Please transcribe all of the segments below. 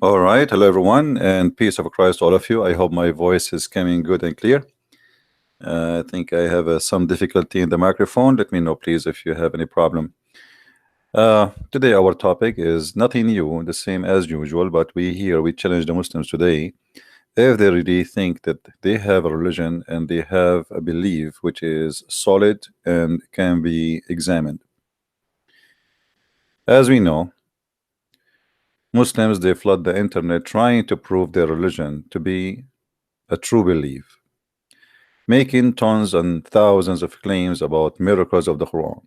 All right, hello everyone, and peace of Christ to all of you. I hope my voice is coming good and clear. I think I have some difficulty in the microphone. Let me know, please, if you have any problem. Today, our topic is nothing new, the same as usual, but we challenge the Muslims today if they really think that they have a religion and they have a belief which is solid and can be examined. As we know, Muslims, they flood the internet trying to prove their religion to be a true belief, making tons and thousands of claims about miracles of the Quran.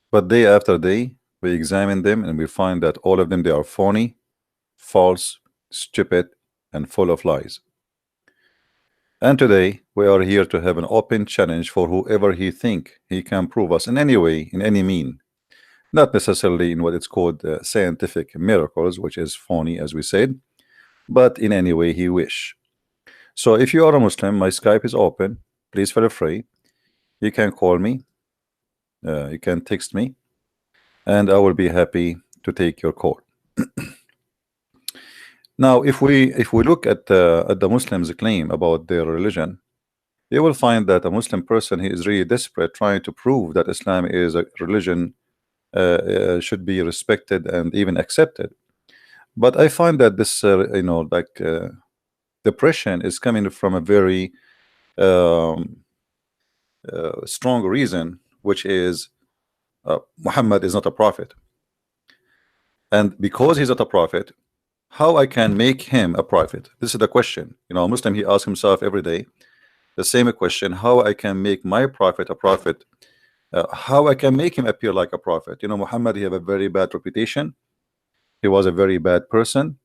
But day after day, we examine them and we find that all of them, they are phony, false, stupid, and full of lies. And today, we are here to have an open challenge for whoever he think he can prove us in any way, in any mean. Not necessarily in what it's called scientific miracles, which is phony, as we said, but in any way he wish. So if you are a Muslim, my Skype is open. Please feel free. You can call me. You can text me, and I will be happy to take your call. Now, if we look at the Muslims' claim about their religion, you will find that a Muslim person, he is really desperate, trying to prove that Islam is a religion should be respected and even accepted. But I find that this, depression is coming from a very strong reason, which is Muhammad is not a prophet. And because he's not a prophet, how I can make him a prophet? This is the question. A Muslim, he asks himself every day the same question: how I can make my prophet a prophet? How I can make him appear like a prophet? Muhammad, he have a very bad reputation. He was a very bad person.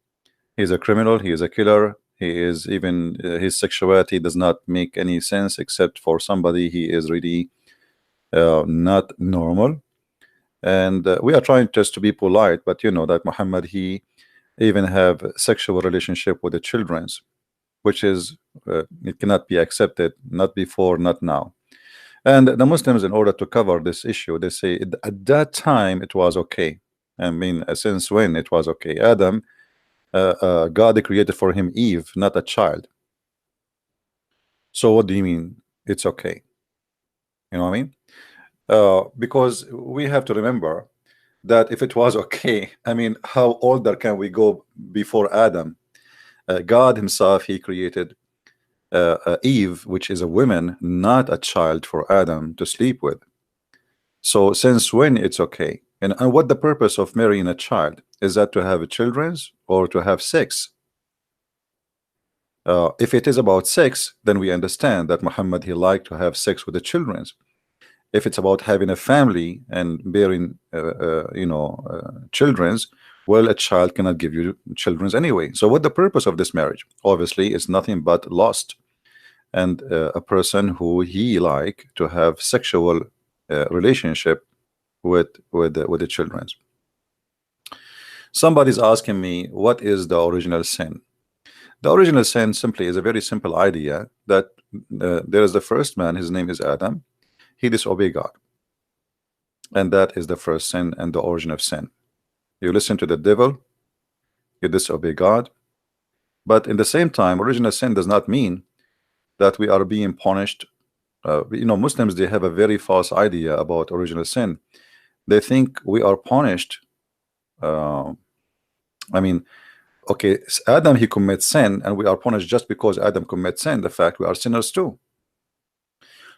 He's a criminal. He is a killer. He is even his sexuality does not make any sense except for somebody he is really not normal. And we are trying just to be polite, but you know that Muhammad, he even have sexual relationship with the children's, which is it cannot be accepted, not before, not now. And the Muslims, in order to cover this issue, they say at that time it was okay. I mean, since when it was okay? Adam, God created for him Eve, not a child. So what do you mean it's okay? You know what I mean? Because we have to remember that if it was okay, I mean, how older can we go before Adam? God himself, he created Eve, which is a woman, not a child, for Adam to sleep with. So since when it's okay? And what the purpose of marrying a child? Is that to have children's or to have sex? If it is about sex, then we understand that Muhammad, he liked to have sex with the children's. If it's about having a family and bearing children's, well, a child cannot give you children's anyway. So what the purpose of this marriage? Obviously it's nothing but lust, and a person who he like to have sexual relationship with the children's. Somebody's asking me, what is the original sin? The original sin simply is a very simple idea that there is the first man, his name is Adam. He disobeyed God, and that is the first sin and the origin of sin. You listen to the devil, you disobey God. But in the same time, original sin does not mean that we are being punished. Muslims, they have a very false idea about original sin. They think we are punished. I mean, okay, Adam, he commits sin and we are punished just because Adam commits sin. The fact we are sinners too.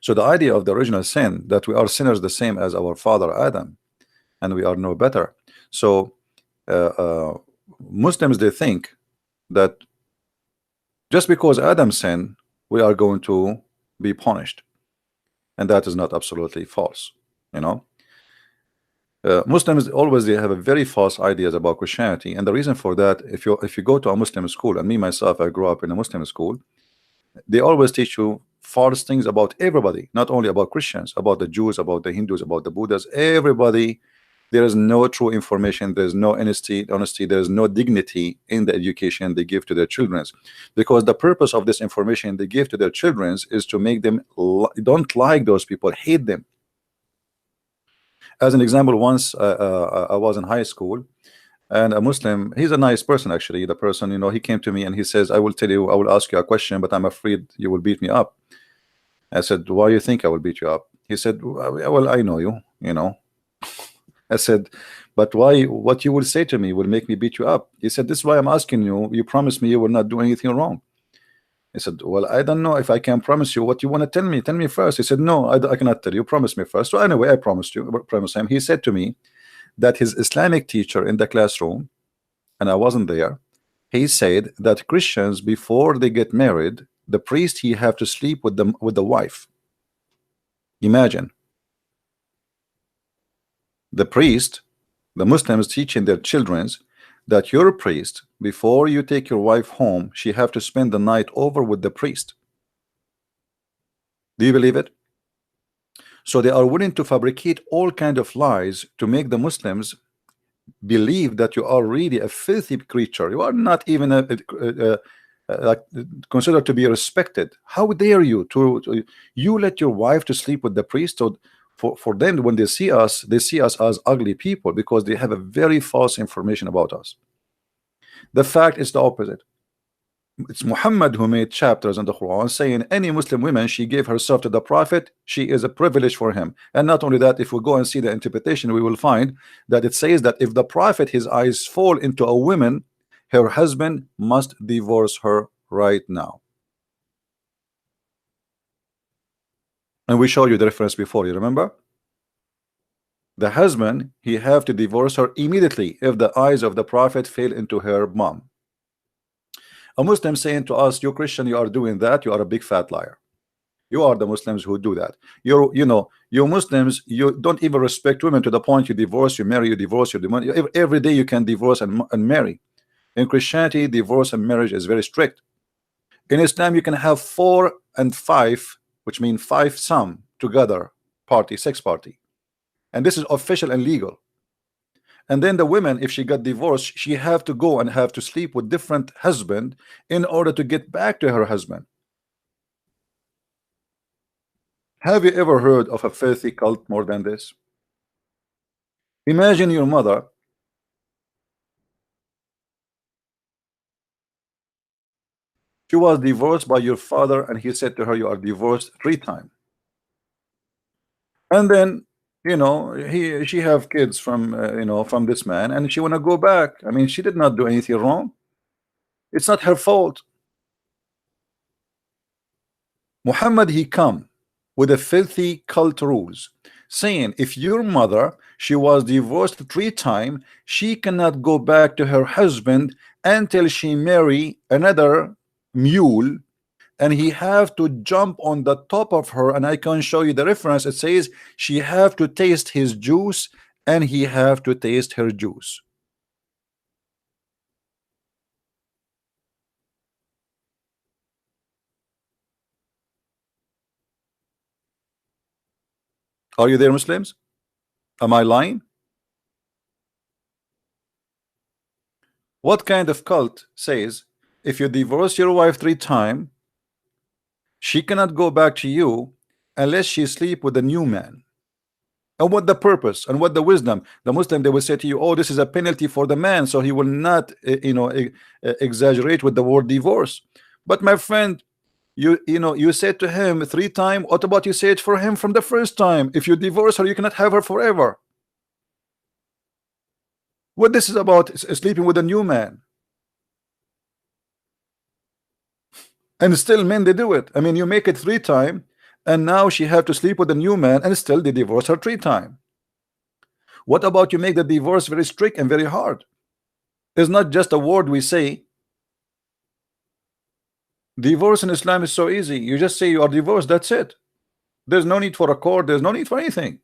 So the idea of the original sin, that we are sinners the same as our father Adam, and we are no better. So Muslims, they think that just because Adam sinned, we are going to be punished, and that is not absolutely false. Muslims always, they have a very false ideas about Christianity, and the reason for that, if you go to a Muslim school, and me myself, I grew up in a Muslim school, they always teach you false things about everybody, not only about Christians, about the Jews, about the Hindus, about the Buddhas, everybody. There is no true information, there is no honesty, there is no dignity in the education they give to their children, because the purpose of this information they give to their children is to make them don't like those people, hate them. As an example, once I was in high school, And a Muslim, he's a nice person actually. The person, you know, he came to me and he says, I will tell you, I will ask you a question, but I'm afraid you will beat me up. I said, why you think I will beat you up? He said, well, I know you, you know. I said, but why, what you will say to me will make me beat you up? He said, this is why I'm asking you. You promised me you will not do anything wrong. I said, well, I don't know if I can promise you what you want to tell me. Tell me first. He said, no, I cannot tell you. Promise me first. So anyway, I promised him. He said to me that his Islamic teacher in the classroom, and I wasn't there, he said that Christians, before they get married, the priest, he have to sleep with them, with the wife. Imagine. The priest, the Muslims teaching their children that your priest, before you take your wife home, she have to spend the night over with the priest. Do you believe it? So they are willing to fabricate all kind of lies to make the Muslims believe that you are really a filthy creature. You are not even like considered to be respected. How dare you to you let your wife to sleep with the priest? So for them, when they see us as ugly people because they have a very false information about us. The fact is the opposite. It's Muhammad who made chapters in the Quran saying any Muslim woman, she gave herself to the Prophet, she is a privilege for him. And not only that, if we go and see the interpretation, we will find that it says that if the Prophet, his eyes fall into a woman, her husband must divorce her right now. And we showed you the reference before, you remember? The husband, he have to divorce her immediately if the eyes of the Prophet fell into her mom. A Muslim saying to us, you Christian, you are doing that, you are a big fat liar. You are the Muslims who do that. You know, you Muslims, you don't even respect women to the point you divorce, you marry, you divorce, you demand. Every day you can divorce and marry. In Christianity, divorce and marriage is very strict. In Islam, you can have 4 and 5, which mean 5 some together party, sex party, and this is official and legal. And then the women, if she got divorced, she have to go and have to sleep with different husband in order to get back to her husband. Have you ever heard of a filthy cult more than this? Imagine your mother. She was divorced by your father, and he said to her, you are divorced 3 times. And then, you know, she have kids from you know, from this man, and she want to go back. I mean, she did not do anything wrong. It's not her fault. Muhammad, he come with a filthy cult rules saying if your mother, she was divorced 3 times, she cannot go back to her husband until she marry another mule, and he have to jump on the top of her. And I can show you the reference. It says she have to taste his juice and he have to taste her juice. Are you there, Muslims? Am I lying? What kind of cult says if you divorce your wife 3 times, she cannot go back to you unless she sleep with a new man? And what the purpose and what the wisdom? The Muslim, they will say to you, oh, this is a penalty for the man, so he will not you know, exaggerate with the word divorce. But my friend, you know, you said to him 3 times. What about you say it for him from the first time? If you divorce her, you cannot have her forever. What this is about is sleeping with a new man. And still men, they do it. I mean, you make it 3 times, and now she have to sleep with a new man, and still they divorce her 3 times. What about you make the divorce very strict and very hard? It's not just a word we say. Divorce in Islam is so easy. You just say you are divorced, that's it. There's no need for a court, there's no need for anything.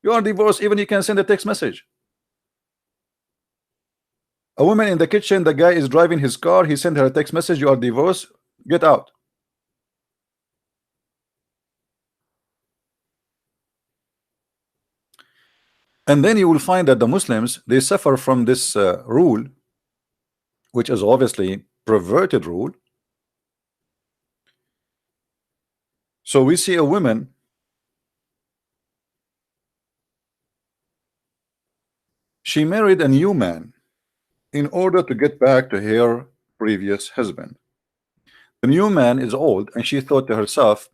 You are divorced, even you can send a text message. A woman in the kitchen, the guy is driving his car, he sent her a text message, you are divorced, get out. And then you will find that the Muslims, they suffer from this rule, which is obviously perverted rule. So we see a woman, she married a new man, in order to get back to her previous husband. The new man is old, and she thought to herself,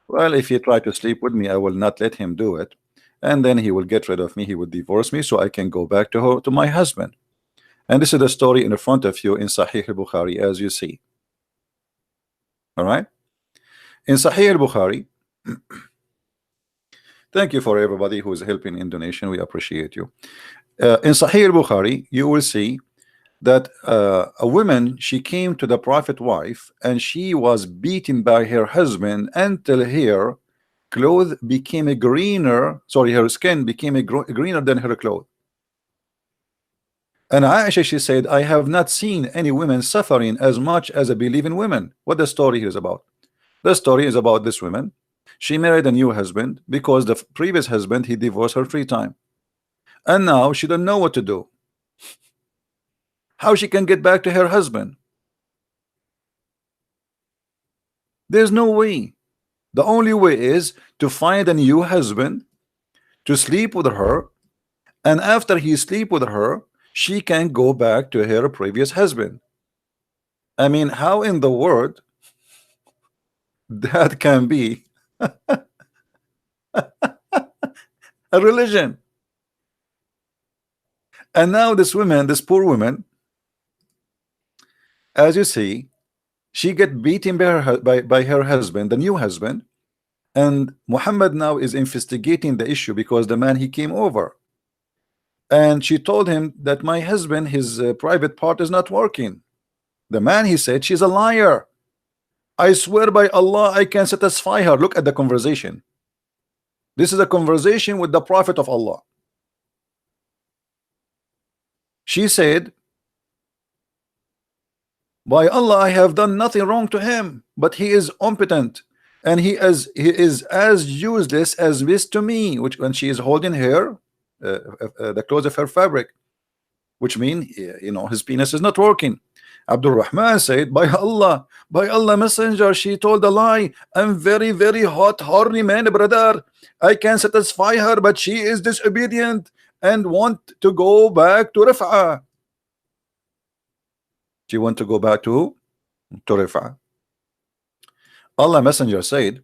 well, if he tried to sleep with me, I will not let him do it, and then he will get rid of me, he will divorce me, so I can go back to her, to my husband. And this is the story in front of you in Sahih al-Bukhari, as you see. All right, in Sahih al-Bukhari. Thank you for everybody who is helping in donation, we appreciate you. In Sahih al-Bukhari, you will see that a woman, she came to the prophet wife, and she was beaten by her husband until her clothes became a greener, sorry, her skin became a greener than her clothes. And Aisha, she said, I have not seen any women suffering as much as I believe in women. What the story is about? The story is about this woman. She married a new husband because the previous husband, he divorced her 3 times, and now she don't know what to do, how she can get back to her husband. There's no way. The only way is to find a new husband, to sleep with her, and after he sleep with her, she can go back to her previous husband. I mean, how in the world that can be a religion? And now this woman, this poor woman, as you see, she get beaten by her husband, the new husband, and Muhammad now is investigating the issue because the man, he came over, and she told him that my husband, his private part is not working. The man, he said, she's a liar. I swear by Allah, I can satisfy her. Look at the conversation. This is a conversation with the Prophet of Allah. She said, by Allah, I have done nothing wrong to him, but he is impotent, and he is as useless as this to me, which when she is holding her the clothes of her fabric, which means, you know, his penis is not working. Abdul Rahman said, by Allah, messenger, she told a lie. I'm very, very hot, horny man, brother. I can satisfy her, but she is disobedient and want to go back to Rif'ah. She want to go back to Rif'ah. Allah messenger said,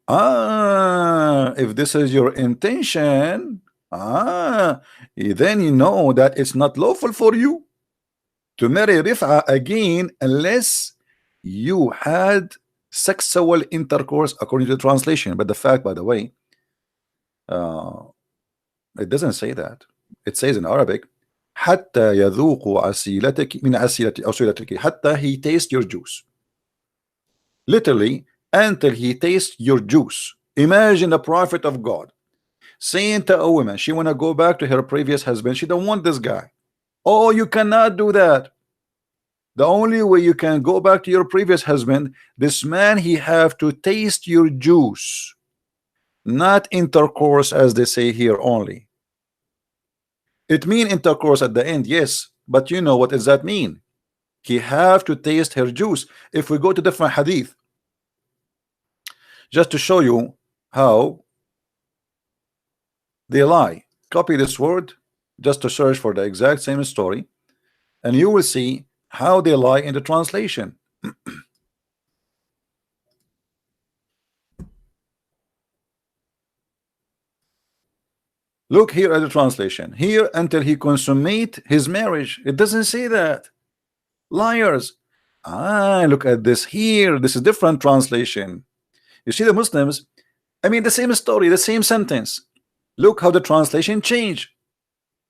if this is your intention, then you know that it's not lawful for you to marry Rif'ah again unless you had sexual intercourse, according to the translation. But the fact, by the way, it doesn't say that. It says in Arabic, حتى يذوق عسيلتك من عسيلتك, حتى he tastes your juice. Literally, until he tastes your juice. Imagine the prophet of God saying to a woman, she want to go back to her previous husband, she don't want this guy. Oh, you cannot do that. The only way you can go back to your previous husband, this man, he have to taste your juice, not intercourse as they say here only. It mean intercourse at the end, yes, but you know what does that mean? He have to taste her juice. If we go to different hadith, just to show you how they lie, copy this word just to search for the exact same story, and you will see how they lie in the translation. Look here at the translation. Here, until he consummate his marriage. It doesn't say that. Liars. Look at this here. This is different translation. You see the Muslims, I mean the same story, the same sentence. Look how the translation changed.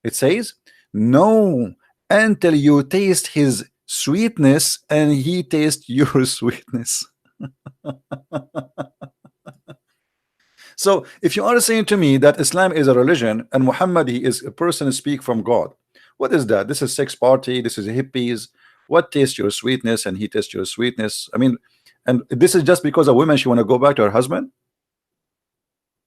It says, no, until you taste his sweetness and he tastes your sweetness. So if you are saying to me that Islam is a religion and Muhammad, he is a person who speak from God, what is that? This is sex party, this is hippies. What tastes your sweetness and he tastes your sweetness? I mean, and this is just because a woman, she want to go back to her husband.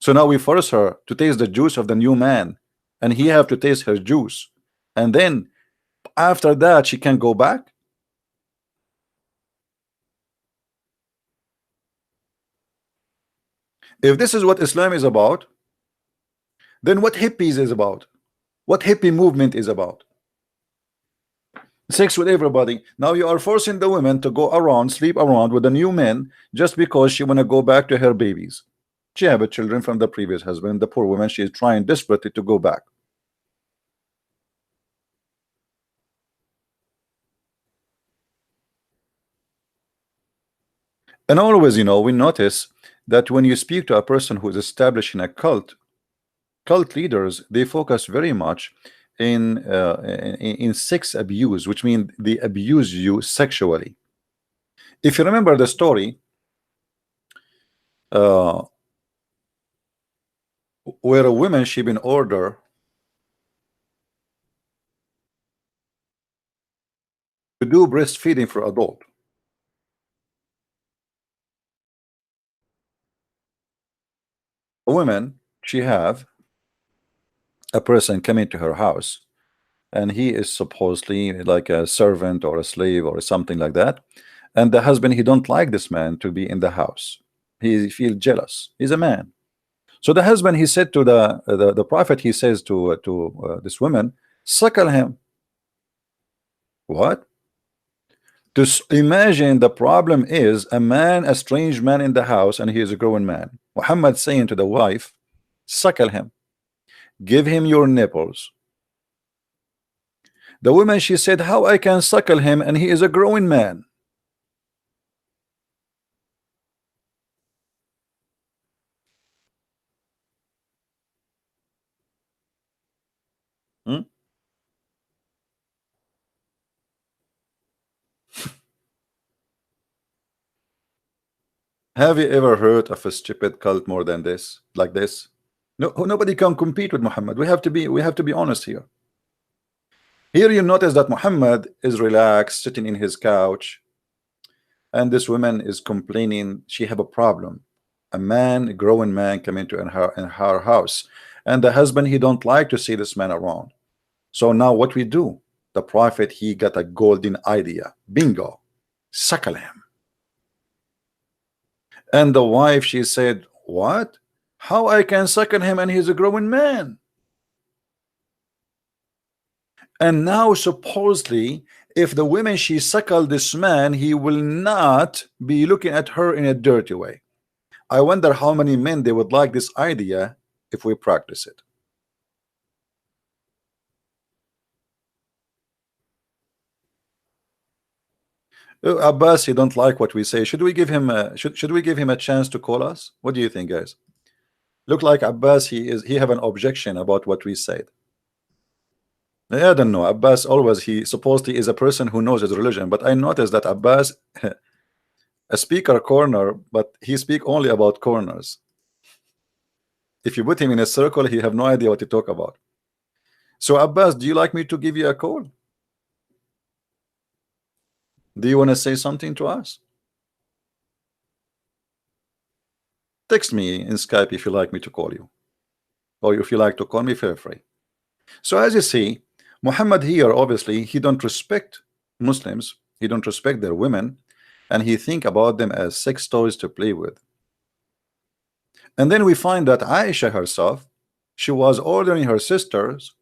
So now we force her to taste the juice of the new man, and he have to taste her juice, and then after that she can go back. If this is what Islam is about, then what hippies is about, what hippie movement is about. Sex with everybody. Now you are forcing the women to go around, sleep around with the new men just because she want to go back to her babies. She have children from the previous husband. The poor woman, she is trying desperately to go back. And always, you know, we notice that when you speak to a person who is establishing a cult leaders, they focus very much in sex abuse, which means they abuse you sexually. If you remember the story, where a woman, she been ordered to do breastfeeding for adult. A woman, she have a person come into her house, and he is supposedly like a servant or a slave or something like that, and the husband, he don't like this man to be in the house. He feel jealous. He's a man. So the husband, he said to the prophet, he says to this woman, suckle him. What? To imagine the problem is a man, a strange man in the house, and he is a grown man. Muhammad saying to the wife, suckle him, give him your nipples. The woman, she said, how I can suckle him and he is a growing man? Hmm? Have you ever heard of a stupid cult more than this, like this? No, nobody can compete with Muhammad. We have to be honest here. Here you notice that Muhammad is relaxed, sitting in his couch, and this woman is complaining she have a problem. A man, a growing man, come into in her house, and the husband, he don't like to see this man around. So now what we do? The prophet, he got a golden idea. Bingo, suckle him. And the wife, she said, what? How I can suckle him and he's a growing man? And now supposedly, if the woman, she suckled this man, he will not be looking at her in a dirty way. I wonder how many men they would like this idea if we practice it. Abbas, he don't like what we say. Should we give him should we give him a chance to call us? What do you think, guys? Look like Abbas, he have an objection about what we said. I don't know. Abbas always, he supposedly is a person who knows his religion, but I noticed that Abbas a speaker corner, but he speak only about corners. If you put him in a circle, he have no idea what to talk about. So Abbas, do you like me to give you a call? Do you want to say something to us? Text me in Skype if you like me to call you, or if you like to call me, feel free. So as you see, Muhammad here, obviously, he don't respect Muslims, he don't respect their women, and he think about them as sex toys to play with. And then we find that Aisha herself, she was ordering her sisters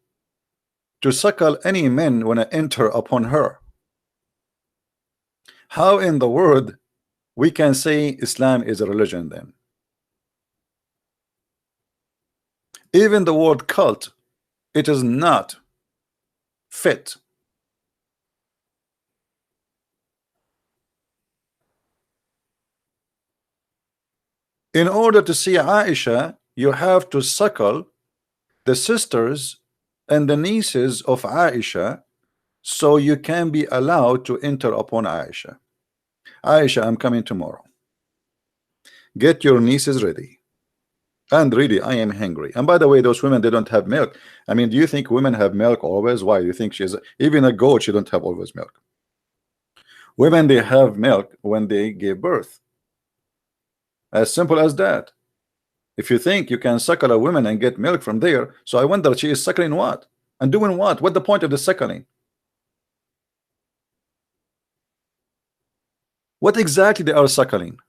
to suckle any men when I enter upon her. How in the world we can say Islam is a religion then? Even the word cult, it is not fit. In order to see Aisha, you have to suckle the sisters and the nieces of Aisha, so you can be allowed to enter upon Aisha. Aisha, I'm coming tomorrow. Get your nieces ready. And really, I am hungry. And by the way, those women, they don't have milk. I mean, do you think women have milk always? Why do you think she's even a goat? She don't have always milk. Women, they have milk when they give birth. As simple as that. If you think you can suckle a woman and get milk from there, so I wonder she is suckling what and doing what? What the point of the suckling? What exactly they are suckling?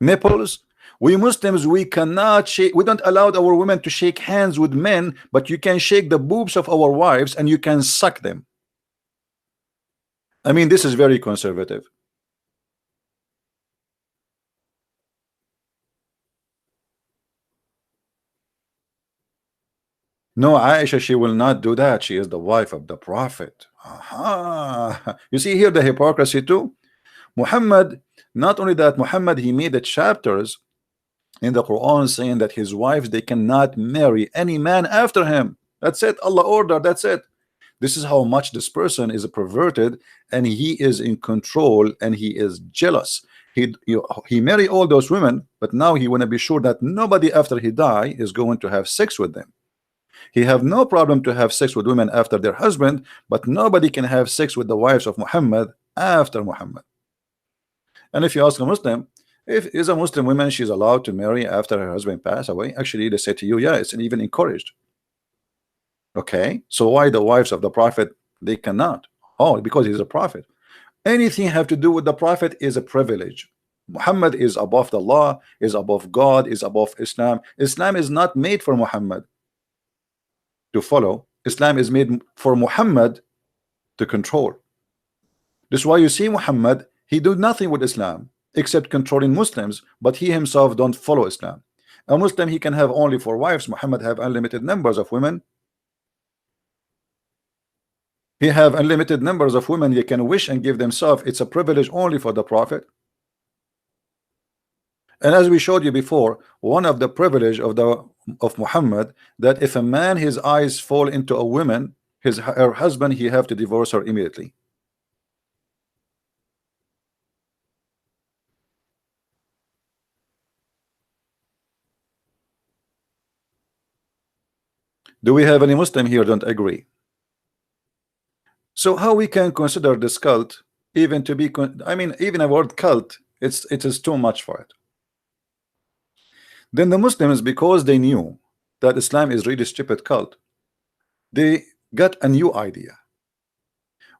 Nipples? We Muslims, we cannot shake, we don't allow our women to shake hands with men, but you can shake the boobs of our wives and you can suck them. I mean, this is very conservative. No, Aisha, she will not do that. She is the wife of the Prophet. Aha. You see here the hypocrisy too. Muhammad, not only that, Muhammad, he made the chapters in the Quran saying that his wives, they cannot marry any man after him. That's it. Allah ordered. That's it. This is how much this person is perverted, and he is in control, and he is jealous. He married all those women, but now he want to be sure that nobody after he die is going to have sex with them. He have no problem to have sex with women after their husband, but nobody can have sex with the wives of Muhammad after Muhammad. And if you ask a Muslim, if is a Muslim woman, she's allowed to marry after her husband passed away, actually they say to you, yeah, it's even encouraged. Okay, so why the wives of the Prophet, they cannot? Oh, because he's a prophet. Anything have to do with the Prophet is a privilege. Muhammad is above the law, is above God, is above Islam. Islam is not made for Muhammad to follow. Islam is made for Muhammad to control. This is why you see Muhammad, he do nothing with Islam except controlling Muslims, but he himself don't follow Islam. A Muslim, he can have only 4 wives. Muhammad have unlimited numbers of women. He have unlimited numbers of women he can wish and give themselves. It's a privilege only for the Prophet. And as we showed you before, one of the privilege of Muhammad, that if a man, his eyes fall into a woman, her husband, he have to divorce her immediately. Do we have any Muslim here don't agree? So how we can consider this cult even to be, I mean, even a word cult, it is too much for it. Then the Muslims, because they knew that Islam is really stupid cult, they got a new idea.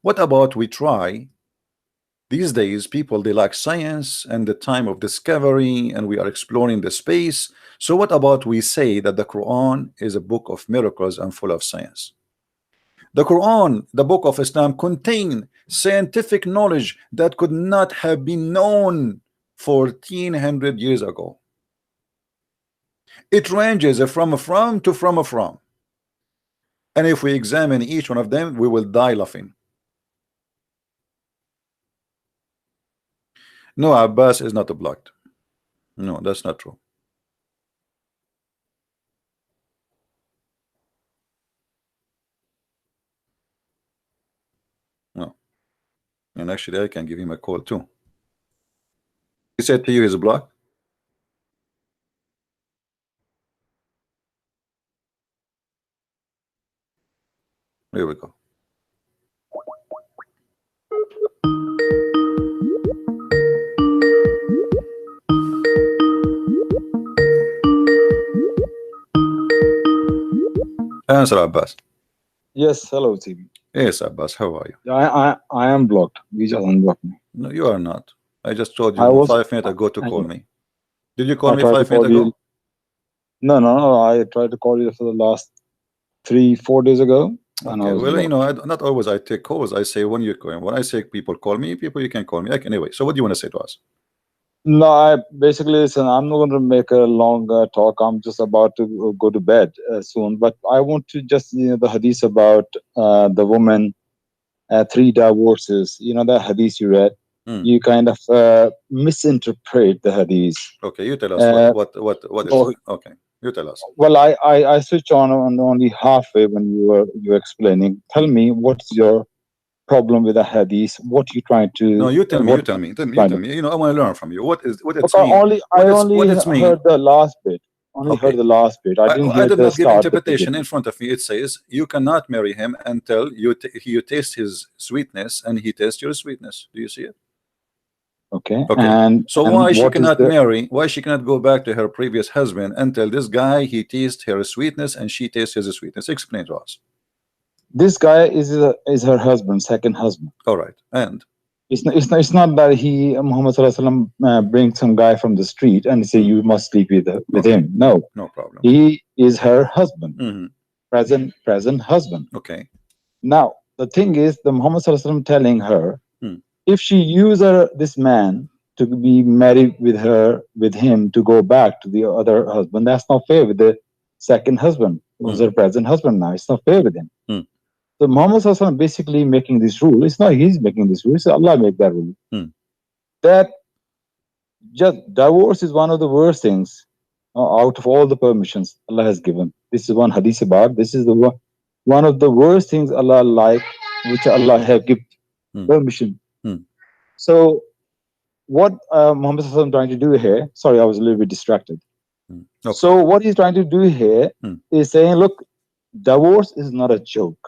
What about we try? These days people, they like science and the time of discovery, and we are exploring the space. So what about we say that the Quran is a book of miracles and full of science? The Quran, the book of Islam, contain scientific knowledge that could not have been known 1400 years ago. It ranges from to from. And if we examine each one of them, we will die laughing. No, Abbas is not blocked. No, that's not true. No. And actually, I can give him a call too. He said to you he's blocked. Here we go. Answer, Abbas. Yes, hello, TV. Yes, Abbas, how are you? I am blocked. You just unblocked me. No, you are not. I just told you 5 minutes ago to call me. Did you call me 5 minutes ago? No. I tried to call you for the last 3-4 days ago. Okay, well, you know, not always I take calls. I say when you call. When I say people call me, people you can call me. Anyway, so what do you want to say to us? No, I basically listen. I'm not going to make a long talk. I'm just about to go to bed soon. But I want to just the hadith about the woman, 3 divorces. You know that hadith you read. You kind of misinterpret the hadith. Okay, you tell us what is it? Okay, you tell us. Well, I switch on only halfway when you were explaining. Tell me what's your problem with the hadith? What you trying to? No, you tell me. You tell me. You know, I want to learn from you. What it's mean? I only heard the last bit. Heard the last bit. I did not give interpretation in front of me. It says you cannot marry him until you taste his sweetness and he tastes your sweetness. Do you see it? Okay. And why she cannot marry? Why she cannot go back to her previous husband until this guy he tastes her sweetness and she tastes his sweetness? Explain to us. This guy is her husband, second husband. All right, and it's not that Muhammad Sallallahu Alaihi Wasallam brings some guy from the street and say you must sleep with him. No problem. He is her husband, present husband. Okay. Now the thing is, the Muhammad Sallallahu Alaihi Wasallam telling her If she used this man to be married with him to go back to the other husband, that's not fair with the second husband, who's her present husband now. It's not fair with him. So Muhammad Sallallahu basically making this rule. It's not he's making this rule. It's Allah make that rule. That just divorce is one of the worst things out of all the permissions Allah has given. This is one hadith about. This is the one of the worst things Allah like, which Allah have given permission. So what Muhammad Sallallahu is trying to do here, sorry, I was a little bit distracted. Okay. So what he's trying to do here is saying, look, divorce is not a joke.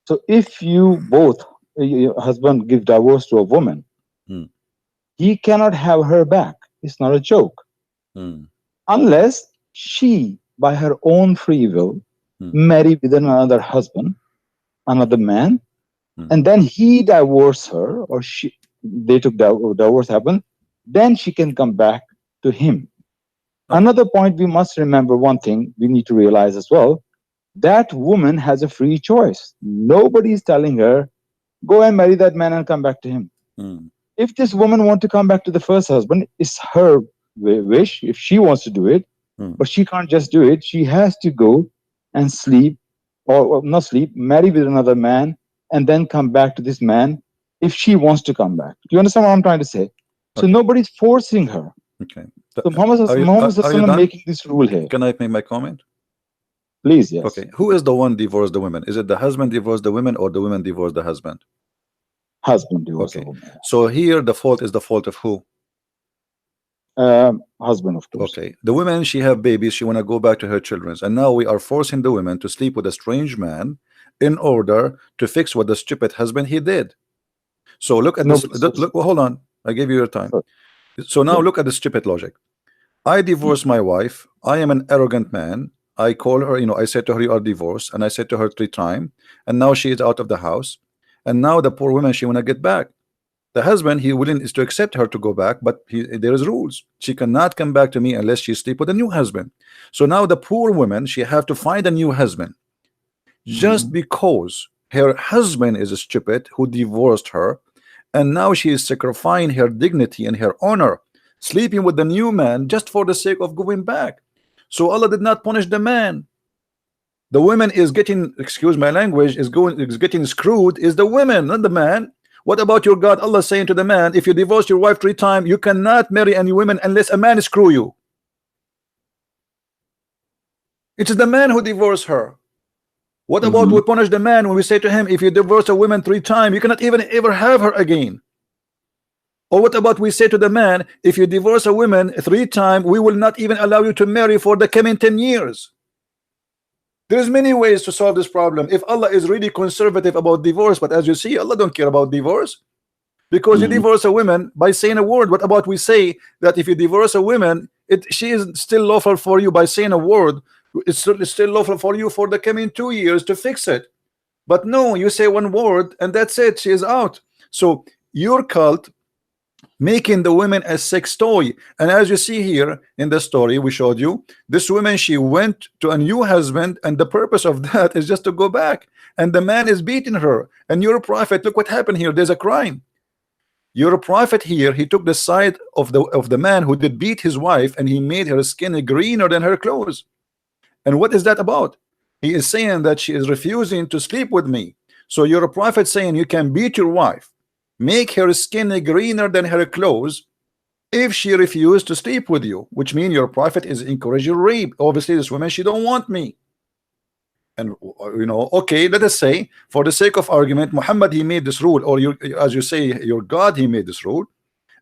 So if you both, your husband give divorce to a woman, he cannot have her back. It's not a joke. Unless she, by her own free will, marry with another husband, another man, and then he divorced her, or they took divorce happen, then she can come back to him. Another point we must remember, one thing we need to realize as well, that woman has a free choice. Nobody is telling her, go and marry that man and come back to him. If this woman wants to come back to the first husband, it's her wish, if she wants to do it, but she can't just do it. She has to go and sleep, or not sleep, marry with another man, and then come back to this man if she wants to come back. Do you understand what I'm trying to say? So nobody's forcing her. Okay. So Muhammad is making this rule here. Can I make my comment? Please, yes. Okay. Who is the one divorced the women? Is it the husband divorced the women, or the women divorced the husband? Husband divorced Okay. the woman. So here the fault is the fault of who? Husband, of course. Okay. The women, she have babies, she want to go back to her children, and now we are forcing the women to sleep with a strange man in order to fix what the stupid husband he did. So look at this. Look, well, hold on. I gave you your time. So now look at the stupid logic. I divorced my wife. I am an arrogant man. I call her, I said to her, you are divorced, and I said to her 3 times, and now she is out of the house, and now the poor woman, she want to get back. The husband, he willing is to accept her to go back, but there is rules. She cannot come back to me unless she sleep with a new husband. So now the poor woman, she have to find a new husband, just because her husband is a stupid who divorced her, and now she is sacrificing her dignity and her honor, sleeping with the new man just for the sake of going back. So Allah did not punish the man. The woman is getting, excuse my language, is getting screwed is the women, not the man. What about your God? Allah saying to the man, if you divorce your wife 3 times, you cannot marry any women unless a man screw you. It is the man who divorced her. What about we punish the man when we say to him, if you divorce a woman 3 times, you cannot even ever have her again? Or what about we say to the man, if you divorce a woman 3 times, we will not even allow you to marry for the coming 10 years. There's many ways to solve this problem. If Allah is really conservative about divorce, but as you see, Allah don't care about divorce, because you divorce a woman by saying a word. What about we say that if you divorce a woman, she is still lawful for you by saying a word. It's still lawful for you for the coming 2 years to fix it. But no, you say one word and that's it, she is out. So your cult making the women a sex toy. And as you see here in the story we showed you, this woman, she went to a new husband, and the purpose of that is just to go back, and the man is beating her. And your prophet, look what happened here, there's a crime. Your prophet here, he took the side of the man who did beat his wife, and he made her skin greener than her clothes. And what is that about? He is saying that she is refusing to sleep with me. So you're a prophet saying you can beat your wife, make her skin greener than her clothes, if she refused to sleep with you, which means your prophet is encouraging rape. Obviously this woman, she don't want me. And okay, let us say for the sake of argument, Muhammad, he made this rule, or as you say, your God, he made this rule,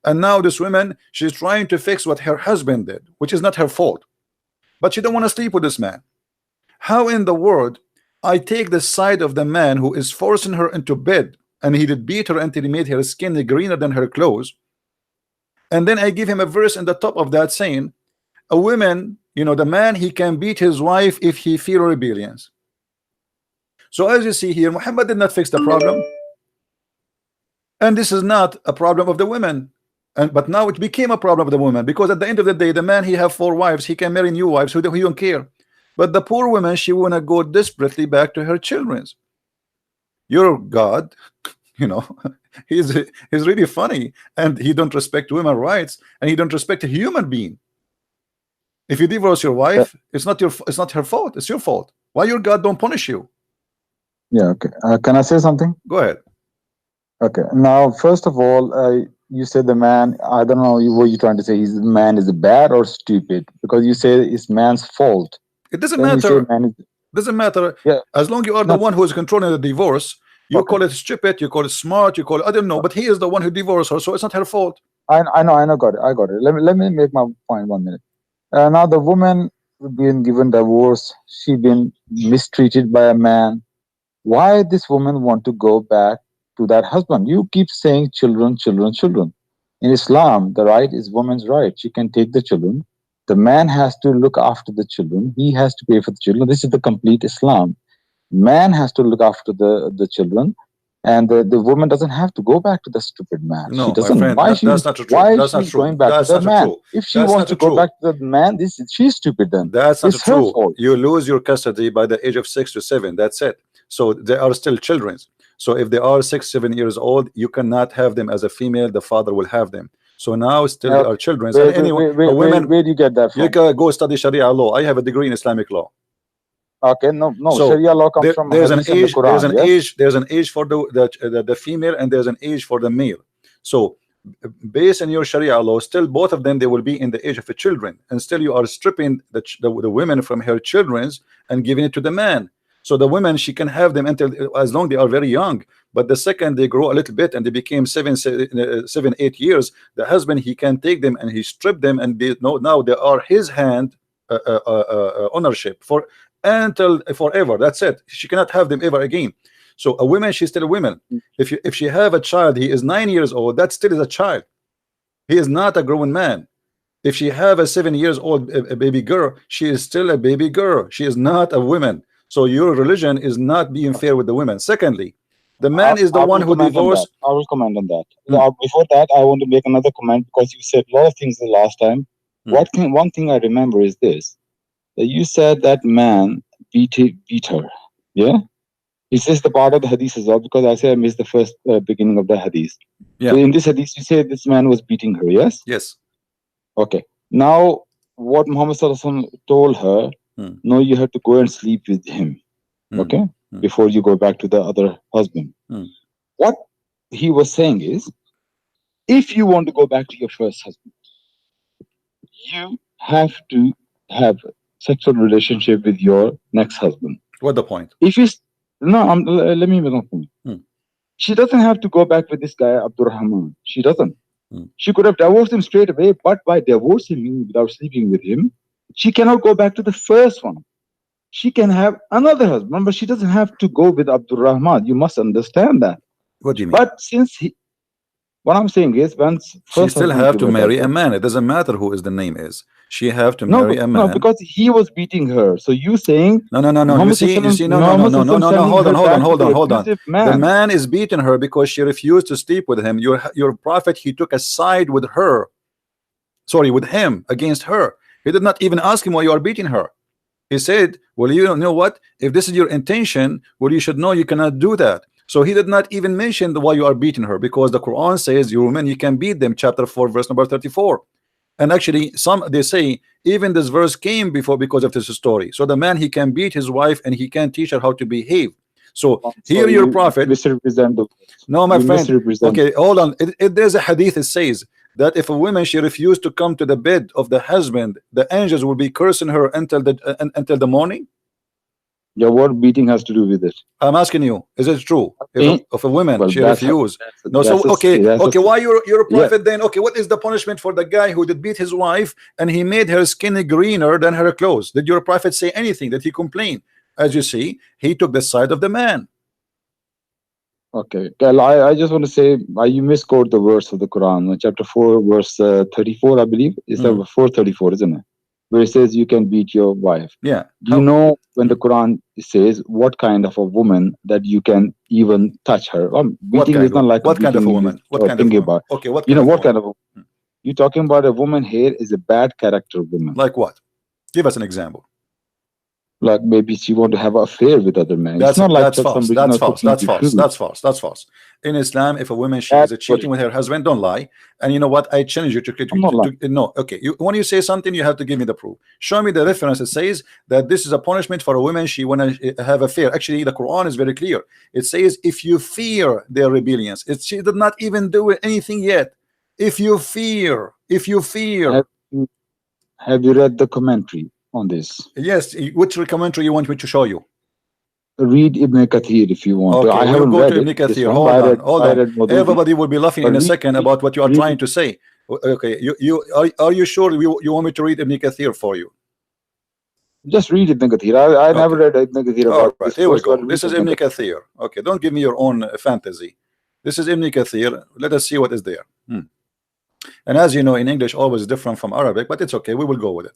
and now this woman, she's trying to fix what her husband did, which is not her fault, but she don't want to sleep with this man. How in the world I take the side of the man who is forcing her into bed, and he did beat her until he made her skin greener than her clothes, and then I give him a verse in the top of that saying a woman, the man, he can beat his wife if he feel rebellion. So as you see here, Muhammad did not fix the problem, and this is not a problem of the women, but now it became a problem of the woman, because at the end of the day, the man, he have 4 wives, he can marry new wives, so he don't care. But the poor woman, she wanna go desperately back to her children's. Your God, he's really funny, and he don't respect women's rights, and he don't respect a human being. If you divorce your wife, it's not her fault. It's your fault. Why your God don't punish you? Yeah. Okay. Can I say something? Go ahead. Okay. Now, first of all, you said the man. I don't know what you're trying to say. The man is bad or stupid, because you say it's man's fault. It doesn't Then matter. man Doesn't matter. Yeah. As long you are the one who is controlling the divorce, you call it stupid, you call it smart, you call it, I don't know, but he is the one who divorced her, so it's not her fault. I know. Got it. I got it. Let me make my point 1 minute. Now the woman being given divorce, she been mistreated by a man. Why this woman want to go back to that husband? You keep saying children, children, children. In Islam, the right is woman's right. She can take the children. The man has to look after the children. He has to pay for the children. This is the complete Islam. Man has to look after the children, and the woman doesn't have to go back to the stupid man. No, she doesn't. my friend, that's not true. Why that's is she going back to the man? If she wants to go back to the man, she's stupid then. That's not it's her true. fault. You lose your custody by the age of 6 to 7. That's it. So they are still children. So if they are 6, 7 years old, you cannot have them as a female. The father will have them. So now still they are children. Where do you get that from? You can go study Sharia law. I have a degree in Islamic law. Okay, no, so Sharia law comes from there's an age. Quran, there's an age for the female, and there's an age for the male. So based on your Sharia law, still both of them, they will be in the age of the children, and still you are stripping the women from her children's and giving it to the man. So the women, she can have them until as long they are very young, but the second they grow a little bit and they became 7, 8 years, the husband, he can take them and he strip them, and now they are his hand ownership for until forever. That's it. She cannot have them ever again. So a woman, she's still a woman. If she have a child, he is 9 years old, that still is a child. He is not a grown man. If she have a 7 years old a baby girl, she is still a baby girl. She is not a woman. So your religion is not being fair with the women. Secondly, the man is the one who divorced. I will comment on that. Before that, I want to make another comment, because you said a lot of things the last time. One thing I remember is this: that you said that man beat her. Yeah. Is this the part of the hadith as well? Because I say I missed the first beginning of the hadith. Yeah. So in this hadith, you say this man was beating her. Yes. Yes. Okay. Now, what Muhammad Sallallahu Alaihi Wasallam told her, no, you have to go and sleep with him. Okay. Before you go back to the other husband. What he was saying is, if you want to go back to your first husband, you have to have sexual relationship with your next husband. What the point? If you let me make a point. She doesn't have to go back with this guy Abdurrahman. She doesn't. She could have divorced him straight away, but by divorcing him without sleeping with him, she cannot go back to the first one. She can have another husband, but she doesn't have to go with Abdurrahman. You must understand that. What do you mean? But what I'm saying is, she still have to marry a man. It doesn't matter who is the name is. She have to marry a man. No, because he was beating her. So you saying no. You see, no. Hold on. The man is beating her because she refused to sleep with him. Your prophet, he took a side with her. Sorry, with him against her. He did not even ask him why you are beating her. He said, well, you know what? If this is your intention, well, you should know you cannot do that. So he did not even mention why you are beating her, because the Quran says, you women, you can beat them, chapter 4, verse number 34. And actually, they say even this verse came before because of this story. So the man, he can beat his wife and he can teach her how to behave. So here your prophet misrepresent the no, my friend. Okay, hold on. There's a hadith that says that if a woman, she refused to come to the bed of the husband, the angels will be cursing her until the morning. Yeah, what beating has to do with it? I'm asking you, is it true? If a woman, she refused. Why you're a prophet then? Okay, what is the punishment for the guy who did beat his wife and he made her skin greener than her clothes? Did your prophet say anything? Did he complain? As you see, he took the side of the man. Okay, I just want to say, you misquote the verse of the Quran, chapter 4, verse 34, I believe. It's 434, isn't it? Where it says you can beat your wife. Yeah. Do you know when the Quran says what kind of a woman that you can even touch her? Beating is not like what kind of a woman? What kind of a woman? Okay, what kind what kind of a woman? You're talking about a woman here is a bad character woman. Like what? Give us an example. Like maybe she want to have an affair with other men. It's not like That's false. somebody That's not false. cooking That's you false. food. That's false. That's false. In Islam, if a woman she That's is what cheating with her husband, don't lie. And you know what? I challenge you I'm not lying. no. Okay, when you say something, you have to give me the proof. Show me the reference that says that this is a punishment for a woman she wanna have affair. Actually, the Quran is very clear. It says if you fear their rebellions. She did not even do anything yet. If you fear. Have you read the commentary on this? Yes. Which commentary you want me to show you? Read Ibn Kathir if you want to. Okay, I we'll haven't go read to Ibn it. This Kathir. one, Hold but on, hold I on. read Mawdudi. Everybody will be laughing But in a second about what you are read trying it. to say. Okay, are you sure you want me to read Ibn Kathir for you? Just read Ibn Kathir. I never Okay. read Ibn Kathir All about right, this here we verse, but go. read This is Ibn Kathir. Okay, don't give me your own fantasy. This is Ibn Kathir. Let us see what is there. And as you know, in English, always different from Arabic, but it's okay. We will go with it.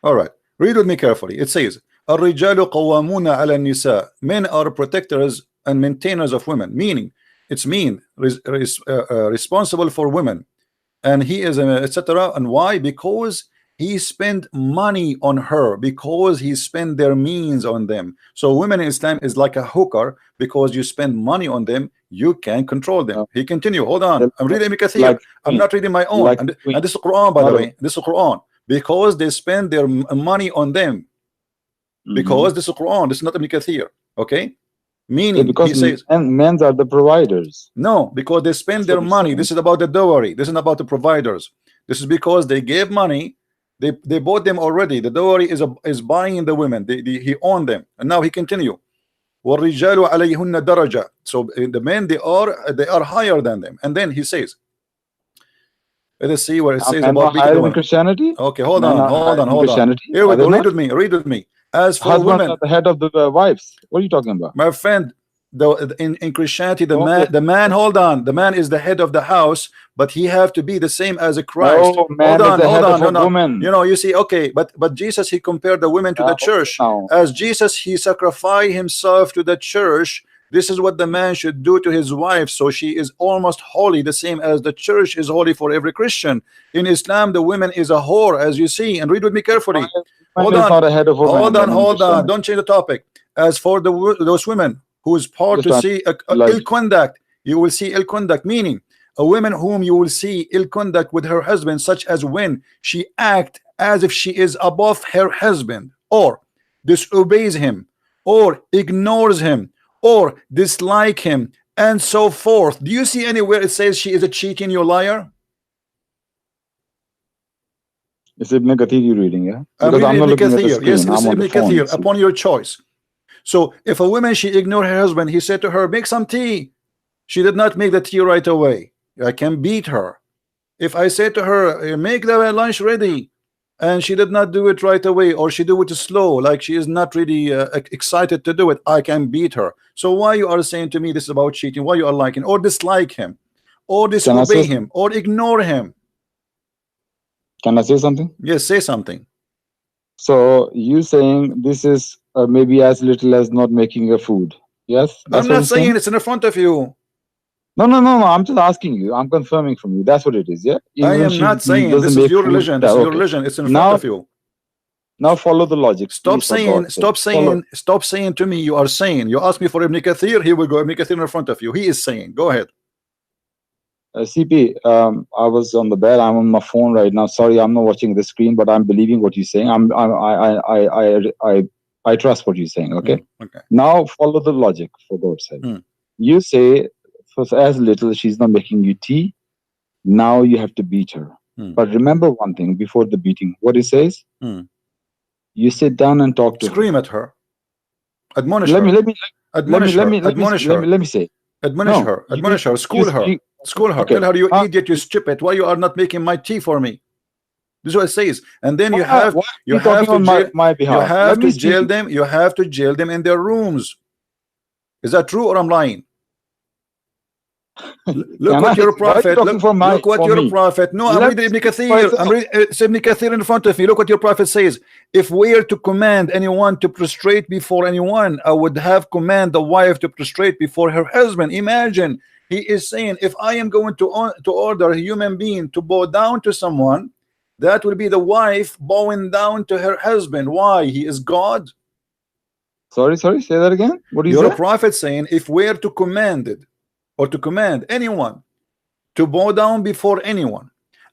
All right, read with me carefully. It says, الرجال قوامون على النساء. Men are protectors and maintainers of women. Meaning, it's responsible for women. And he is etc. And why? Because he spent money on her, because he spent their means on them. So women in Islam is like a hooker. Because you spend money on them, you can control them. He continue. Hold on, I'm reading Ibn Kathir. like I'm not reading my own. like And this is Quran, by the way. This is Quran. Because they spend their money on them. Because this is Quran. This is not Ibn Kathir. Okay, meaning because he says men are the providers. no, because they spend their money. This is about the dowry. This is about the providers. This is because they gave money. They bought them already. The dowry is buying the women. He owned them, and now he continue. وَالرِّجَالُ عَلَيْهُنَّ دَرَجَةٌ. So the men they are higher than them. And then he says, let us see where it says about higher in Christianity. Okay, hold on. Here we go. Read with me. As for husbands women, are the head of the wives. What are you talking about, my friend? In Christianity, the man, hold on, the man is the head of the house, but he have to be the same as a Christ. No, man hold on, woman. You know, you see, okay, but Jesus, he compared the women to the church. As Jesus, he sacrificed himself to the church. This is what the man should do to his wife, so she is almost holy, the same as the church is holy for every Christian. In Islam, the woman is a whore, as you see, and read with me carefully. Hold on, don't change the topic. As for those women who is part to see ill conduct, you will see ill conduct, meaning a woman whom you will see ill conduct with her husband, such as when she act as if she is above her husband, or disobeys him, or ignores him, or dislike him, and so forth. Do you see anywhere it says she is a cheating, you liar? It's Ibn Kathir you're reading, yeah? I'm reading Ibn Kathir. Yes, it's Ibn Kathir, upon your choice. So if a woman, she ignored her husband, he said to her, make some tea. She did not make the tea right away. I can beat her. If I said to her, make the lunch ready, and she did not do it right away, or she do it slow, like she is not really excited to do it, I can beat her. So why you are saying to me this is about cheating? Why you are liking or dislike him, or disobey him, or ignore him? Can I say something? Yes, say something. So you saying this is maybe as little as not making your food? Yes, I'm not saying it's in front of you. No. I'm just asking you. I'm confirming from you. That's what it is. Yeah. I am not saying this is your religion. This is your religion. It's in front of you. Now follow the logic. Stop saying to me. You are saying. You ask me for Ibn Kathir. Here we go. Ibn Kathir in front of you. He is saying. Go ahead. CP, I was on the bed. I'm on my phone right now. Sorry, I'm not watching the screen, but I'm believing what you're saying. I trust what you're saying. Okay. Okay. Now follow the logic, for God's sake. You say, for as little she's not making you tea. Now you have to beat her. But remember one thing before the beating. What it says. You sit down and talk to her. Scream at her. Admonish her. Admonish her. Let me say. Admonish her. Admonish her. School her. School her. Okay. Tell her, you idiot, you stupid. Why you are not making my tea for me? This is what it says. And then you have to jail them. You have to jail them in their rooms. Is that true or I'm lying? Look what your prophet. Look what your prophet. No, I'm reading Ibn Kathir. I'm reading Ibn Kathir in front of me. Look what your prophet says. If we are to command anyone to prostrate before anyone, I would have command the wife to prostrate before her husband. Imagine, he is saying, if I am going to order a human being to bow down to someone, that will be the wife bowing down to her husband. Why? He is God. Sorry, say that again. What do you You're say? a prophet saying if we're to command it, or to command anyone to bow down before anyone,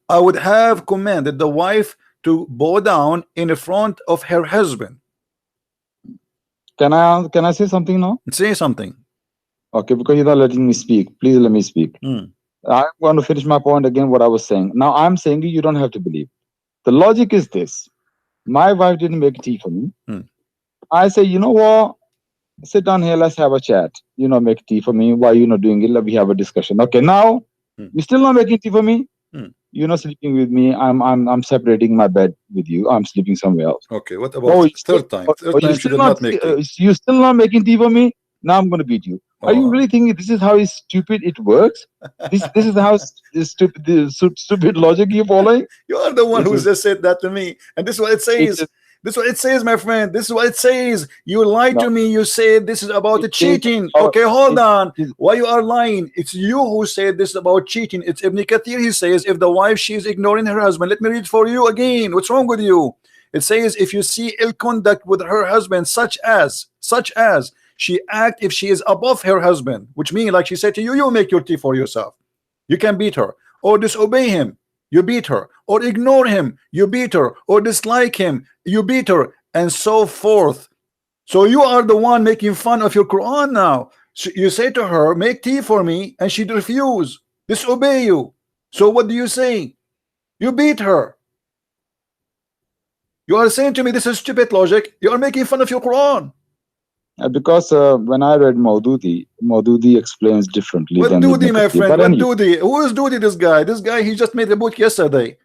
I would have commanded the wife to bow down in front of her husband. Can I say something now? Say something. Okay, because you're not letting me speak. Please let me speak. I'm going to finish my point again, what I was saying. Now, I'm saying you don't have to believe. The logic is this. My wife didn't make tea for me. I say, you know what? Sit down here, let's have a chat. You know, make tea for me. Why you not doing it? Let me have a discussion. Okay, now, you're still not making tea for me? You're not sleeping with me. I'm separating my bed with you. I'm sleeping somewhere else. Okay, what about third time? Third time she did not make tea. You're still not making tea for me? Now I'm going to beat you. Are you really thinking this is how stupid it works? This is how stupid logic you're following? You are the one who just said that to me. And this is what it says. This is what it says, my friend. This is what it says. You lied to me. You said this is about the cheating. Okay, hold on. Why you are lying? It's you who said this is about cheating. It's Ibn Kathir. He says if the wife, she is ignoring her husband. Let me read for you again. What's wrong with you? It says if you see ill conduct with her husband, such as she act if she is above her husband, which means like she said to you, you make your tea for yourself. You can beat her or disobey him. You beat her, or ignore him, you beat her, or dislike him, you beat her, and so forth. So you are the one making fun of your Quran now. So you say to her, make tea for me, and she'd refuse, disobey you. So what do you say? You beat her. You are saying to me this is stupid logic. You are making fun of your Quran. Because when I read Maududi explains differently. What Dudi, my friend? What Dudi? Who is Dudi? This guy? This guy, he just made a book yesterday.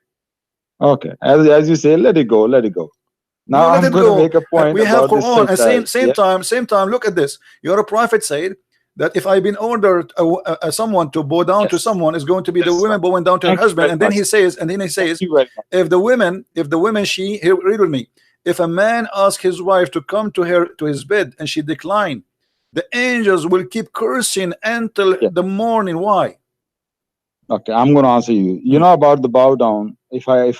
Okay, as you say, let it go. Now I'm going to make a point. We have Quran. And same time. Look at this. Your prophet said that if I've been ordered someone to bow down to someone, is going to be the woman bowing down to her husband. And then he says, if the woman, she here, read with me. If a man asks his wife to come to his bed and she declined, the angels will keep cursing until the morning. Why? Okay, I'm going to answer you. You know about the bow down. If I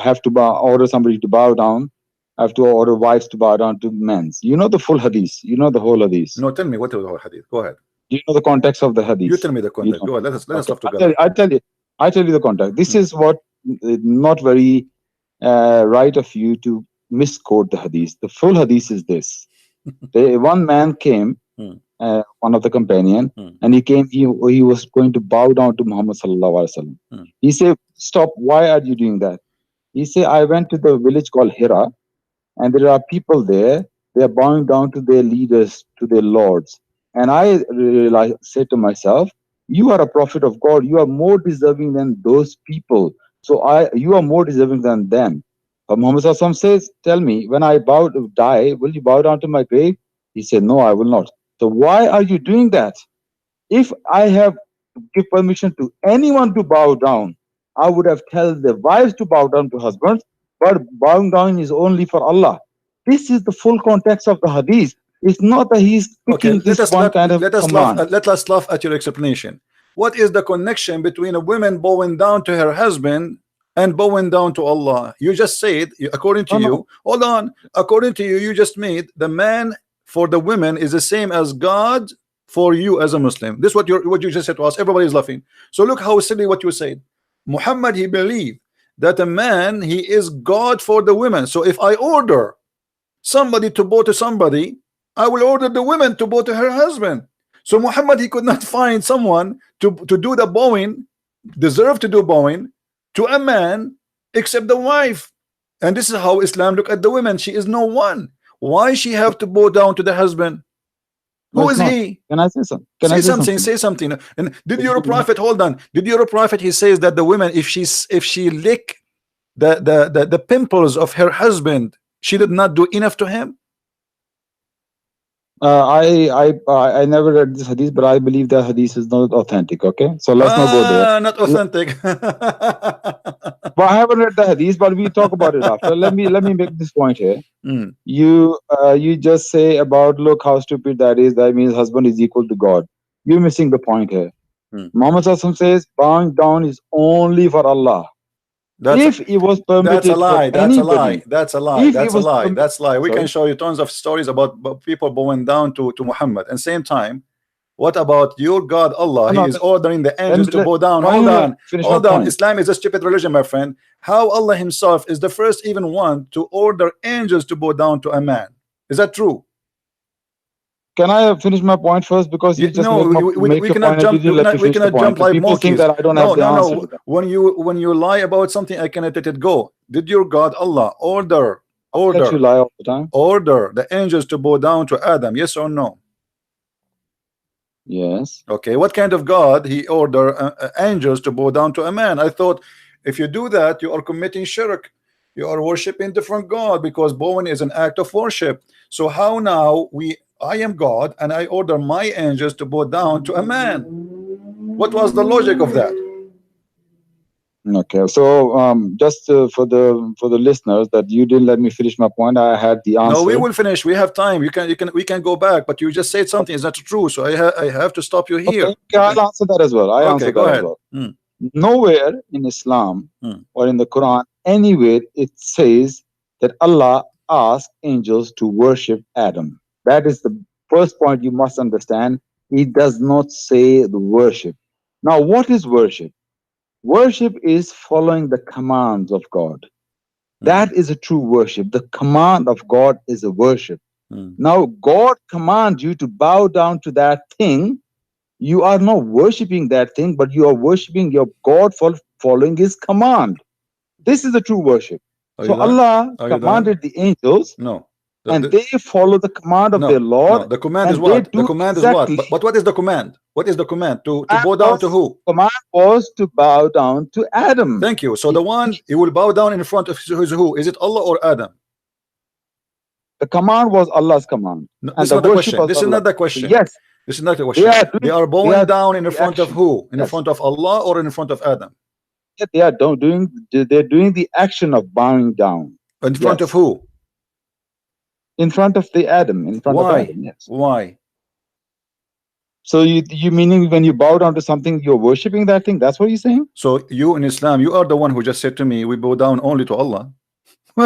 have to order somebody to bow down, I have to order wives to bow down to men. You know the full hadith. You know the whole hadith. No, tell me what is the whole hadith. Go ahead. Do you know the context of the hadith? You tell me the context. Go ahead. Let us talk together. I tell you the context. This is what not very right of you to misquote the hadith. The full hadith is this. One man came, one of the companion, and he came, he was going to bow down to Muhammad sallallahu alaihi wasallam. He said, stop, why are you doing that? He said, I went to the village called Hira, and there are people there, they are bowing down to their leaders, to their lords. And I said to myself, you are a prophet of God, you are more deserving than those people. So you are more deserving than them. But Muhammad sallallahu alaihi wasallam says, tell me, when I die, will you bow down to my grave? He said, no, I will not. So why are you doing that? If I have give permission to anyone to bow down, I would have told the wives to bow down to husbands, but bowing down is only for Allah. This is the full context of the hadith. It's not that he's picking this one kind of command. Let us laugh at your explanation. What is the connection between a woman bowing down to her husband and bowing down to Allah? You just said, according to you, hold on, according to you, you just made the man for the women is the same as God for you as a Muslim. This is what you just said to us. Everybody is laughing. So look how silly what you said. Muhammad, he believed that a man, he is God for the women. So if I order somebody to bow to somebody, I will order the woman to bow to her husband. So Muhammad, he could not find someone to do the bowing, deserve to do bowing to a man except the wife. And this is how Islam look at the women. She is no one. Why she have to bow down to the husband? Who is he? Can I say something? Say something. And did your prophet, hold on, did your prophet, he says that the woman, if she lick the pimples of her husband, she did not do enough to him? I never read this hadith, but I believe that hadith is not authentic. Okay, so let's not go there. Not authentic. But I haven't read the hadith, but we talk about it after. Let me make this point here. You just say about, look how stupid that is. That means husband is equal to God. You're missing the point here. Muhammad sallallahu alaihi wasallam says bowing down is only for Allah. If it was permitted, that's a lie. for That's a anybody, lie. That's a lie. if That's it a was lie. permitted, That's a lie. We sorry, can show you tons of stories about people bowing down to Muhammad. And same time, what about your God Allah? He no, is ordering the then angels to bow down. why Hold don't you on. finish my Hold on. point? Islam is a stupid religion, my friend. How Allah himself is the first even one to order angels to bow down to a man. Is that true? Can I finish my point first? Because you just No, make we your cannot point and you jump. didn't let me We finish the cannot point. jump So like people think monkeys. that I don't No, have the no, answer no. to that. When you lie about something, I cannot let it go. Did your God Allah order Let you lie all the time. order the angels to bow down to Adam? Yes or no? Yes. Okay. What kind of God he order angels to bow down to a man? I thought if you do that, you are committing shirk. You are worshiping different God, because bowing is an act of worship. So how now I am God and I order my angels to bow down to a man? What was the logic of that? Okay. So just for the listeners, that you didn't let me finish my point. I had the answer. No, we will finish. We have time. We can go back, but you just said something is not true. So I have to stop you here. Okay, I'll answer that as well. I answer go that ahead. as well. Nowhere in Islam or in the Quran, anywhere it says that Allah asked angels to worship Adam. That is the first point you must understand. He does not say the worship. Now, what is worship? Worship is following the commands of God. That is a true worship. The command of God is a worship. Now, God commands you to bow down to that thing. You are not worshiping that thing, but you are worshiping your God for following his command. This is the true worship. So Allah commanded the angels, and they follow the command of their Lord. No, the command and is what? They do The command exactly is what? But what is the command? What is the command? To bow down to who? Command was to bow down to Adam. Thank you. So the one he will bow down in front of who? Is it Allah or Adam? The command was Allah's command. No, this is not the question. This is not the question. Yes. This is not the question. They are bowing down in front of who? In front of Allah or in front of Adam? Yeah, they're doing the action of bowing down. In front of who? In front of the Adam. In front of Adam, yes. Why? So you meaning when you bow down to something, you're worshiping that thing? That's what you're saying? So you in Islam, you are the one who just said to me, we bow down only to Allah. as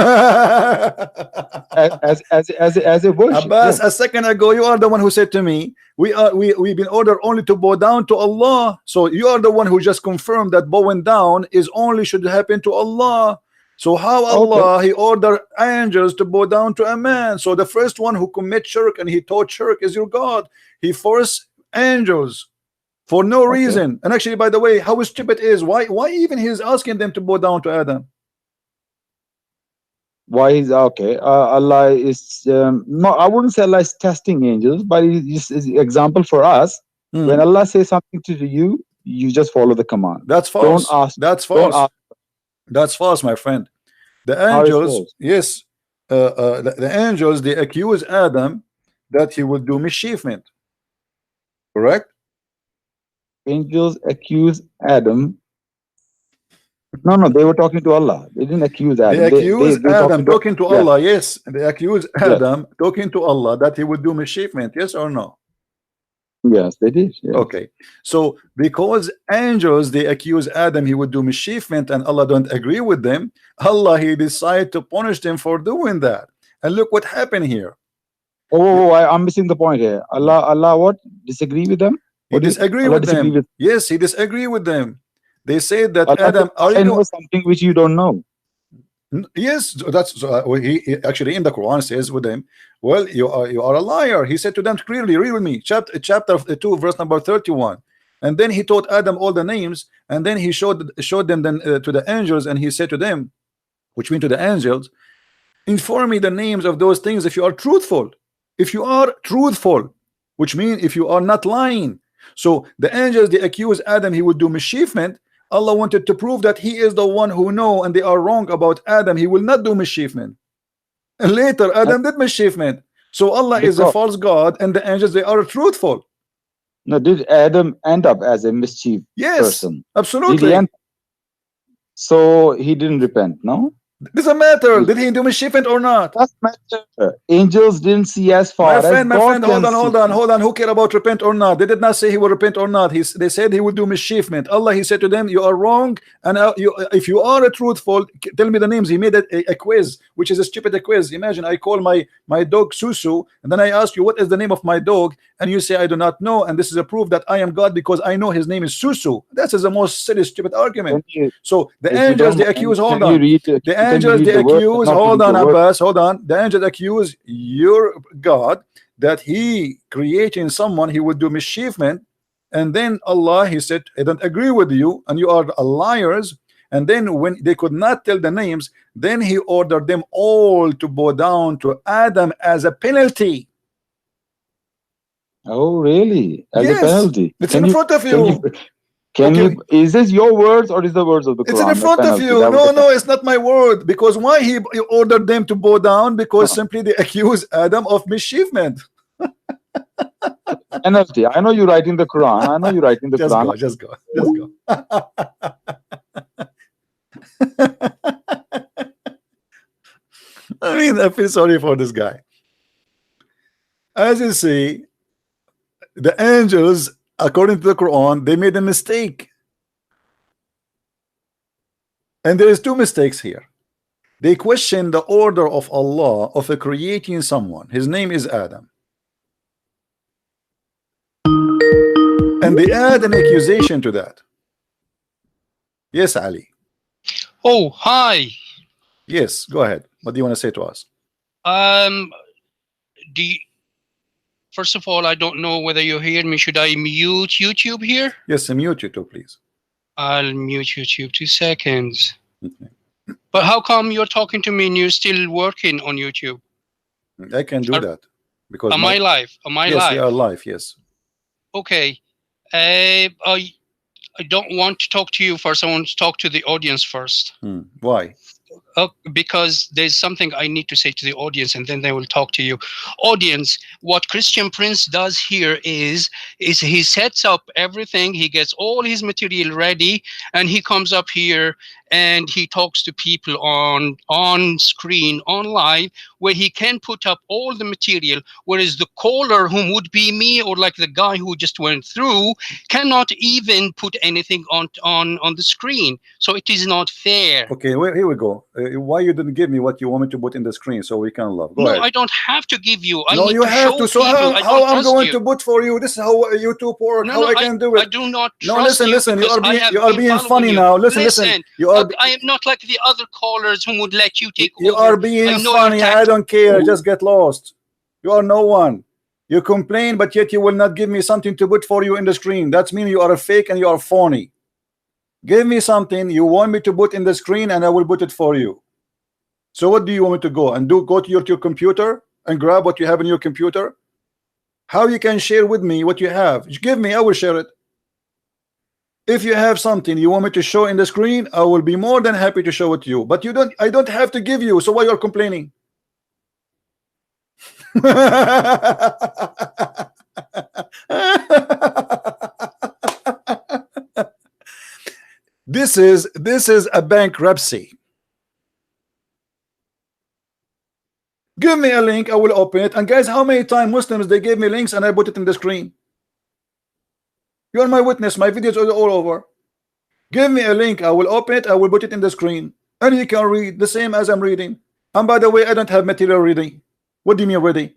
a worship. Abbas, a second ago, you are the one who said to me, we've been ordered only to bow down to Allah. So you are the one who just confirmed that bowing down is only should happen to Allah. So how Allah he ordered angels to bow down to a man? So the first one who commit shirk and he taught shirk is your God. He forced angels for no reason. And actually, by the way, how stupid is why even he is asking them to bow down to Adam? Why is Allah is no, I wouldn't say Allah is testing angels, but it's an example for us. When Allah says something to you, you just follow the command. That's false. Don't ask. That's false. Don't ask. That's false, my friend. The angels, yes, the angels, they accuse Adam that he will do mischievement. Correct? Angels accuse Adam. No, they were talking to Allah. They didn't accuse Adam. They accused Adam talking to Allah. Yes, they accused Adam talking to Allah that he would do mischievement. Yes or no? Yes, they did. Yes. Okay, so because angels they accuse Adam he would do mischievement and Allah don't agree with them, Allah he decided to punish them for doing that. And look what happened here. I'm missing the point here. Allah what? Disagree with them? He disagree with them. Yes, he disagree with them. They said that Adam, I know something which you don't know. Yes, that's he actually in the Quran says with them, well, you are a liar. He said to them clearly, read with me, chapter 2, verse number 31. And then he taught Adam all the names, and then he showed them then to the angels, and he said to them, which means to the angels, inform me the names of those things if you are truthful. If you are truthful, which means if you are not lying. So the angels they accuse Adam he would do mischievement. Allah wanted to prove that he is the one who know and they are wrong about Adam. He will not do mischievement. And later Adam did mischievement. So Allah is a false God and the angels they are truthful. No, did Adam end up as a mischief person? Absolutely. So he didn't repent, no? Doesn't matter. Did he do mischievement or not? Doesn't matter. Angels didn't see as far as God can hold on. Who care about repent or not? They did not say he will repent or not. They said he would do mischievement. Allah, he said to them, you are wrong, and if you are truthful, tell me the names. He made a quiz, which is a stupid quiz. Imagine I call my dog Susu, and then I ask you what is the name of my dog, and you say I do not know, and this is a proof that I am God because I know his name is Susu. That is the most silly, stupid argument. So the angels, they accuse, hold on. The angels, they accuse, hold on, Abbas, hold on. The angels accuse your God that he creating someone he would do mischievement, and then Allah, he said, I don't agree with you, and you are liars. And then when they could not tell the names, then he ordered them all to bow down to Adam as a penalty. Oh, really? As a penalty? It's in front of you. Can you, is this your words or is the words of the Quran? It's in front of you. No, it's not my word. Because why he ordered them to bow down? Because simply they accuse Adam of mischievement. Penalty. I know you're writing the Quran. I know you're writing the Quran. Just go. I mean, I feel sorry for this guy. As you see, the angels, according to the Quran, they made a mistake. And there is two mistakes here. They question the order of Allah of creating someone. His name is Adam. And they add an accusation to that. Yes, Ali. Oh, hi. Yes, go ahead. What do you want to say to us? First of all, I don't know whether you hear me. Should I mute YouTube here? Yes, mute YouTube, please. I'll mute YouTube. 2 seconds. Okay. But how come you're talking to me and you're still working on YouTube? I can do that because am I live? Am I live? Yes, you are live. Yes. Okay. I don't want to talk to you first. I want to talk to the audience first. Why? Because there's something I need to say to the audience, and then they will talk to you. Audience, what Christian Prince does here is he sets up everything. He gets all his material ready, and he comes up here and he talks to people on screen, on live, where he can put up all the material, whereas the caller, whom would be me or like the guy who just went through, cannot even put anything on the screen. So it is not fair. Okay, well, here we go. Why you didn't give me what you want me to put in the screen so we can love? Go ahead. I don't have to give you. No, you have to. So how I'm going to put for you? This is how YouTube works. How I can do it? I do not No, trust listen. You are being funny you. now. Listen. I am not like the other callers who would let you take over. You are being funny. I don't care. Just get lost. You are no one. You complain, but yet you will not give me something to put for you in the screen. That means you are a fake and you are phony. Give me something you want me to put in the screen and I will put it for you. So what do you want me to go and do? Go to your computer and grab what you have in your computer? How you can share with me what you have? Give me, I will share it. If you have something you want me to show in the screen, I will be more than happy to show it to you. But I don't have to give you, so why you're complaining? This is a bankruptcy. Give me a link, I will open it. And guys, how many times Muslims they gave me links and I put it in the screen? You are my witness. My videos are all over. Give me a link, I will open it, I will put it in the screen, and you can read the same as I'm reading. And by the way, I don't have material ready. What do you mean ready?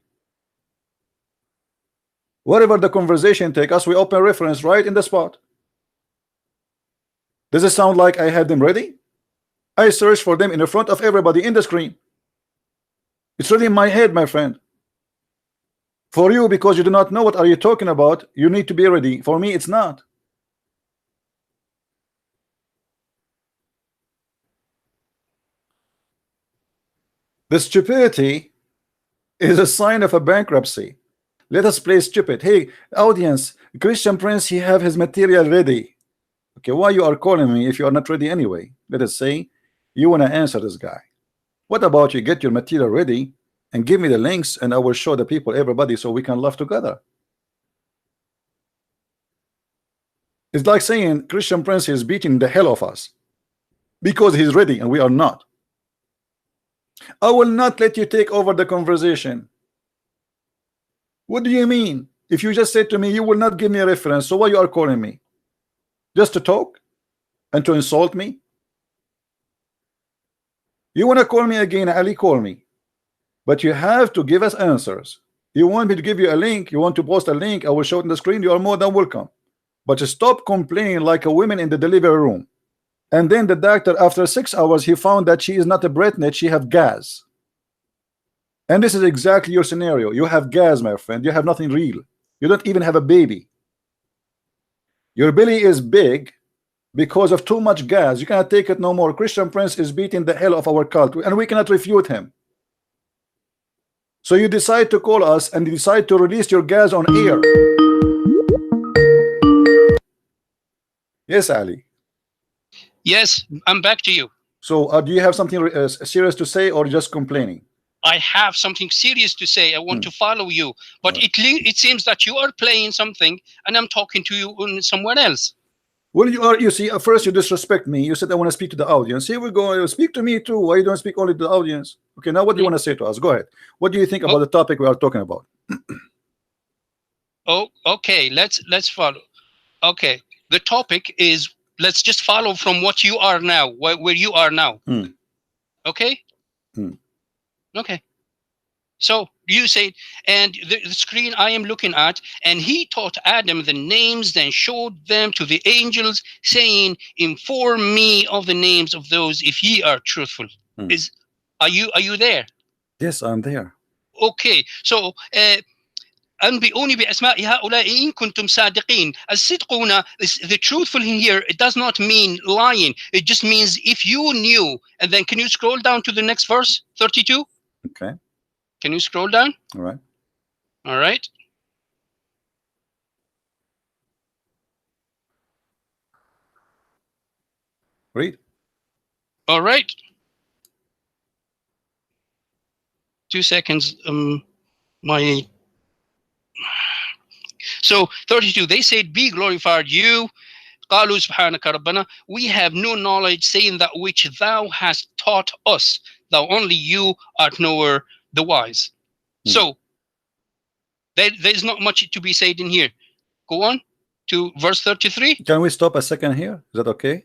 Whatever the conversation take us, we open reference right in the spot. Does it sound like I have them ready? I search for them in the front of everybody in the screen. It's really in my head, my friend. For you, because you do not know what are you talking about, you need to be ready. For me, it's not. The stupidity is a sign of a bankruptcy. Let us play stupid. Hey, audience, Christian Prince, he have his material ready. Okay, why you are calling me if you are not ready anyway? Let us say you want to answer this guy. What about you get your material ready and give me the links and I will show the people, everybody, so we can laugh together. It's like saying Christian Prince is beating the hell of us because he's ready and we are not. I will not let you take over the conversation. What do you mean? If you just said to me you will not give me a reference, so why you are calling me? Just to talk and to insult me? You want to call me again, Ali, call me. But you have to give us answers. You want me to give you a link, you want to post a link, I will show it on the screen, you are more than welcome. But stop complaining like a woman in the delivery room. And then the doctor, after 6 hours, he found that she is not a pregnant, she have gas. And this is exactly your scenario. You have gas, my friend. You have nothing real. You don't even have a baby. Your belly is big because of too much gas. You cannot take it no more. Christian Prince is beating the hell of our cult, and we cannot refute him. So you decide to call us and you decide to release your gas on air. Yes, Ali. Yes, I'm back to you. So do you have something serious to say, or just complaining? I have something serious to say. I want to follow you, but it seems that you are playing something and I'm talking to you on somewhere else. Well, you see, at first you disrespect me. You said I want to speak to the audience. Here we go. Speak to me too. Why you don't speak only to the audience? Okay, now what do you want to say to us? Go ahead. What do you think about the topic we are talking about? Oh, okay. Let's follow. Okay, the topic is, let's just follow from what you are now, where you are now. Okay. Okay. So you said, and the screen I am looking at, and he taught Adam the names, then showed them to the angels, saying, inform me of the names of those if ye are truthful. Are you there? Yes, I'm there. Okay. So أنبئوني بأسماء هؤلاء إن كنتم صادقين. الصدق هنا, the truthful in here, it does not mean lying. It just means if you knew. And then can you scroll down to the next verse, 32? Okay. Can you scroll down? All right. All right. Read. All right. 2 seconds. So 32, they said, be glorified you. قالوا سبحانك ربنا, we have no knowledge saying that which thou hast taught us. Thou only you art knower the wise. So there's not much to be said in here. Go on to verse 33. Can we stop a second here? Is that okay?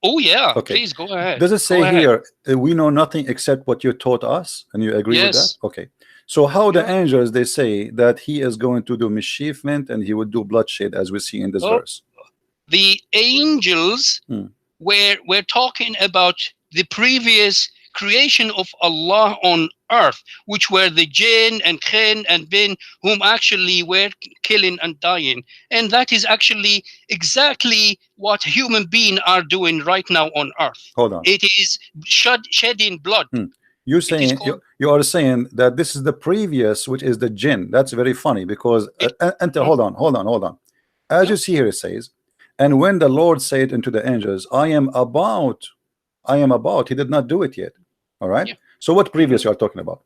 Oh yeah, okay. Please go ahead. Does it say here we know nothing except what you taught us, and you agree with that? Okay. So how the angels, they say that he is going to do mischievement and he will do bloodshed, as we see in this verse? The angels we're talking about the previous creation of Allah on earth, which were the jinn and khin and bin, whom actually were killing and dying. And that is actually exactly what human beings are doing right now on earth. Hold on. It is shedding blood. You're saying, you are saying that this is the previous, which is the jinn. That's very funny because hold on. As you see here, it says, and when the Lord said unto the angels, I am about, he did not do it yet. All right. So what previous you are talking about?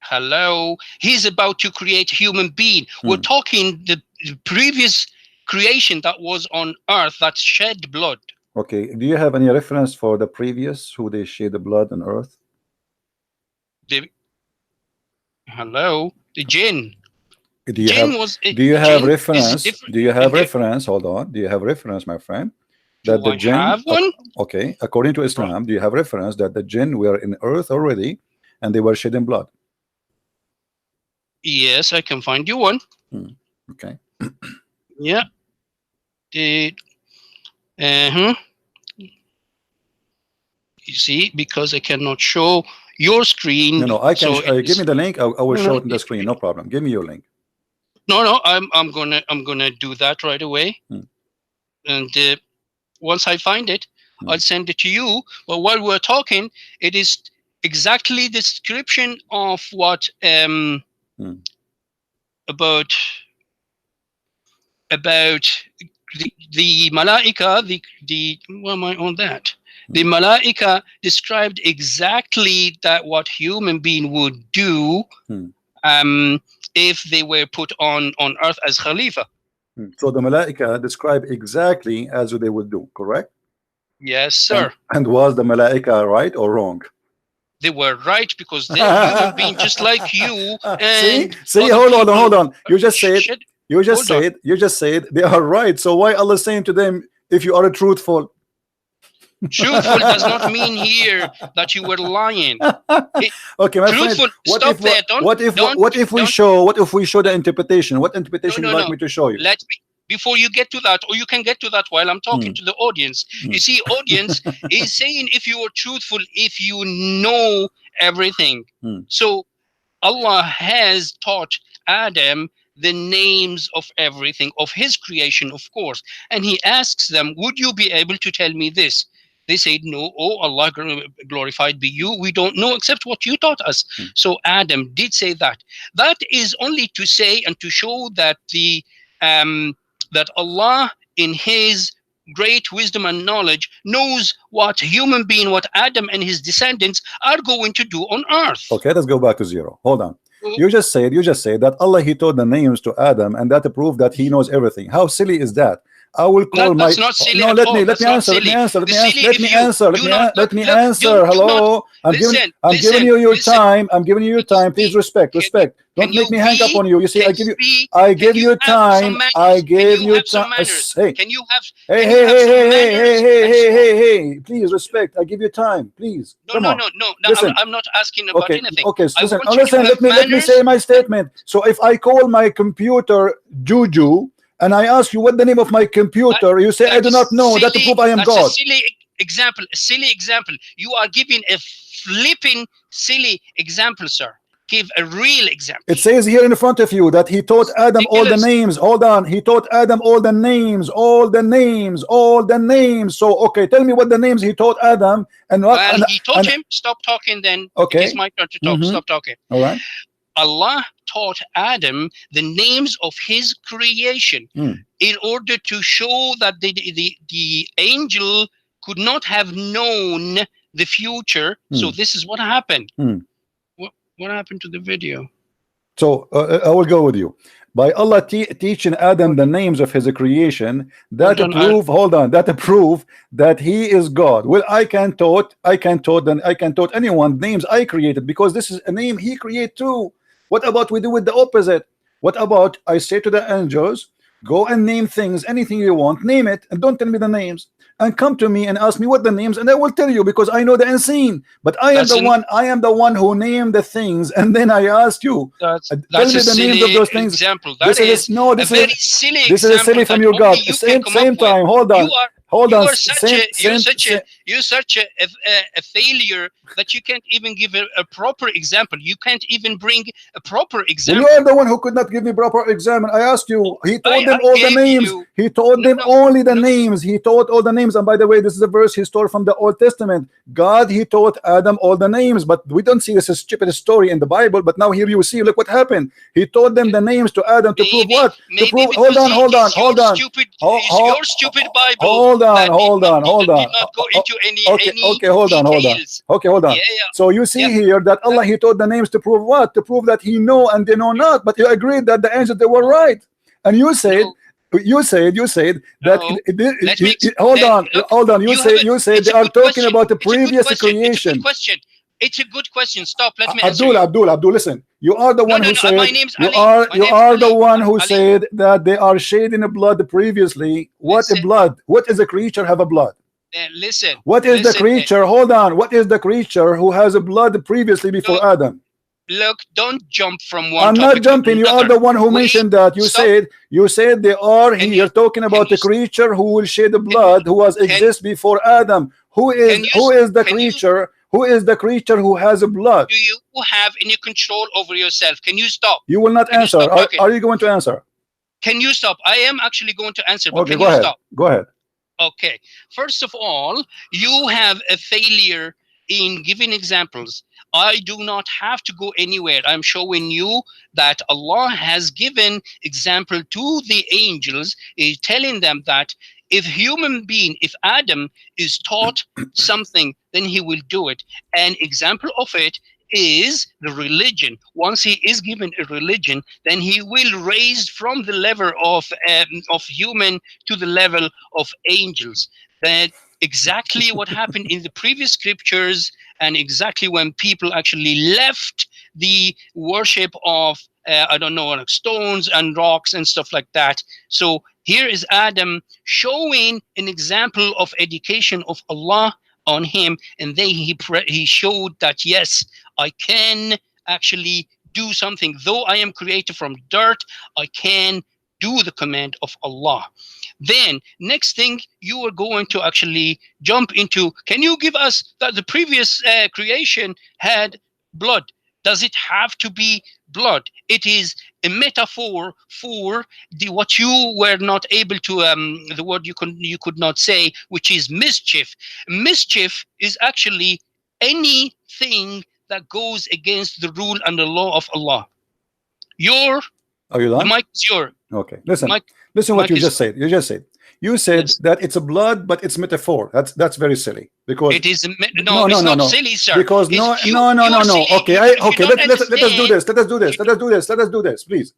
Hello, he's about to create human being. We're talking the previous creation that was on earth that shed blood. Okay, do you have any reference for the previous who they shed the blood on earth? Hello, the jinn. Do you have reference? Do you have reference? Hold on. Do you have reference, my friend? That the jinn have one? Okay, according to Islam, do you have reference that the jinn were in earth already and they were shedding blood? Yes, I can find you one. Okay. Yeah. You see, because I cannot show your screen. No, I can. Give me the link. I will show it on the screen. No problem. Give me your link. No, I'm gonna do that right away. And once I find it, I'll send it to you. But while we're talking, it is exactly the description of what about the malaika, the why am I on that? The malaika described exactly that what human being would do if they were put on earth as Khalifa. So the malaika describe exactly as they would do, correct? Yes, sir. And was the malaika right or wrong? They were right because they're human beings just like you. And see, other hold on. people You just said, should- you just hold on. said, you just said they are right. So why Allah saying to them, if you are truthful? Truthful does not mean here that you were lying. Okay, my friend. Truthful. What Stop if there. what if we show the interpretation? What interpretation you like me to show you? Let me, before you get to that, or you can get to that while I'm talking to the audience. You see, audience is saying if you are truthful, if you know everything. So Allah has taught Adam the names of everything, of his creation, of course. And he asks them, would you be able to tell me this? They said, no. Oh, Allah glorified be you. We don't know except what you taught us. So Adam did say that. That is only to say and to show that the that Allah in his great wisdom and knowledge knows what human being, what Adam and his descendants are going to do on earth. Okay, let's go back to zero. Hold on. You just said that Allah, he taught the names to Adam, and that proved that he knows everything. How silly is that? I will call that's not silly. No, at let all. me That's answer. not Let me answer. silly. Let me answer. Let me answer. Do Hello. not- I'm giving you your time. I'm giving you your time. Please respect. Don't make me hang up on you. You see, I give you time. I gave you time. Hey. Can you have? Hey. Please respect. I give you time. Please. No. Listen. I'm not asking about anything. Okay. Listen. I want you to have Let me say my statement. So if I call my computer Juju, and I ask you what the name of my computer, you say I do not know. That to prove I am God. That's a silly example. You are giving a flipping silly example, sir. Give a real example. It says here in front of you that he taught Adam all the names. Hold on. He taught Adam all the names. So, okay, tell me what the names he taught Adam. And what? Well, he taught him. Stop talking then. Okay. It's my turn to talk. Stop talking. All right. Allah taught Adam the names of his creation in order to show that the angel could not have known the future. So this is what happened. What happened to the video? So I will go with you. By Allah teaching Adam the names of his creation, that prove that he is God. Well, I can taught anyone names I created, because this is a name he created too. What about we do with the opposite? What about I say to the angels, go and name things, anything you want, name it, and don't tell me the names, and come to me and ask me what the names, and I will tell you, because I know the unseen. But I am the one who named the things, and then I asked you, that's tell me the names of those things. Example. This is a silly from your God. Same time. Hold on. You're such a failure that you can't even give a proper example. You can't even bring a proper example. You are the one who could not give me proper example. I asked you. He told them all the names. He told them only the names. He taught all the names. And by the way, this is a verse he stole from the Old Testament. God, he taught Adam all the names, but we don't see this as a stupid story in the Bible. But now here you see, look what happened. He taught them the names to Adam to prove what? To prove. Hold on. Your stupid Bible. Hold on. Did not go into any hold on. details. Okay, hold on. So you see here that Allah, he taught the names to prove what? To prove that he know and they know not. But you agreed that the angels, they were right. And you said that hold on. You said they are talking about the previous creation. It's a good question. Stop. Let me Abdul, listen. You are the one who said the one who said that they are shed in blood previously. What a blood? What is a creature have a blood? Listen. What is the creature? Hold on. What is the creature who has a blood previously before Adam? Look, don't jump from one. I'm not jumping. You are the one who mentioned that. You said they are here talking about the creature who will shed the blood, who was exist before Adam. Who is the creature? Who is the creature who has a blood? Do you have any control over yourself? Can you stop? You will not answer. Are you going to answer? Can you stop? I am actually going to answer. But okay, can go you ahead. Stop? Go ahead. Okay. First of all, you have a failure in giving examples. I do not have to go anywhere. I'm showing you that Allah has given example to the angels, telling them that if if Adam is taught something, then he will do it. An example of it is the religion. Once he is given a religion, then he will raise from the level of human to the level of angels. That exactly what happened in the previous scriptures and exactly when people actually left the worship of I don't know, like stones and rocks and stuff like that. So here is Adam showing an example of education of Allah on him, and then he showed that yes, I can actually do something. Though I am created from dirt, I can do the command of Allah. Then next thing you are going to actually jump into, can you give us that the previous creation had blood? Does it have to be blood? It is a metaphor for the what you were not able to the word you could not say, which is mischief. Mischief is actually anything that goes against the rule and the law of Allah. Are you done? The mic is yours. Okay, listen what you just said. You said yes, that it's a blood, but it's metaphor. That's very silly, because it is it's not silly, sir. Because no. Okay, let us do this, please.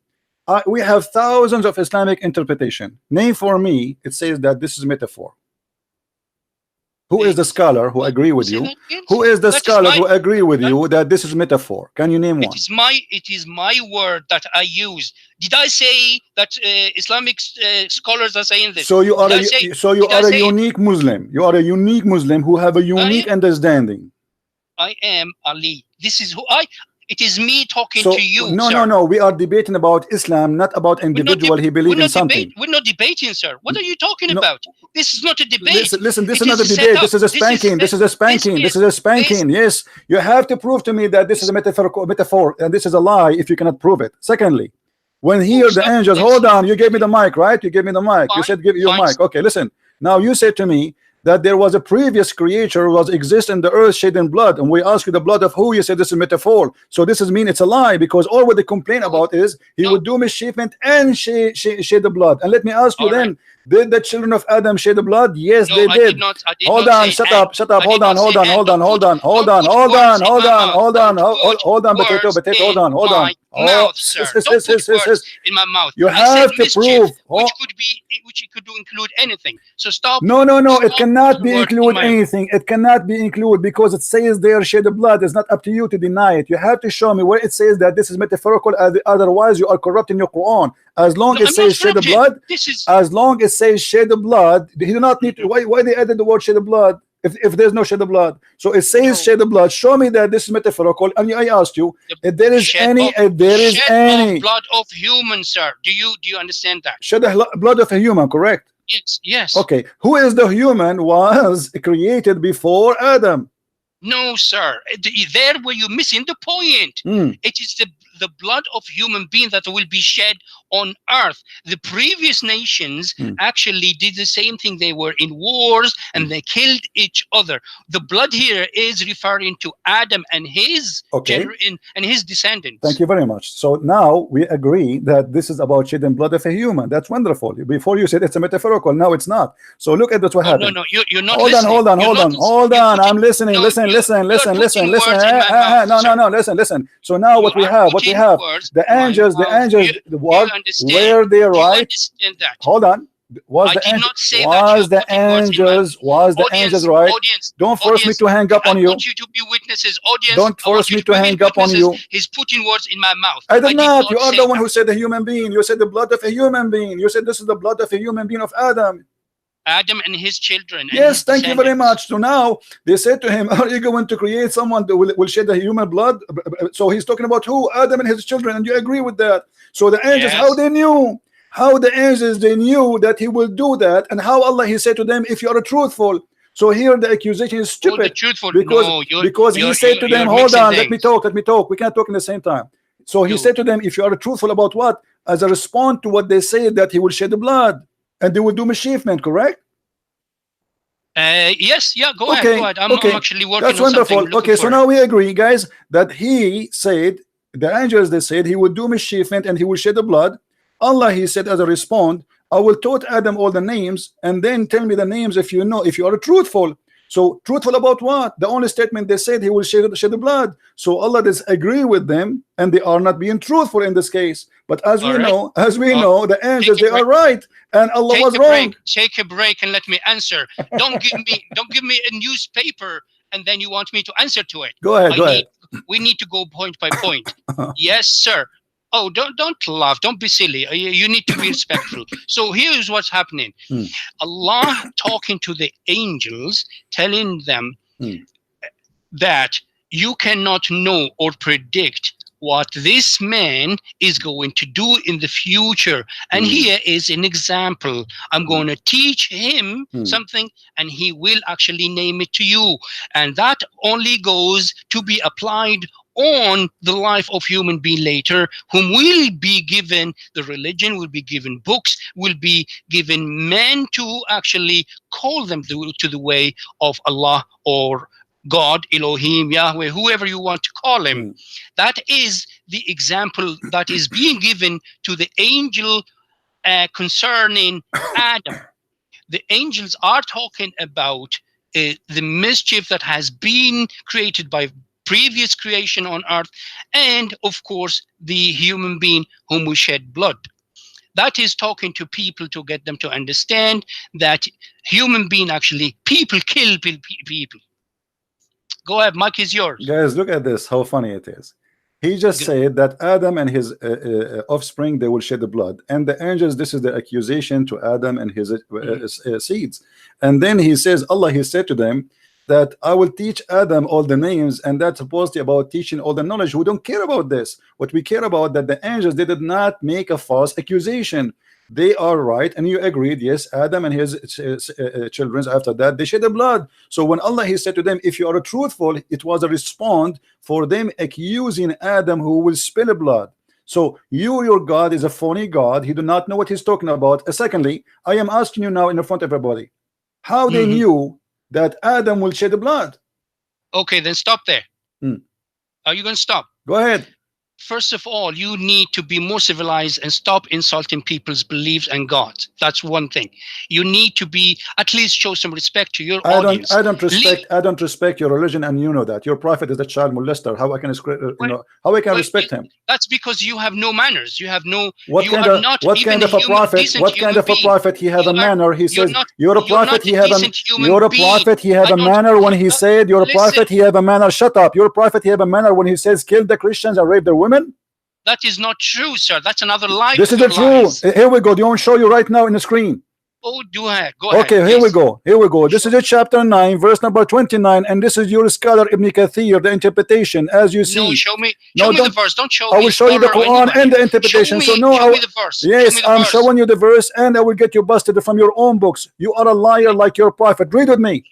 We have thousands of Islamic interpretation. Name for me, it says that this is metaphor. Who is the scholar who agree with you? Who is the scholar who agree with you that this is metaphor? Can you name one? It is my word that I use. Did I say that Islamic scholars are saying this? So you are a unique Muslim. You are a unique Muslim who have a unique understanding. I am Ali. This is who I. It is me talking to you. No. We are debating about Islam, not about individual. He believes in something. We're not debating, sir. What are you talking about? This is not a debate. Listen. This is not a debate. This is a spanking. This is a spanking. Yes, you have to prove to me that this is a metaphor, and this is a lie if you cannot prove it. Secondly, when here the angels, hold on, you gave me the mic, right? You gave me the mic. You said give your mic. Okay, listen. Now you said to me that there was a previous creator who was exist in the earth shedding blood, and we ask you the blood of who? You said this is metaphor. So this is mean it's a lie, because all what they complain about is he would do mischievement and shed the blood. And let me ask you then, did the children of Adam shed the blood? Yes, they did. Hold on, shut up. Hold on, potato, hold on. In my mouth. You have to prove which could include anything. So stop. No, it cannot be include anything. It cannot be include, because it says there shed the blood. It's not up to you to deny it. You have to show me where it says that this is metaphorical, otherwise you are corrupting your Quran. As long as it says shed the blood, as long as it says shed the blood, you do not need to, why they added the word shed the blood if there's no shed the blood? So it says shed the blood. Show me that this is metaphorical. And I asked you if there is any blood of human, sir. Do you understand that? Shed the blood of a human, correct? Yes. Okay, who is the human was created before Adam? No, sir. There where you're missing the point. It is the blood of human being that will be shed on earth. The previous nations actually did the same thing. They were in wars and they killed each other. The blood here is referring to Adam and his and his descendants. Thank you very much. So now we agree that this is about shedding blood of a human. That's wonderful. Before you said it's a metaphorical, now it's not. So look at what happened. No, you're not hold listening. Hold on. I'm listening. Listen. No, listen. So now what we have, the angels, were they right? Hold on. Was the angels right? Don't force me to hang up on you. I want you to be witnesses. Audience, don't force me to hang up on you. He's putting words in my mouth. I did not. You are the one who said the human being. You said the blood of a human being. You said this is the blood of a human being of Adam and his children. Yes, thank you very much. So now they said to him, are you going to create someone that will shed the human blood? So he's talking about who? Adam and his children, and you agree with that. So the angels, how they knew? How the angels, they knew that he will do that, and how Allah, he said to them, if you are truthful. So here the accusation is stupid, because he said to them, hold on, let me talk, we can't talk in the same time. So he said to them, if you are truthful about what? As a response to what they say, that he will shed the blood and they will do mischievement, correct? Yes, go ahead. I'm actually working That's wonderful. Okay, so now we agree, guys, that he said, the angels, they said he would do mischievement and he will shed the blood. Allah, he said as a response, I will taught Adam all the names, and then tell me the names if you know, if you are truthful. So truthful about what? The only statement they said, he will shed the blood. So Allah does agree with them, and they are not being truthful in this case. But as we know, the angels, they are right, and Allah was wrong. Take a break and let me answer. Don't give me a newspaper and then you want me to answer to it. Go ahead, go ahead. We need to go point by point. Yes, sir. Oh, don't laugh. Don't be silly. You need to be respectful. So here's what's happening. Allah talking to the angels, telling them that you cannot know or predict what this man is going to do in the future. And here is an example. I'm going to teach him something, and he will actually name it to you. And that only goes to be applied on the life of human being later, whom will be given the religion, will be given books, will be given men to actually call them to the way of Allah or God, Elohim, Yahweh, whoever you want to call him. That is the example that is being given to the angel concerning Adam. The angels are talking about the mischief that has been created by previous creation on earth, and of course the human being whom we shed blood. That is talking to people to get them to understand that human being, actually people kill people. Go ahead, Mike is yours. Guys, look at this, how funny it is. He just said that Adam and his offspring, they will shed the blood. And the angels, this is the accusation to Adam and his seeds. And then he says, Allah, he said to them that I will teach Adam all the names, and that's supposedly about teaching all the knowledge. We don't care about this. What we care about that the angels, they did not make a false accusation. They are right, and you agreed, yes, Adam and his children, after that they shed the blood. So when Allah, he said to them, if you are truthful, it was a response for them accusing Adam who will spill blood. So your God is a phony God. He do not know what he's talking about. Secondly, I am asking you now in front of everybody, how they knew that Adam will shed the blood? Okay, then stop there. Are you going to stop? Go ahead. First of all, you need to be more civilized and stop insulting people's beliefs and God. That's one thing. You need to be, at least show some respect to your audience. I don't respect your religion, and you know that. Your prophet is a child molester. How I can how I can respect him? That's because you have no manners. You have no. What kind of a prophet? He have a manner. He says you're a prophet. He have a manner when he said you're a prophet. He have a manner. Shut up. You're a prophet. He have a manner when he says kill the Christians and rape their women. That is not true, sir. That's another lie. This is the truth. Here we go. Do you want to show you right now in the screen? Oh, do ahead. Go ahead. Okay, here we go. Here we go. This is chapter 9, verse number 29, and this is your scholar Ibn Kathir, the interpretation, as you see. No, show me the verse. Don't show me. I will show you the Quran and the interpretation. Show me the verse. Yes, I'm showing you the verse, and I will get you busted from your own books. You are a liar like your prophet. Read with me.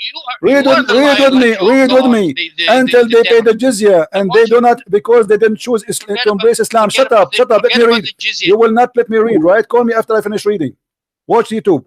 Read with me. Until they pay the jizya, and they do not, because they didn't choose to embrace Islam. Shut up. Let me read. You will not let me read, right? Call me after I finish reading. Watch YouTube.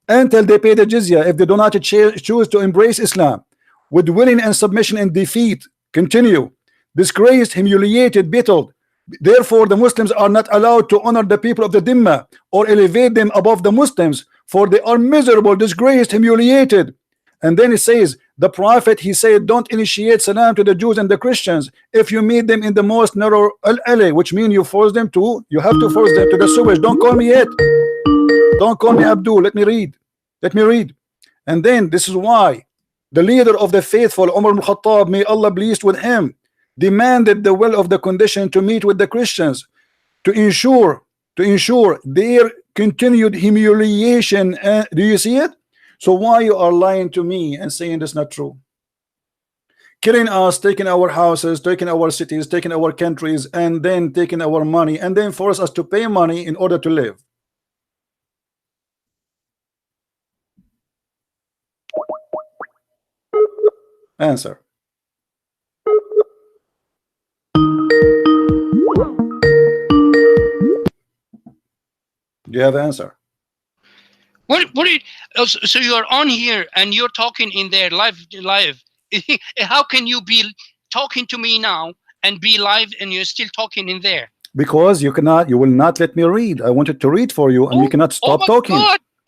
Until they pay the jizya, if they do not choose to embrace Islam with willing and submission and defeat, continue, disgraced, humiliated, belittled. Therefore the Muslims are not allowed to honor the people of the Dhimma or elevate them above the Muslims, for they are miserable, disgraced, humiliated. And then it says, the prophet, he said, don't initiate salam to the Jews and the Christians if you meet them in the most narrow alley, which means you have to force them to the sewage. Don't call me yet. Don't call me Abdul. Let me read. And then this is why the leader of the faithful, Umar ibn Khattab, may Allah pleased with him, demanded the will of the condition to meet with the Christians to ensure their continued humiliation. Do you see it? So why you are lying to me and saying that's not true? Killing us, taking our houses, taking our cities, taking our countries, and then taking our money, and then force us to pay money in order to live. Answer. Do you have an answer? So you're on here and you're talking in there live. How can you be talking to me now and be live and you're still talking in there? Because you will not let me read. I wanted to read for you, and you cannot stop talking.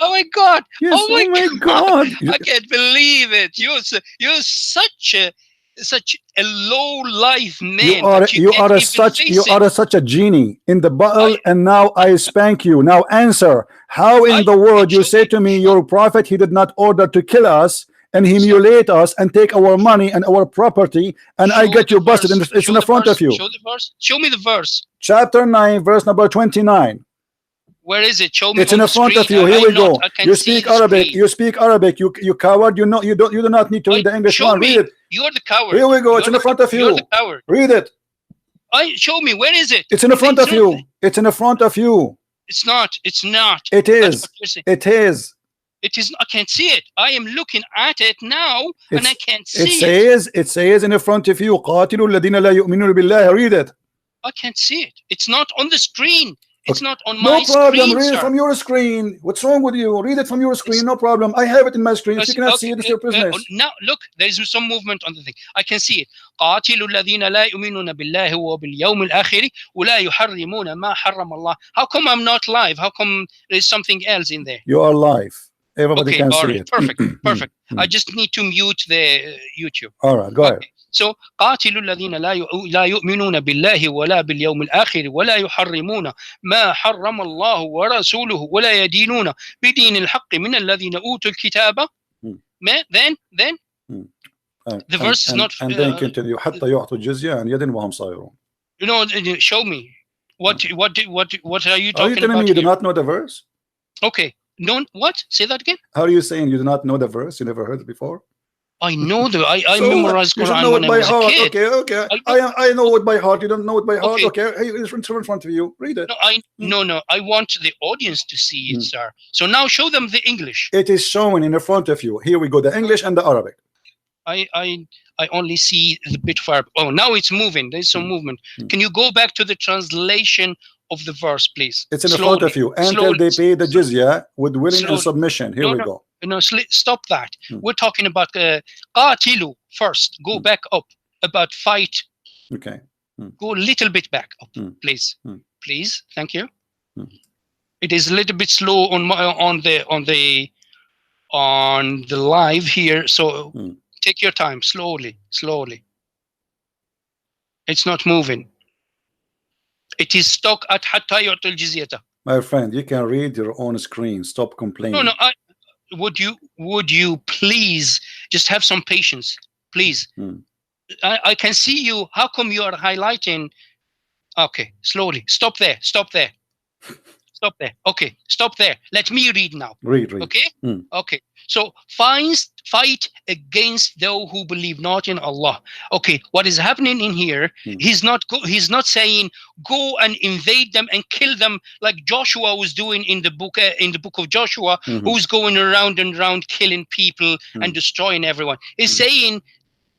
Oh my God! Yes, oh my God! I can't believe it. You're such a low life man. You are such a genie in the bottle, and now I spank you. Now answer. How in the world you say to me your prophet, he did not order to kill us, and he mutilate us and take our money and our property, and I get you busted, and it's in the front of you. Show the verse. Show me the verse. Chapter 9, verse number 29. Where is it? Show me. It's in the front of you. Here we go. You speak Arabic. You speak Arabic. You coward. You know you do not need to read the English one. Read it. You're the coward. Here we go. It's in the front of you. You're the coward. Read it. Show me. Where is it? It's in the front of you. It's in the front of you. It's not. It's not. It is. It is. It is. I can't see it. I am looking at it now, and I can't see it. It says in the front of you. قاتلوا الذين لا يؤمنون بالله. Read it. I can't see it. It's not on the screen. It's not on my screen. No problem. Read it from your screen. What's wrong with you? Read it from your screen. No problem. I have it in my screen. If you cannot see it, it's your business. Now look, there is some movement on the thing. I can see it. قاتلوا الذين لا يؤمنون بالله وباليوم الآخر ولا يحرمون ما حرم الله. How come I'm not live? How come there's something else in there? You are live. Everybody can see it. Perfect. Perfect. I just need to mute the YouTube. All right, go ahead. So قاتلوا الذين لا يؤمنون بالله ولا باليوم الآخر ولا يحرمون ما حرم الله ورسوله ولا يدينون بدين الحق من الذين أوتوا الكتاب. Then the verse is not. And then continue. حتى يعطوا الجزية عن يد وهم صاغرون. You know, show me what are you talking about? Are you telling me you do not know the verse? Okay. No, what? Say that again. How are you saying you do not know the verse? You never heard it before? I know I memorized Quran when I was a kid. Okay. I know it by heart. You don't know it by heart. Okay. Hey, it's in front of you. Read it. No. I want the audience to see it, sir. So now show them the English. It is shown in the front of you. Here we go. The English and the Arabic. I only see the bit far. Oh, now it's moving. There's some movement. Can you go back to the translation of the verse, please? It's in the front of you. Until they pay the jizya with willing and submission. Here we go. No, stop that. We're talking about qatilu first. Go back up. About fight. Okay. Go a little bit back up, please. Please, thank you. It is a little bit slow on the live here, so take your time, slowly. It's not moving. It is stuck at hatta yu'tul jizyata. My friend, you can read your own screen. Stop complaining. No. Would you please just have some patience, please? I can see you. How come you are highlighting? Okay, slowly. Stop there. Okay, stop there. Let me read now. Read. Okay. Okay. So fight against those who believe not in Allah. Okay, what is happening in here? He's not saying go and invade them and kill them like Joshua was doing in the book of Joshua, who's going around and around killing people and destroying everyone. He's saying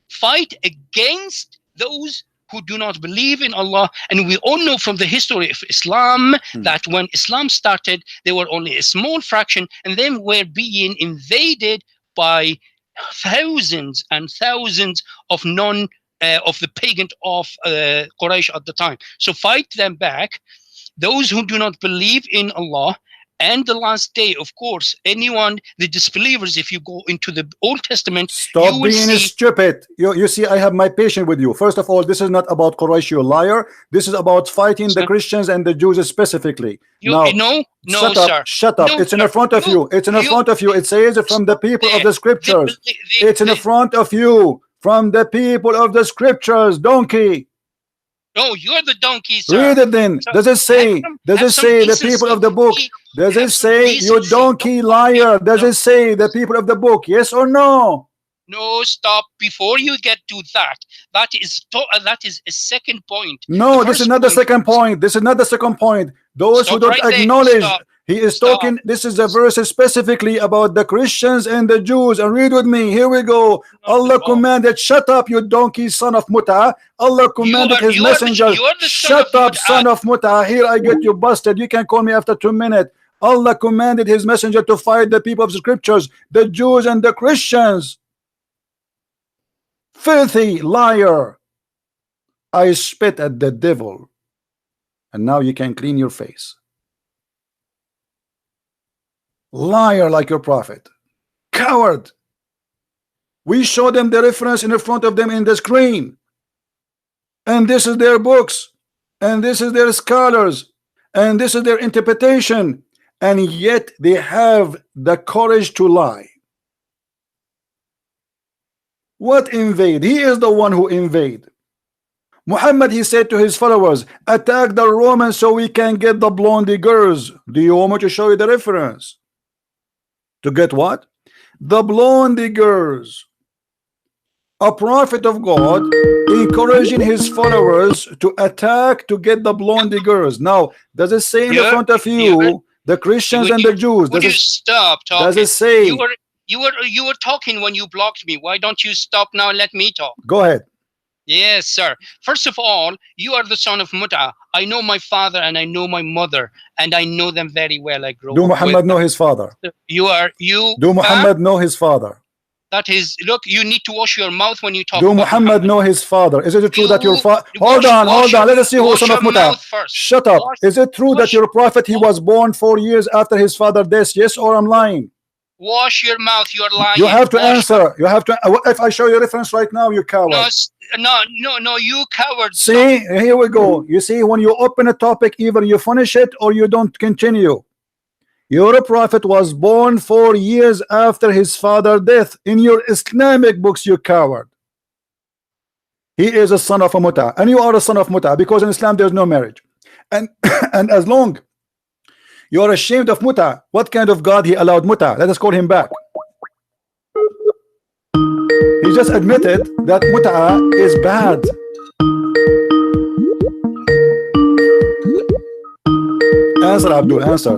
fight against those who do not believe in Allah. And we all know from the history of Islam that when Islam started, there were only a small fraction, and then were being invaded by thousands and thousands of of the pagan of Quraysh at the time. So fight them back. Those who do not believe in Allah and the last day, of course, the disbelievers, if you go into the Old Testament, stop being stupid. You see, I have my patience with you. First of all, this is not about Quraysh, you liar. This is about fighting the Christians and the Jews specifically. No, shut up. It's in the front of you. It's in the front of you. It says it from the people of the scriptures. It's in the front of you. From the people of the scriptures, donkey. No, you're the donkey, sir. Read it then. Does it say the people of the book? Does it say you donkey liar? Does it say the people of the book? Yes or no? No, stop. Before you get to that, that is a second point. No, this is not the second point. This is not the second point. Those who don't acknowledge, he is talking. This is a verse specifically about the Christians and the Jews. And read with me. Here we go. Allah commanded, shut up, you donkey, son of Muta. Allah commanded his messenger, shut up, son of Muta. Here I get you busted. You can call me after 2 minutes. Allah commanded his messenger to fight the people of the scriptures, the Jews and the Christians. Filthy liar. I spit at the devil. And now you can clean your face. Liar like your prophet. Coward. We show them the reference in front of them in the screen. And this is their books. And this is their scholars. And this is their interpretation. And yet they have the courage to lie. What invade? He is the one who invade. Muhammad, he said to his followers, attack the Romans so we can get the blondie girls. Do you want me to show you the reference? To get what? The blondie girls. A prophet of God encouraging his followers to attack to get the blondie girls. Now, does it say in the front of you, the Christians and the Jews? Would you stop talking? Does it say? You were talking when you blocked me. Why don't you stop now and let me talk? Go ahead. Yes, sir. First of all, you are the son of Mut'a. I know my father and I know my mother, and I know them very well. I grew up. Do Muhammad know his father? Do Muhammad know his father? That is, look, you need to wash your mouth when you talk. Do Muhammad know his father? Is it true that your father? Hold on. Let us see who is son of Mut'a. Shut up. Is it true that your prophet, he was born 4 years after his father's death? Yes, or I'm lying? Wash your mouth. You're lying. You have to answer. You have to. If I show you reference right now, you coward. No, you coward. See, here we go. You see, when you open a topic, either you finish it or you don't continue. Your prophet was born 4 years after his father's death. In your Islamic books, you coward. He is a son of a Mut'a, and you are a son of Mut'a, because in Islam there's no marriage. And and as long you are ashamed of Mut'a, what kind of God he allowed Mut'a? Let us call him back. He just admitted that Mut'a is bad. Answer, Abdul, answer.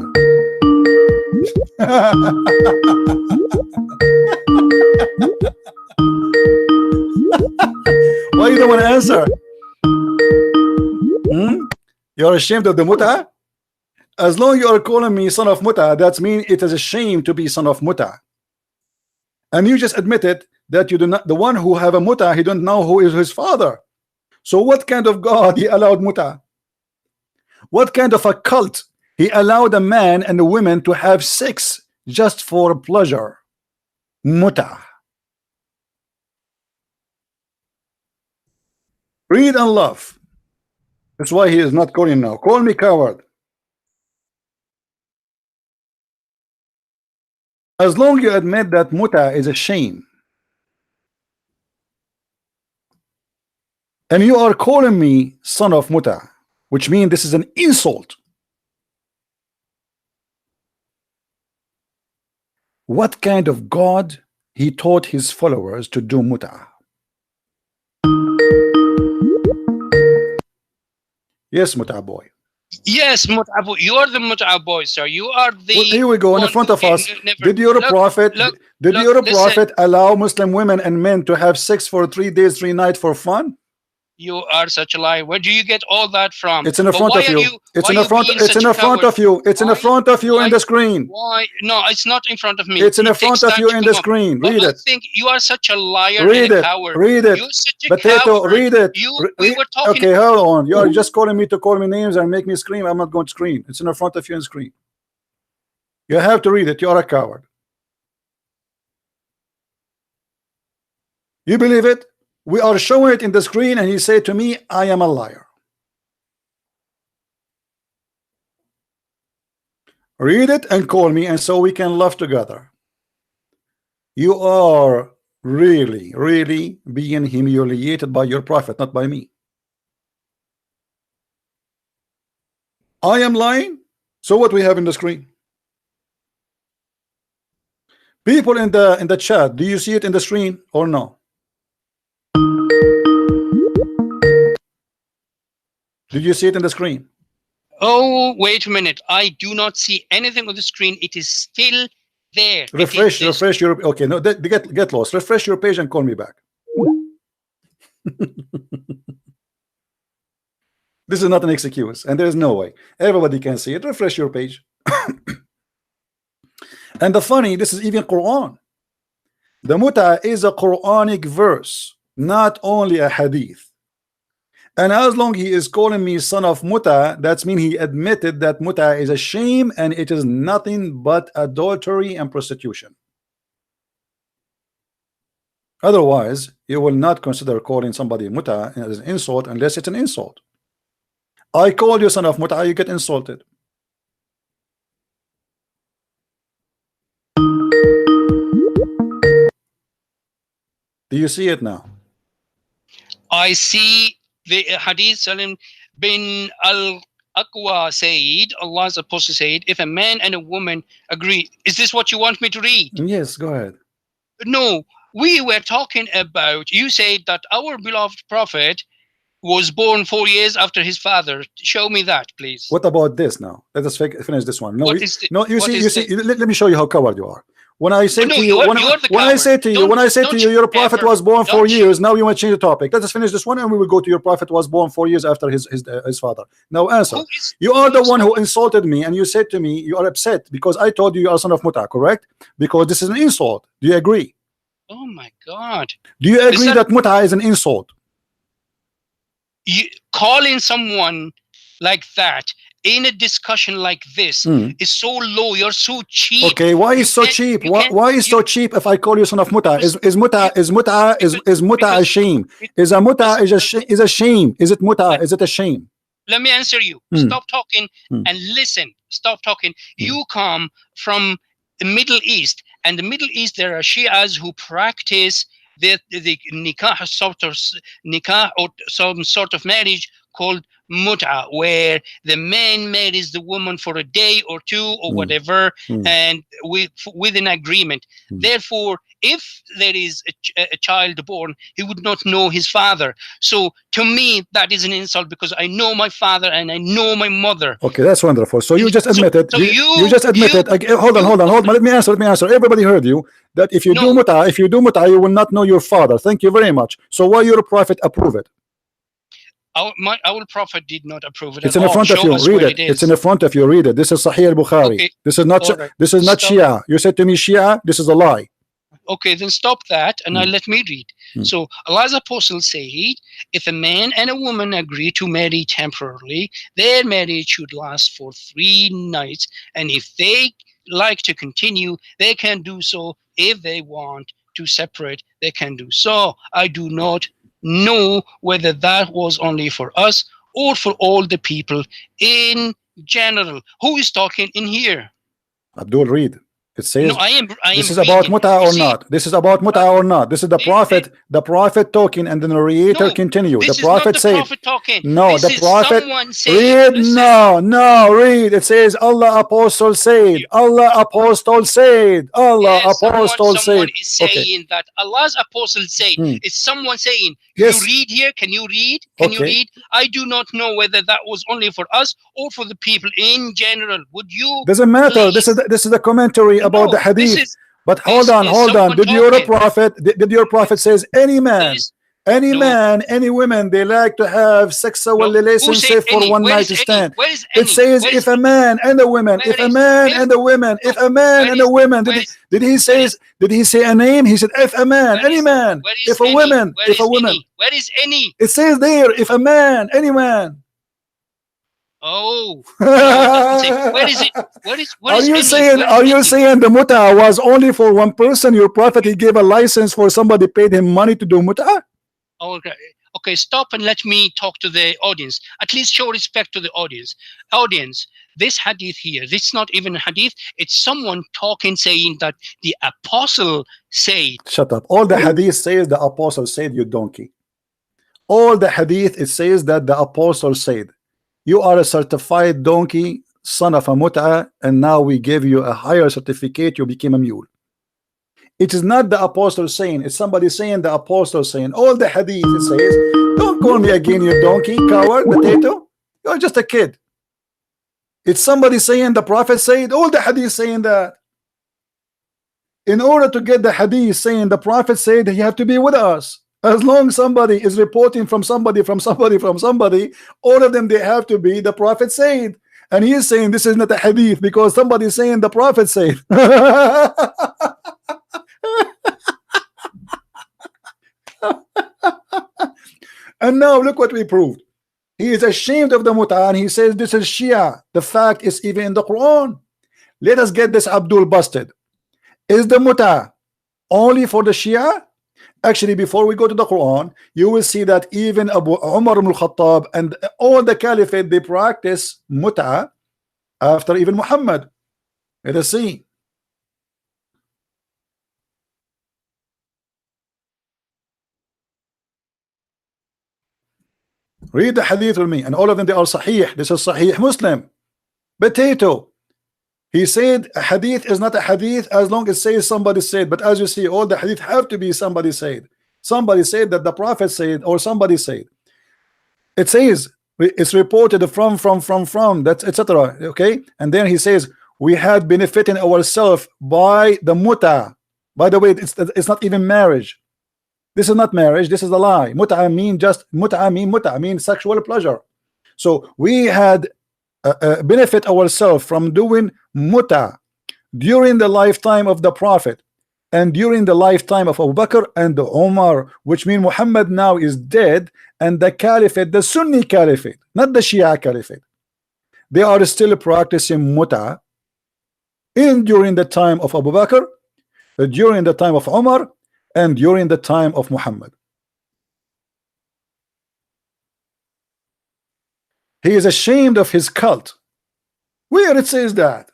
Why you don't want to answer? You're ashamed of the Mut'a? As long as you are calling me son of Mut'a, that means it is a shame to be son of Mut'a. And you just admitted that you do not, the one who have a Mut'a, he don't know who is his father. So what kind of God he allowed Mut'a? What kind of a cult he allowed a man and a woman to have sex just for pleasure? Mut'a. Read and love. That's why he is not calling now. Call me coward. As long as you admit that Mut'a is a shame, and you are calling me son of Mut'a, which means this is an insult. What kind of God he taught his followers to do Mut'a? Yes, Mut'a boy. Yes, Mut'a boy. You are the Mut'a boy, sir. You are the. Well, here we go in front of us. Did your prophet? Did your prophet allow Muslim women and men to have sex for 3 days, 3 nights for fun? You are such a liar. Where do you get all that from? It's in the front of you. It's in the front. It's in the front of you. It's in the front of you in the screen. Why? No, it's not in front of me. It's in the front of you in the screen. Read it. I think you are such a liar Read and a it. coward. Read it. You're such a Potato. coward. Read it. We were talking. Okay, hold on. You are just calling me to call me names and make me scream. I'm not going to scream. It's in the front of you in the screen. You have to read it. You are a coward. You believe it? We are showing it in the screen, and he said to me, I am a liar. Read it and call me, and so we can laugh together. You are really, really being humiliated by your prophet, not by me. I am lying. So what we have in the screen? People in the chat, do you see it in the screen or no? Did you see it in the screen? Oh, wait a minute. I do not see anything on the screen. It is still there. Refresh your. Okay, no, get lost. Refresh your page and call me back. This is not an excuse, and there is no way. Everybody can see it. Refresh your page. And the funny, this is even Quran. The Mut'a is a Quranic verse, not only a hadith. And as long he is calling me son of Mut'a, that means he admitted that Mut'a is a shame and it is nothing but adultery and prostitution. Otherwise, you will not consider calling somebody Mut'a as an insult unless it's an insult. I call you son of Mut'a, you get insulted. Do you see it now? I see the hadith Salim bin al-Aqwa said, Allah's apostle said, if a man and a woman agree. Is this what you want me to read? Yes, go ahead. No, we were talking about, you said that our beloved prophet was born 4 years after his father. Show me that, please. What about this now? Let us finish this one. No, What is the- no, you what see, is let me show you how coward you are. When I say No, to you, you're when the I say coward. to you, when I say to Don't you, your prophet ever- was born 4 don't you- years. Now you want to change the topic. Let us finish this one, and we will go to your prophet was born 4 years after his father. Now answer. You are the one who insulted me, and you said to me you are upset because I told you you are son of Muta, correct? Because this is an insult. Do you agree? Oh my God! Do you agree that Muta is an insult? You calling someone like that in a discussion like this is so low. You're so cheap. Okay, why is so cheap? Why is so cheap if I call you son of Muta? Is Muta a shame? Is a Muta is a shame? Is it Muta? Is it a shame? Let me answer you. Stop talking and listen. Stop talking. You come from the Middle East, and the Middle East there are Shias who practice the nikah or some sort of marriage called mut'a, where the man marries the woman for a day or two or whatever, and with an agreement. Therefore, if there is a child born, he would not know his father. So to me, that is an insult because I know my father and I know my mother. Okay, that's wonderful. So you just admitted. So you just admitted. Hold on. Let me answer. Everybody heard you. That if you do mut'a, you will not know your father. Thank you very much. So why your prophet approve it? Our prophet did not approve it. It's in the front of you. Read it. It's in the front of you. Read it. This is Sahih al-Bukhari. Okay. This is not. This is not Shia. You said to me Shia. This is a lie. Okay, then stop that and now let me read. So Allah's apostle said, if a man and a woman agree to marry temporarily, their marriage should last for 3 nights, and if they like to continue, they can do so. If they want to separate, they can do so. I do not know whether that was only for us or for all the people in general. Who is talking in here? Abdul, read. It says, no, I am this is about Muta or not. This is about Muta or not. This is the prophet. The prophet talking, and the narrator continue. The prophet said, no, the prophet read. No, read. It says Allah apostle said. Allah apostle said. Allah apostle said. Someone is saying that Allah's apostle said. It's someone saying. Can you read here? Can you read? Can you read? I do not know whether that was only for us or for the people in general. Would you? Doesn't matter. This is the commentary about the hadith. But hold on. Did your prophet says any man, any women, they like to have sexual relationship for one night stand. It says if a man and a woman, if a man and a woman, if a man and a woman. Did he say a name? He said if a man, any man, if a woman, if a woman. Where is any? It says there if a man, any man. Oh, where is it? Are you saying the muta was only for one person? Your prophet, he gave a license for somebody, paid him money to do muta? Okay, stop and let me talk to the audience. At least show respect to the audience. Audience, this hadith here, this is not even a hadith. It's someone talking, saying that the apostle said. Shut up. All the hadith says the apostle said, you donkey. All the hadith, it says that the apostle said. You are a certified donkey, son of a mut'a, and now we give you a higher certificate, you became a mule. It is not the apostle saying, it's somebody saying the apostle saying. All the hadith, it says, don't call me again, you donkey, coward, potato. You're just a kid. It's somebody saying the prophet said, all the hadith saying that. In order to get the hadith saying the prophet said, you have to be with us. As long as somebody is reporting from somebody, all of them, they have to be the prophet said. And he is saying this is not a hadith because somebody is saying the prophet said. And now look what we proved. He is ashamed of the muta and he says this is Shia. The fact is even in the Quran. Let us get this Abdul busted. Is the muta only for the Shia? Actually, before we go to the Quran, you will see that even Abu Umar ibn al-Khattab and all the caliphate, they practice mut'a after even Muhammad. Let us see. Read the hadith with me, and all of them, they are sahih. This is sahih Muslim. Potato. He said a hadith is not a hadith as long as it says somebody said, but as you see, all the hadith have to be somebody said. Somebody said that the Prophet said, or somebody said. It says it's reported from, that's etc. Okay, and then he says we had benefiting ourselves by the muta. By the way, it's not even marriage. This is not marriage. This is a lie. Muta mean just muta mean sexual pleasure. So we had benefit ourselves from doing muta during the lifetime of the Prophet and during the lifetime of Abu Bakr and Umar, which means Muhammad now is dead, and the caliphate, the Sunni caliphate, not the Shia caliphate, they are still practicing muta during the time of Abu Bakr, during the time of Umar, and during the time of Muhammad. He is ashamed of his cult. Where it says that?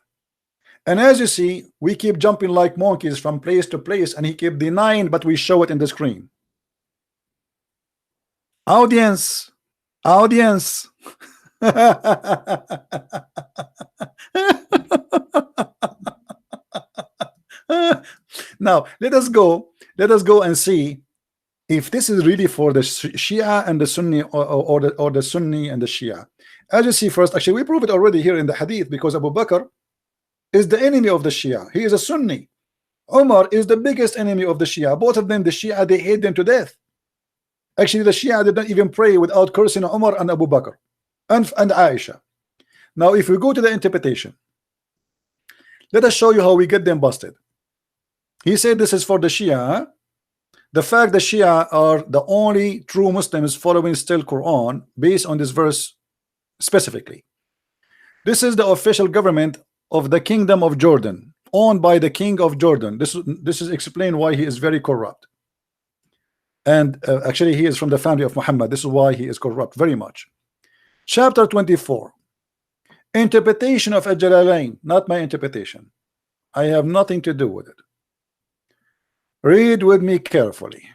And as you see, we keep jumping like monkeys from place to place, and he keep denying, but we show it in the screen. Audience. Now let us go and see if this is really for the Shia and the Sunni, or the Sunni and the Shia. As you see, first, actually we prove it already here in the hadith, because Abu Bakr is the enemy of the Shia. He is a Sunni. Umar is the biggest enemy of the Shia. Both of them, the Shia, they hate them to death. Actually, the Shia did not even pray without cursing Umar and Abu Bakr and Aisha. Now, if we go to the interpretation, let us show you how we get them busted. He said this is for the Shia. The fact the Shia are the only true Muslims following still Quran based on this verse specifically. This is the official government of the Kingdom of Jordan, owned by the King of Jordan. This is explained why he is very corrupt. And actually he is from the family of Muhammad. This is why he is corrupt very much. Chapter 24. Interpretation of Al-Jalalain, not my interpretation. I have nothing to do with it. Read with me carefully.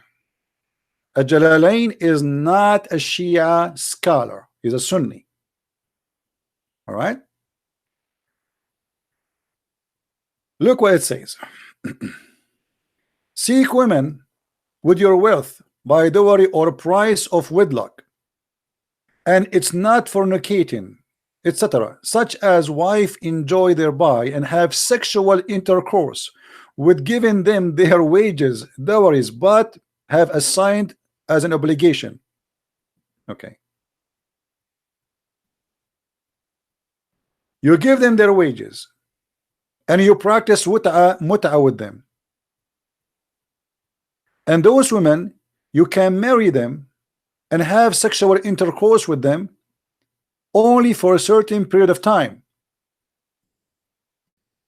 Al-Jalalain is not a Shia scholar. He's a Sunni. All right. Look what it says. Seek women with your wealth by dowry or price of wedlock, and it's not fornicating, etc., such as wife enjoy thereby and have sexual intercourse with giving them their wages, dowries, but have assigned as an obligation. Okay. You give them their wages and you practice mut'a with them. And those women, you can marry them and have sexual intercourse with them only for a certain period of time.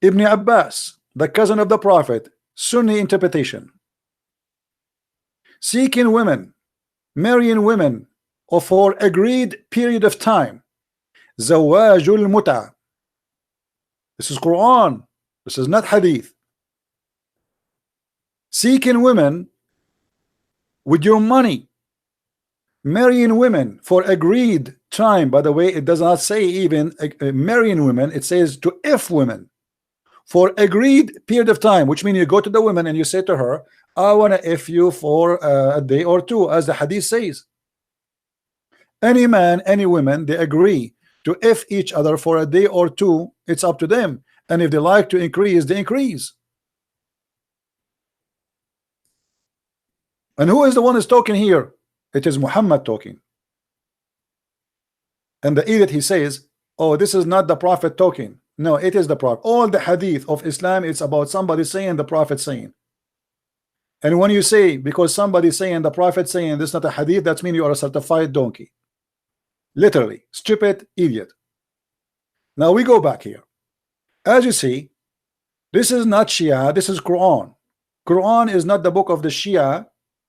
Ibn Abbas, the cousin of the Prophet, Sunni interpretation. Seeking women, marrying women, or for agreed period of time. Zawajul mut'a. This is Quran. This is not hadith. Seeking women with your money, marrying women for agreed time. By the way, it does not say even marrying women. It says to if women for agreed period of time, which means you go to the woman and you say to her, I want to if you for a day or two, as the hadith says. Any man, any woman, they agree to if each other for a day or two. It's up to them, and if they like to increase, they increase. And who is the one who's talking here? It is Muhammad talking. And the idiot, he says, oh, this is not the Prophet talking. No, it is the Prophet. All the hadith of Islam, it's about somebody saying, the Prophet saying. And when you say, because somebody saying, the Prophet saying, this is not a hadith, that means you are a certified donkey. Literally, stupid idiot. Now we go back here. As you see, this is not Shia, this is Quran. Quran is not the book of the Shia,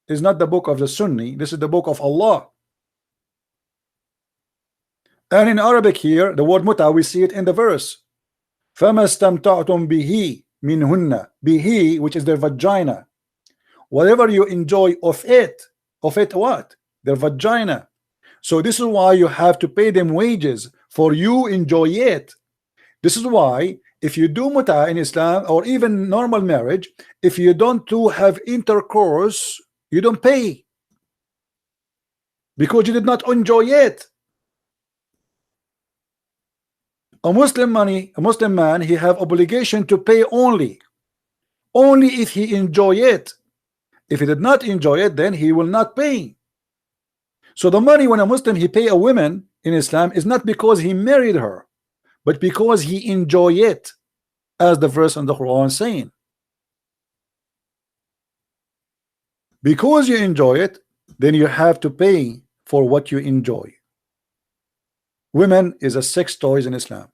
is not the book of the Sunni, this is the book of Allah. And in Arabic here, the word muta, we see it in the verse. فَمَا اسْتَمْتَعْتُمْ بِهِ مِنْهُنَّ. Bihi, which is their vagina. Whatever you enjoy of it what? Their vagina. So this is why you have to pay them wages for you enjoy it. This is why if you do muta in Islam or even normal marriage, if you don't have intercourse, you don't pay, because you did not enjoy it. A Muslim man, he have obligation to pay only if he enjoy it. If he did not enjoy it, then he will not pay. So the money when a Muslim he pay a woman in Islam is not because he married her, but because he enjoy it, as the verse in the Quran is saying. Because you enjoy it, then you have to pay for what you enjoy. Women is a sex toys in Islam.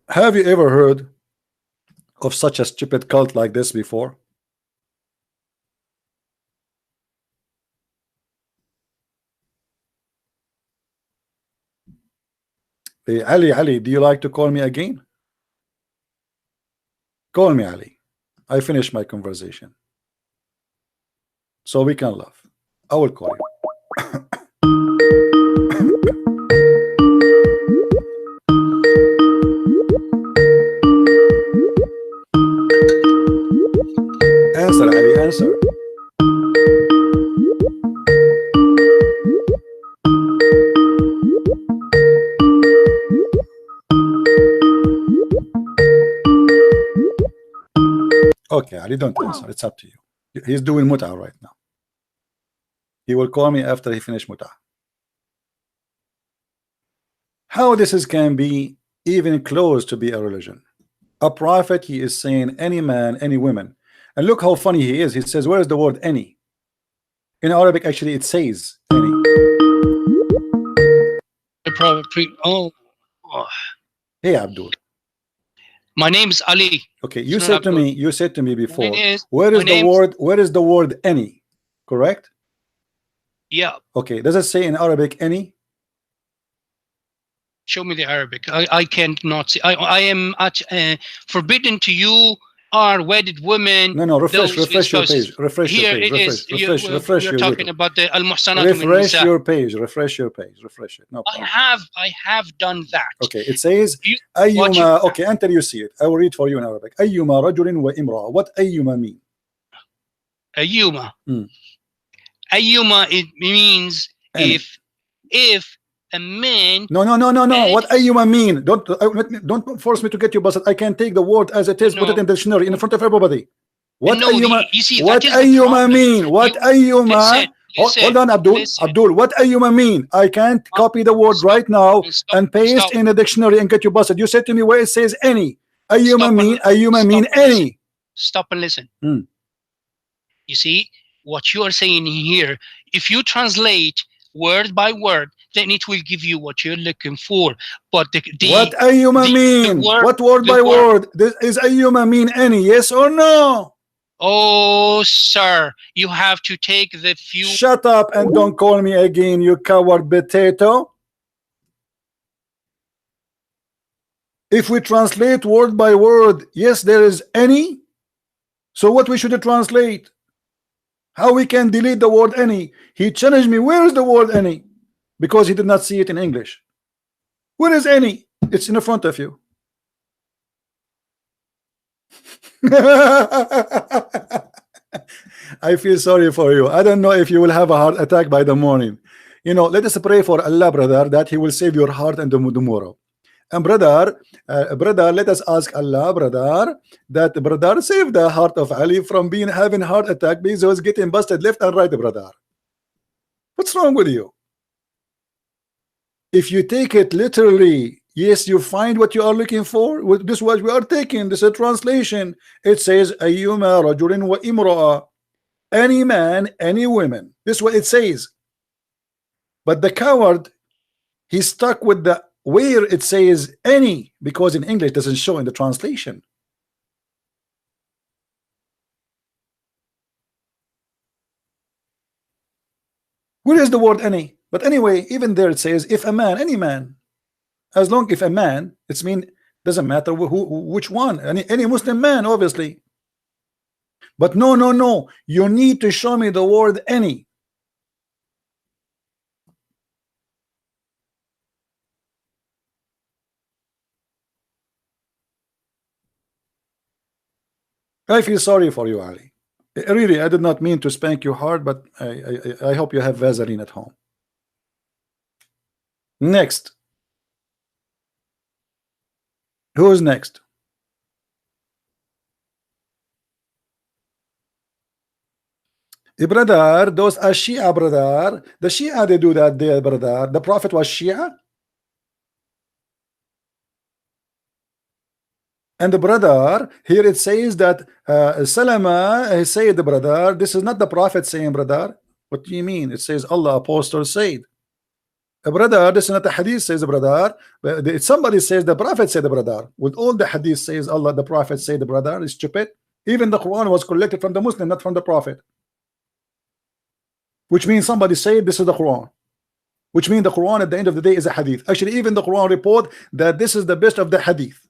Have you ever heard of such a stupid cult like this before? Hey, Ali, do you like to call me again? Call me, Ali. I finished my conversation, so we can laugh. I will call you. Answer, Ali, answer. Okay, Ali, don't answer. It's up to you. He's doing muta right now. He will call me after he finish muta. How this can be even close to be a religion? A prophet, he is saying any man, any woman. And look how funny he is. He says, where is the word any? In Arabic, actually, it says any. Oh. Hey, Abdul. My name is Ali. Okay, you said to me before, where is the word any? Correct? Yeah. Okay, does it say in Arabic any? Show me the Arabic. I cannot see. I am forbidden to you are wedded women. No, refresh your page. Refresh here your page. It is. Refresh You're your talking YouTube. about the al-muhsanat. Refresh your page. Refresh it. No problem. I have done that. Okay, it says ayyuma. Okay, until you see it, I will read for you in Arabic. Ayyuma rajulin wa imra. What ayyuma mean? Ayyuma. Ayyuma, it means if a man. No. What ayyuma mean? Don't force me to get you busted. I can take the word as it is, put it in the dictionary in front of everybody. What ayyuma? What ayyuma mean? What ayyuma? Hold on, Abdul. Abdul, what ayyuma mean? I can't copy the word right now and paste in the dictionary and get you busted. You said to me where it says any. Ayyuma mean any. Stop and listen. You see what you are saying here. If you translate word by word, then it will give you what you're looking for. But what ayyuma mean? What word by word? This is ayyuma mean any? Yes or no? Oh, sir, you have to take the few. Shut up and don't call me again, you coward potato. If we translate word by word, yes, there is any. So what we should translate? How we can delete the word any? He challenged me, where is the word any? Because he did not see it in English. Where is any? It's in the front of you. I feel sorry for you. I don't know if you will have a heart attack by the morning. You know, let us pray for Allah, brother, that he will save your heart and tomorrow. And brother, let us ask Allah, brother, that brother save the heart of Ali from having heart attack because he was getting busted left and right, brother. What's wrong with you? If you take it literally, yes, you find what you are looking for. This is what we are taking. This is a translation. It says ayyuma rajulin wa imra'a, any man, any woman. This is what it says. But the coward, he's stuck with the where it says any, because in English it doesn't show in the translation. Where is the word any? But anyway, even there it says if a man, any man. As long if a man, it's mean doesn't matter which one, any Muslim man, obviously. But no, no, no. You need to show me the word any. I feel sorry for you, Ali. Really, I did not mean to spank you hard, but I hope you have Vaseline at home. Next. Who is next? Brother, those are Shia, brother. The Shia, they do that there, brother. The Prophet was Shia. And the brother, here it says that Salama, he said, the brother, this is not the Prophet saying, brother. What do you mean? It says Allah, apostle said. Brother, this is not the hadith says, brother. But somebody says the Prophet said, the brother. With all the hadith says Allah, the Prophet said, the brother is stupid. Even the Quran was collected from the Muslim, not from the Prophet. Which means somebody said this is the Quran. Which means the Quran at the end of the day is a hadith. Actually, even the Quran report that this is the best of the hadith.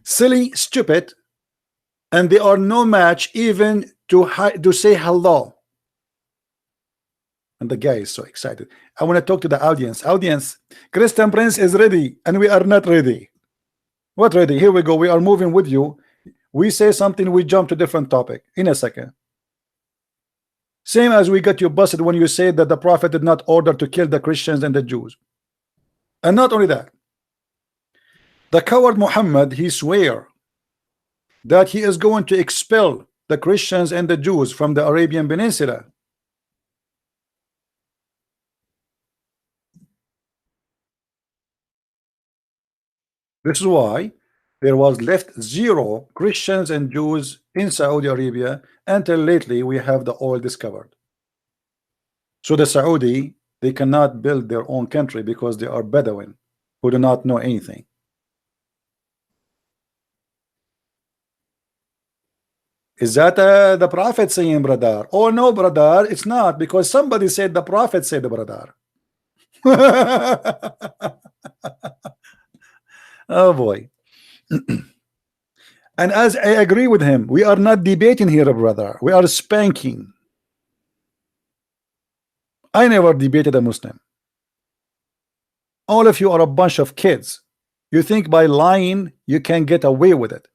Silly, stupid, and they are no match even to say hello. And the guy is so excited. I want to talk to the audience. Audience, Christian Prince is ready, and we are not ready. What ready? Here we go. We are moving with you. We say something, we jump to different topic in a second. Same as we got you busted when you said that the Prophet did not order to kill the Christians and the Jews. And not only that, the coward Muhammad, he swear that he is going to expel the Christians and the Jews from the Arabian Peninsula. This is why there was left 0 Christians and Jews in Saudi Arabia until lately we have the oil discovered. So the Saudi, they cannot build their own country because they are Bedouin who do not know anything. Is that the Prophet saying, brother? Oh no, brother, it's not, because somebody said the Prophet said, brother. Oh boy. And as I agree with him, we are not debating here, brother. We are spanking. I never debated a Muslim. All of you are a bunch of kids. You think by lying you can get away with it.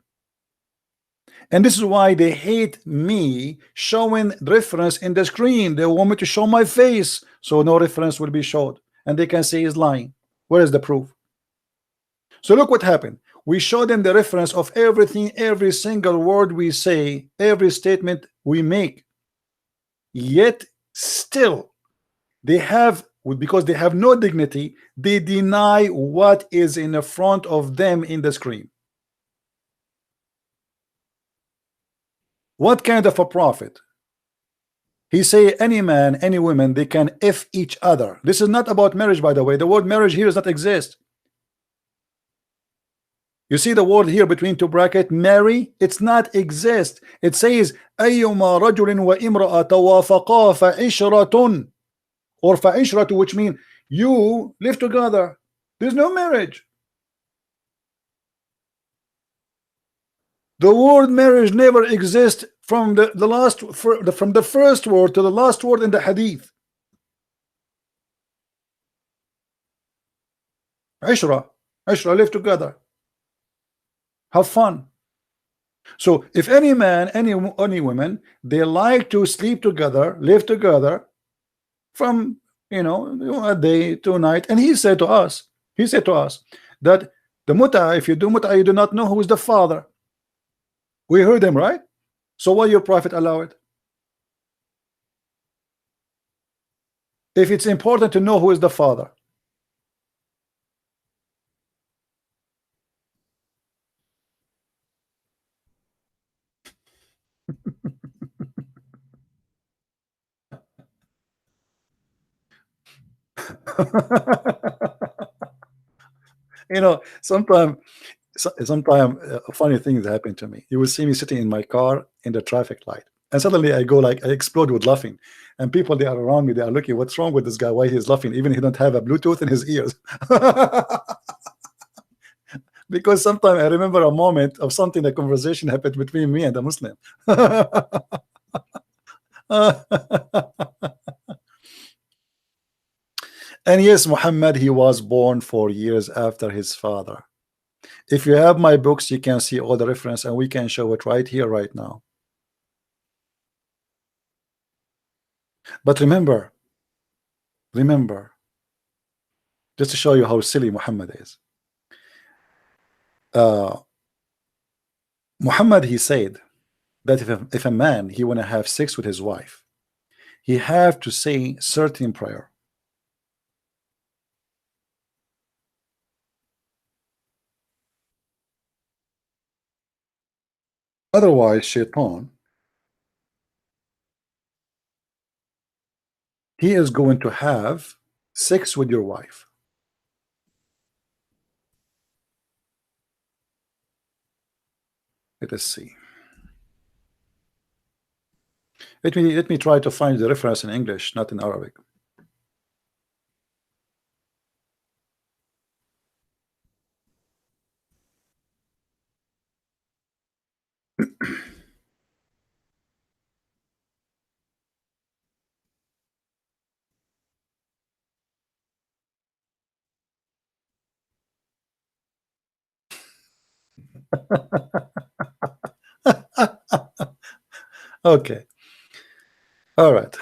And this is why they hate me showing reference in the screen. They want me to show my face so no reference will be showed, and they can say he's lying. Where is the proof? So look what happened. We show them the reference of everything, every single word we say, every statement we make. Yet still they have, because they have no dignity, they deny what is in the front of them in the screen. What kind of a prophet? He say any man, any woman, they can F each other. This is not about marriage, by the way. The word marriage here does not exist. You see the word here between two brackets, marry, it's not exist. It says أيما رجل وامرأة توافقا فعشرة, or فعشرة, which means you live together. There's no marriage. The word marriage never exists from from the first word to the last word in the hadith. Ishra, live together, have fun. So if any man, any woman, they like to sleep together, live together from a day to a night. And he said to us that the muta, if you do muta, you do not know who is the father. We heard him, right? So why your prophet allow it? If it's important to know who is the father. Sometimes funny things happen to me. You will see me sitting in my car in the traffic light, and suddenly I explode with laughing, and people, they are around me, they are looking, what's wrong with this guy, why he's laughing, even if he don't have a Bluetooth in his ears. Because sometimes I remember a moment of something, a conversation happened between me and a Muslim. And yes, Muhammad, he was born 4 years after his father. If you have my books, you can see all the reference, and we can show it right here, right now. But remember, just to show you how silly Muhammad is. Muhammad, he said that if a man, he want to have sex with his wife, he have to say certain prayer. Otherwise, Shaitan, he is going to have sex with your wife. Let us see. Let me try to find the reference in English, not in Arabic. Okay. All right.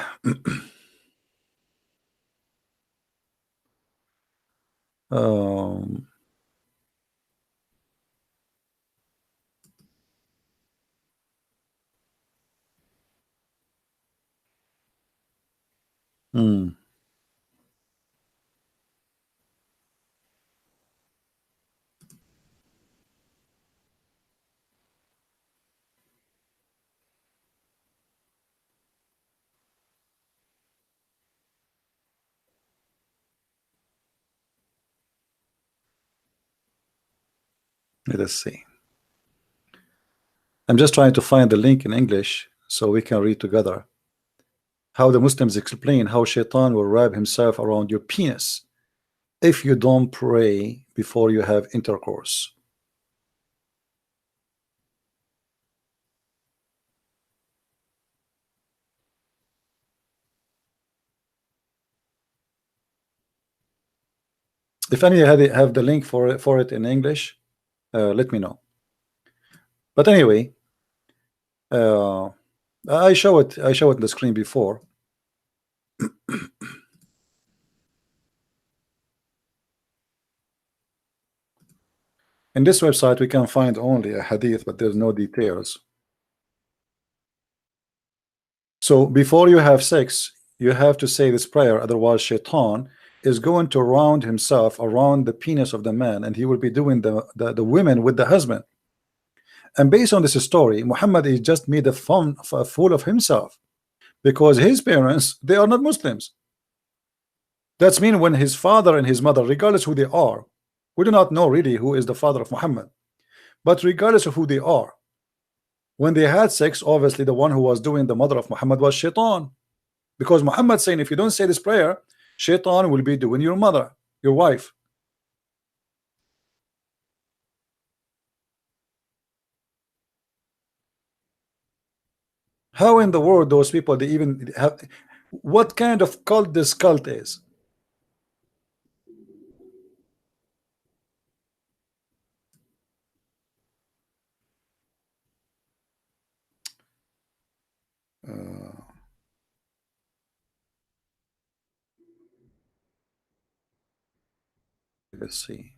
um, hmm. Let us see. I'm just trying to find the link in English so we can read together. How the Muslims explain how Shaitan will wrap himself around your penis if you don't pray before you have intercourse. If any have the link for it in English, let me know. But anyway, I show it on the screen before. In this website, we can find only a hadith, but there's no details. So before you have sex, you have to say this prayer, otherwise Shaitan is going to round himself around the penis of the man, and he will be doing the women with the husband. And based on this story, Muhammad is just made a fool of himself, because his parents, they are not Muslims. That's mean when his father and his mother, regardless who they are, we do not know really who is the father of Muhammad, but regardless of who they are, when they had sex, obviously the one who was doing the mother of Muhammad was Shaitan, because Muhammad saying if you don't say this prayer, Shaitan will be doing your mother, your wife. How in the world those people, they even have, what kind of cult this cult is? Let's see.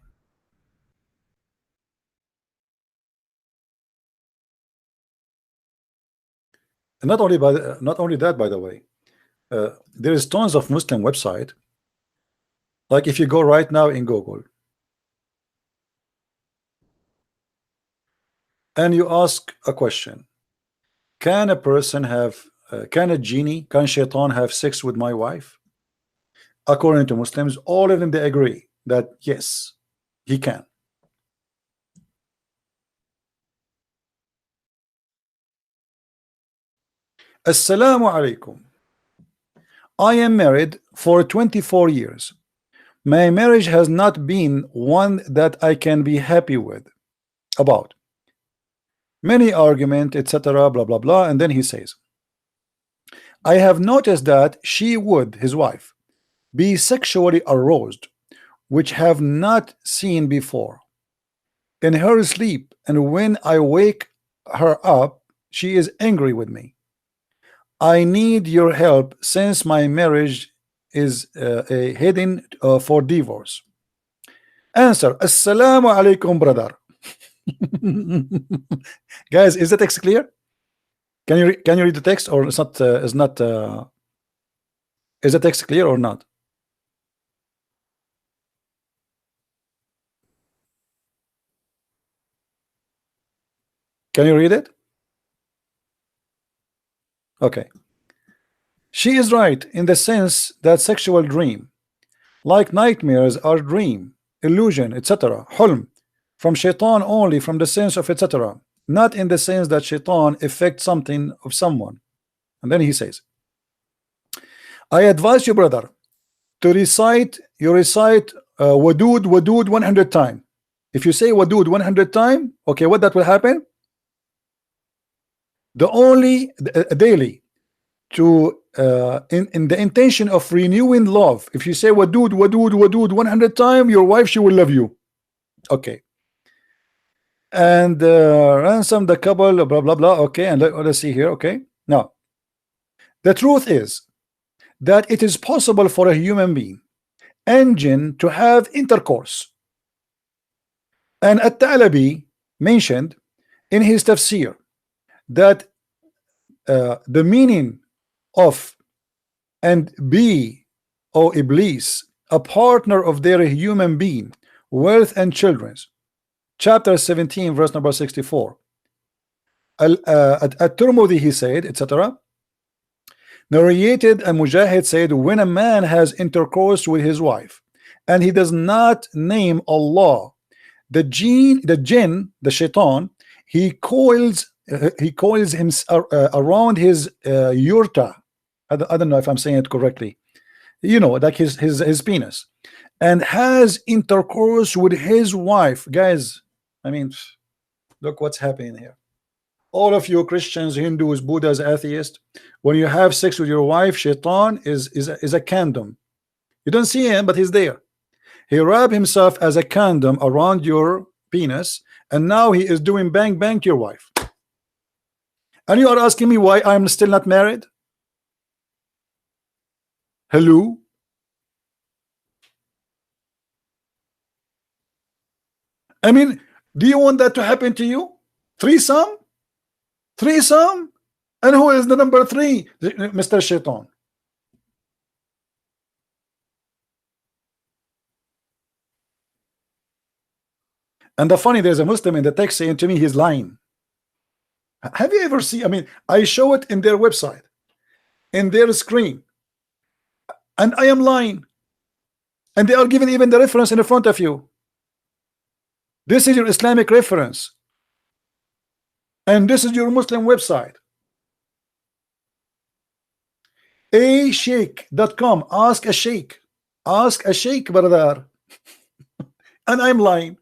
And not only that, by the way, there is tons of Muslim website. Like if you go right now in Google and you ask a question, can a person have, can a genie, can Shaitan have sex with my wife? According to Muslims, all of them, they agree that yes, he can. Assalamu alaikum. I am married for 24 years. My marriage has not been one that I can be happy with about. Many argument, etc., blah blah blah. And then he says, I have noticed that she would, his wife, be sexually aroused, which have not seen before, in her sleep, and when I wake her up, she is angry with me. I need your help since my marriage is heading for divorce. Answer: Assalamu alaikum, brother. Guys, is the text clear? Can you read the text, or it's not? Is the text clear or not? Can you read it? Okay. She is right in the sense that sexual dream, like nightmares, are dream, illusion, etc. Hulm, from shaitan only, from the sense of etc. Not in the sense that shaitan affects something of someone. And then he says, I advise you, brother, to recite Wadud, Wadud 100 times. If you say Wadud 100 times, okay, what that will happen? The only daily to in the intention of renewing love. If you say Wadud, Wadud, Wadud 100 times, your wife, she will love you. Okay. And ransom the couple, blah blah blah. Okay, and let's see here. Okay, now the truth is that it is possible for a human being and jinn to have intercourse, and At-Talabi mentioned in his tafsir that the meaning of and be, O Iblis, a partner of their human being, wealth and children's, chapter 17 verse number 64. At-Tirmidhi, he said, etc., narrated, and Mujahid said, when a man has intercourse with his wife and he does not name Allah, the jinn, the shaitan, he coils him around his yurta. I don't know if I'm saying it correctly, you know, like his penis, and has intercourse with his wife. Guys, I mean, look what's happening here. All of you Christians, Hindus, Buddhas, atheists, when you have sex with your wife, shaitan is a condom. You don't see him, but he's there. He wrapped himself as a condom around your penis, and now he is doing bang bang to your wife. And you are asking me why I'm still not married? Hello? I mean, do you want that to happen to you? Threesome? Threesome? And who is the number 3? Mr. Shaitan. And the funny, there's a Muslim in the text saying to me he's lying. Have you ever seen? I mean, I show it in their website, in their screen, and I am lying, and they are giving even the reference in front of you. This is your Islamic reference, and this is your Muslim website. Sheikh.com. Ask a sheikh. Ask a sheikh, brother. And I'm lying.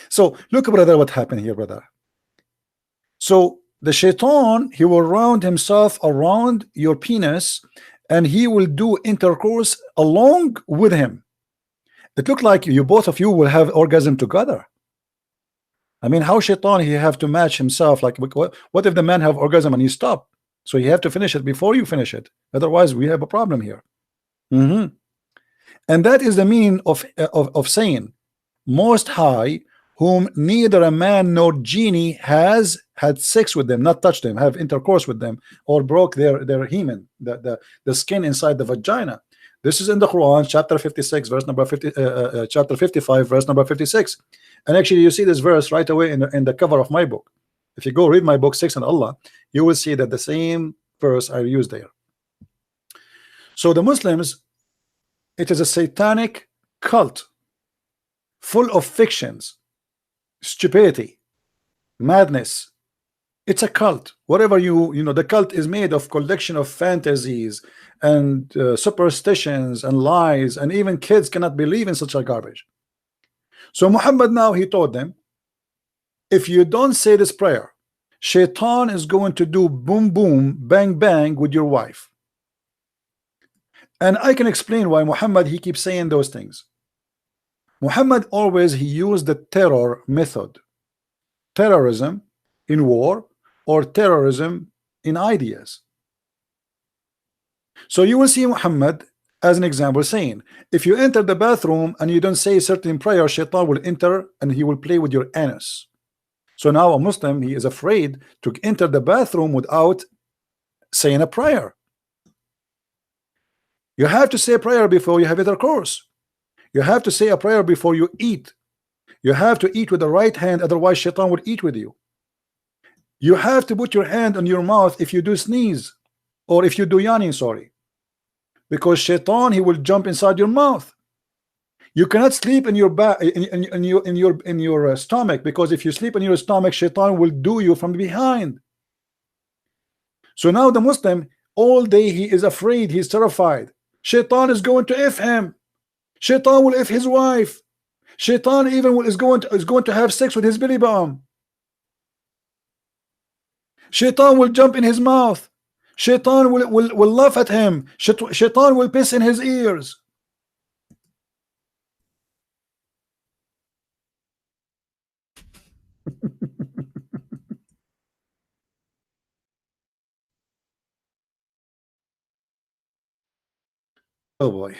So look, brother, what happened here, brother. So the shaitan, he will round himself around your penis, and he will do intercourse along with him. It looked like you, both of you, will have orgasm together. I mean, how shaitan he have to match himself? Like, what if the man have orgasm and he stop? So you have to finish it before you finish it. Otherwise, we have a problem here. And that is the meaning of saying, Most High, whom neither a man nor genie has had sex with them, not touched them, have intercourse with them, or broke their hymen, the skin inside the vagina. This is in the Quran, chapter 56, verse number 50, chapter 55, verse number 56. And actually, you see this verse right away in the cover of my book. If you go read my book, 6 on Allah, you will see that the same verse I used there. So the Muslims, it is a satanic cult full of fictions, stupidity, madness, It's a cult. Whatever you know, the cult is made of collection of fantasies and superstitions and lies, and even kids cannot believe in such a garbage. So Muhammad now, he told them, if you don't say this prayer, Shaitan is going to do boom boom bang bang with your wife. And I can explain why Muhammad, he keeps saying those things. Muhammad always, he used the terror method, terrorism in war or terrorism in ideas. So you will see Muhammad as an example saying, if you enter the bathroom and you don't say certain prayer, Shaitan will enter and he will play with your anus. So now a Muslim, he is afraid to enter the bathroom without saying a prayer. You have to say a prayer before you have intercourse. You have to say a prayer before you eat. You have to eat with the right hand, otherwise Shaitan will eat with you. You have to put your hand on your mouth if you do sneeze, or if you do yawning, sorry, because Shaitan, he will jump inside your mouth. You cannot sleep in your back, in your stomach, because if you sleep in your stomach, Shaitan will do you from behind. So now the Muslim, all day he is afraid, he's terrified. Shaitan is going to F him. Shaitan will F his wife. Shaitan even is going to have sex with his belly button. Shaitan will jump in his mouth. Shaitan will laugh at him. Shaitan will piss in his ears. Oh boy.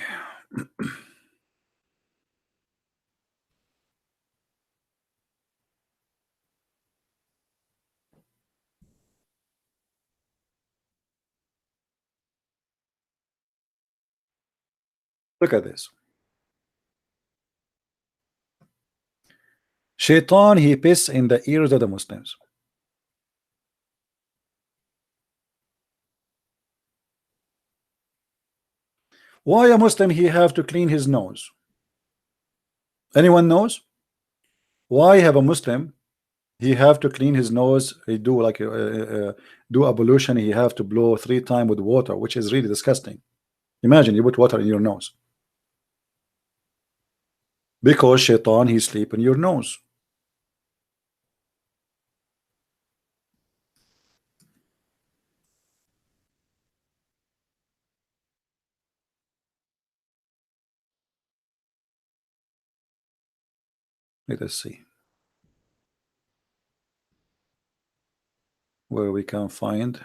Look at this. Shaitan, he piss in the ears of the Muslims. Why a Muslim he have to clean his nose? Anyone knows? Why have a Muslim he have to clean his nose? He do like do ablution. He have to blow 3 times with water, which is really disgusting. Imagine you put water in your nose. Because Shaitan, he sleep in your nose. Let us see where we can find.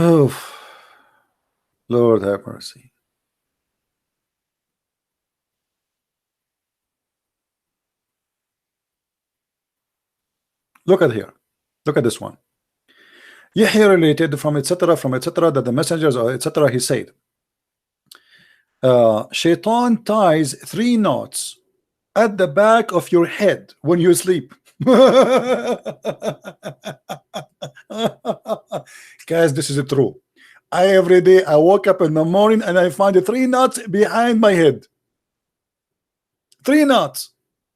Oh, Lord have mercy. Look at here. Look at this one. Yahya related from etc. that the messengers etc. he said, Shaitan ties 3 knots at the back of your head when you sleep. Guys, this is true. Every day I woke up in the morning and I find 3 knots behind my head. 3 knots.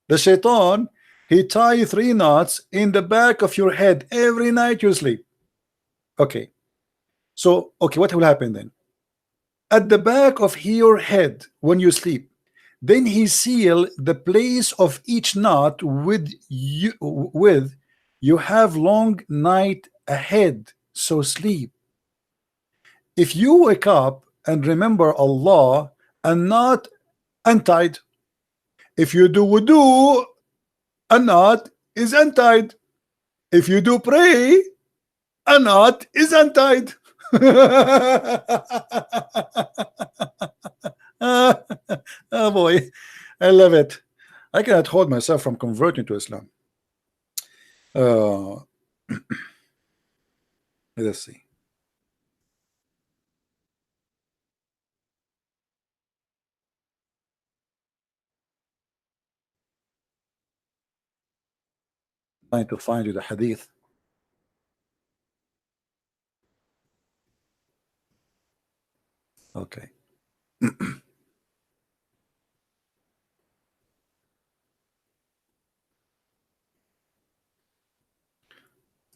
The Shaitan, he tie 3 knots in the back of your head every night you sleep. Okay. So, okay, what will happen then? At the back of your head when you sleep, then he seal the place of each knot with you have long night ahead, so sleep. If you wake up and remember Allah and not untied, if you do wudu, a knot is untied. If you do pray, a knot is untied. Oh boy, I love it. I cannot hold myself from converting to Islam. Let's see. Trying to find you the hadith. Okay.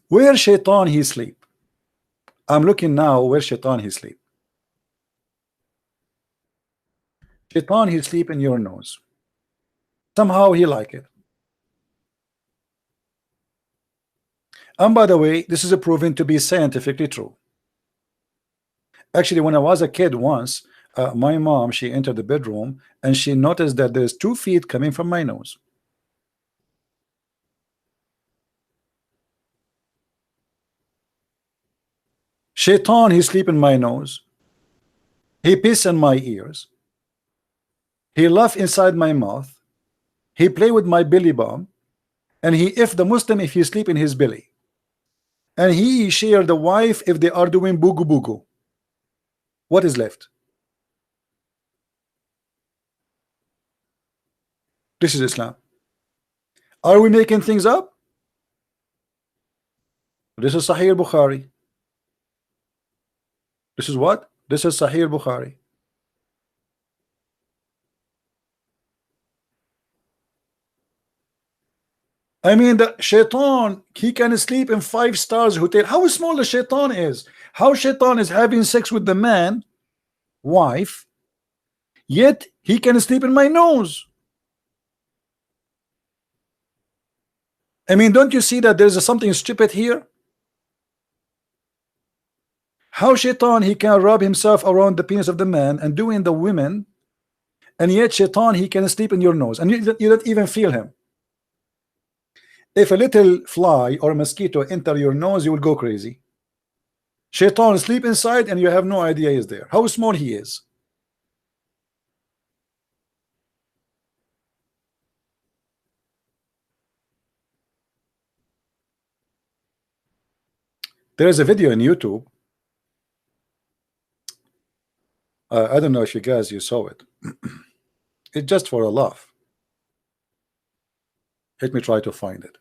Where shaitan he sleep? I'm looking now where shaitan he sleep. Shaitan he sleep in your nose. Somehow he like it. And by the way, this is proven to be scientifically true. Actually, when I was a kid once, my mom, she entered the bedroom and she noticed that there's 2 feet coming from my nose. Shaitan, he sleep in my nose. He piss in my ears. He laugh inside my mouth. He play with my belly bump. And he if the Muslim if he sleep in his belly. And he share the wife if they are doing bugu bugu. What is left? This is Islam. Are we making things up? This is Sahih Bukhari. This is what? This is Sahih Bukhari. I mean, the shaitan, he can sleep in 5-star hotel. How small the shaitan is? How shaitan is having sex with the man, wife, yet he can sleep in my nose. I mean, don't you see that there's something stupid here? How shaitan he can rub himself around the penis of the man and doing the women, and yet shaitan he can sleep in your nose and you don't even feel him. If a little fly or a mosquito enter your nose, you will go crazy. Shaitan sleep inside and you have no idea he's there. How small he is. There is a video on YouTube. I don't know if you guys saw it. It's just for a laugh. Let me try to find it.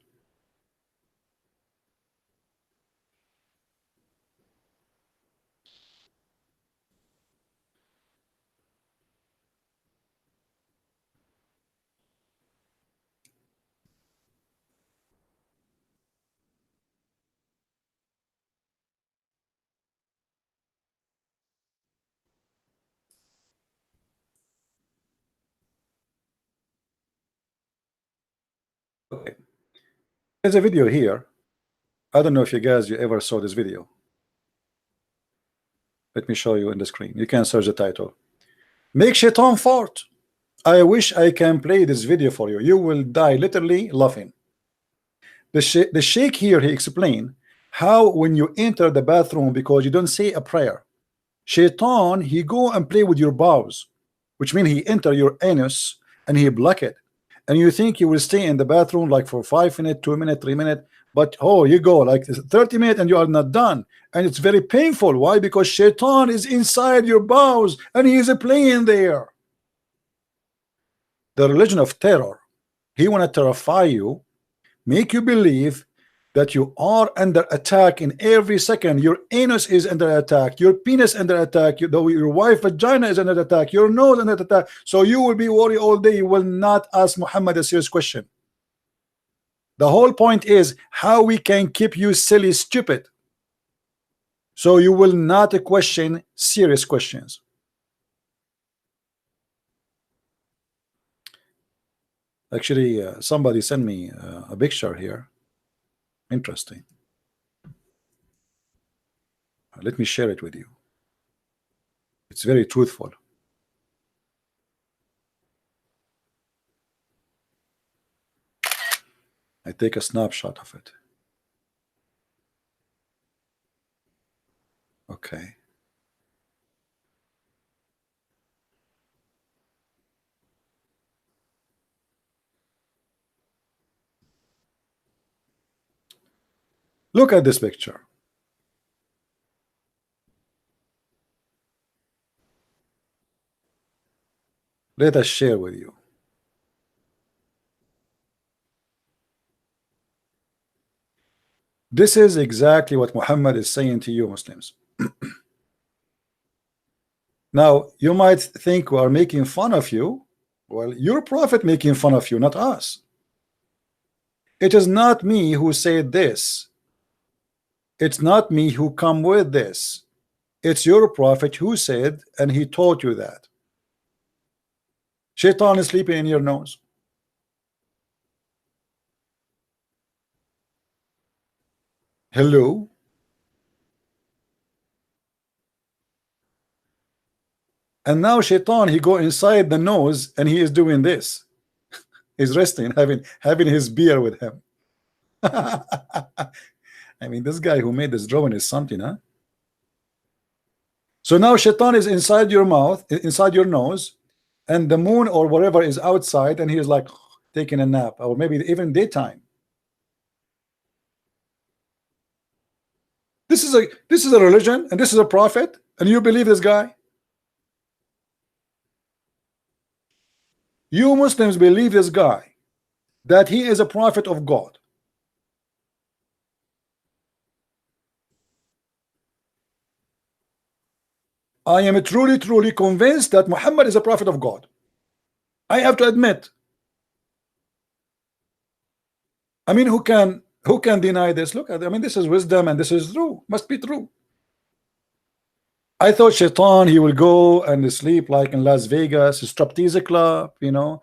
Okay. There's a video here. I don't know if you guys ever saw this video. Let me show you in the screen. You can search the title. Make shaitan fart. I wish I can play this video for you. You will die literally laughing. The sheikh here, he explained how when you enter the bathroom because you don't say a prayer, shaitan, he go and play with your bowels, which means he enter your anus and he block it. And you think you will stay in the bathroom like for 5 minutes, 2 minutes, 3 minutes, but oh, you go like 30 minutes and you are not done. And it's very painful. Why? Because shaitan is inside your bowels and he is playing there. The religion of terror, he want to terrify you, make you believe that you are under attack in every second. Your anus is under attack, your penis under attack, your wife's vagina is under attack, your nose under attack. So you will be worried all day. You will not ask Muhammad a serious question. The whole point is how we can keep you silly, stupid, so you will not question serious questions. Actually, somebody sent me a picture here. Interesting. Let me share it with you. It's very truthful. I take a snapshot of it. Okay. Look at this picture. Let us share with you. This is exactly what Muhammad is saying to you Muslims. Now you might think we are making fun of you. Well, your prophet making fun of you, not us. It is not me who said this. It's not me who come with this. It's your prophet who said, and he taught you that. Shaitan is sleeping in your nose. Hello? And now Shaitan, he go inside the nose and he is doing this. He's resting, having his beer with him. I mean, this guy who made this drawing is something, huh? So now Shaitan is inside your mouth, inside your nose, and the moon or whatever is outside, and he is like taking a nap, or maybe even daytime. This is a religion, and this is a prophet, and you believe this guy? You Muslims believe this guy, that he is a prophet of God. I am truly convinced that Muhammad is a prophet of God. I have to admit. I mean, who can deny this? Look, I mean, this is wisdom and this is true. Must be true. I thought Shaitan, he will go and sleep like in Las Vegas, a striptease club, you know.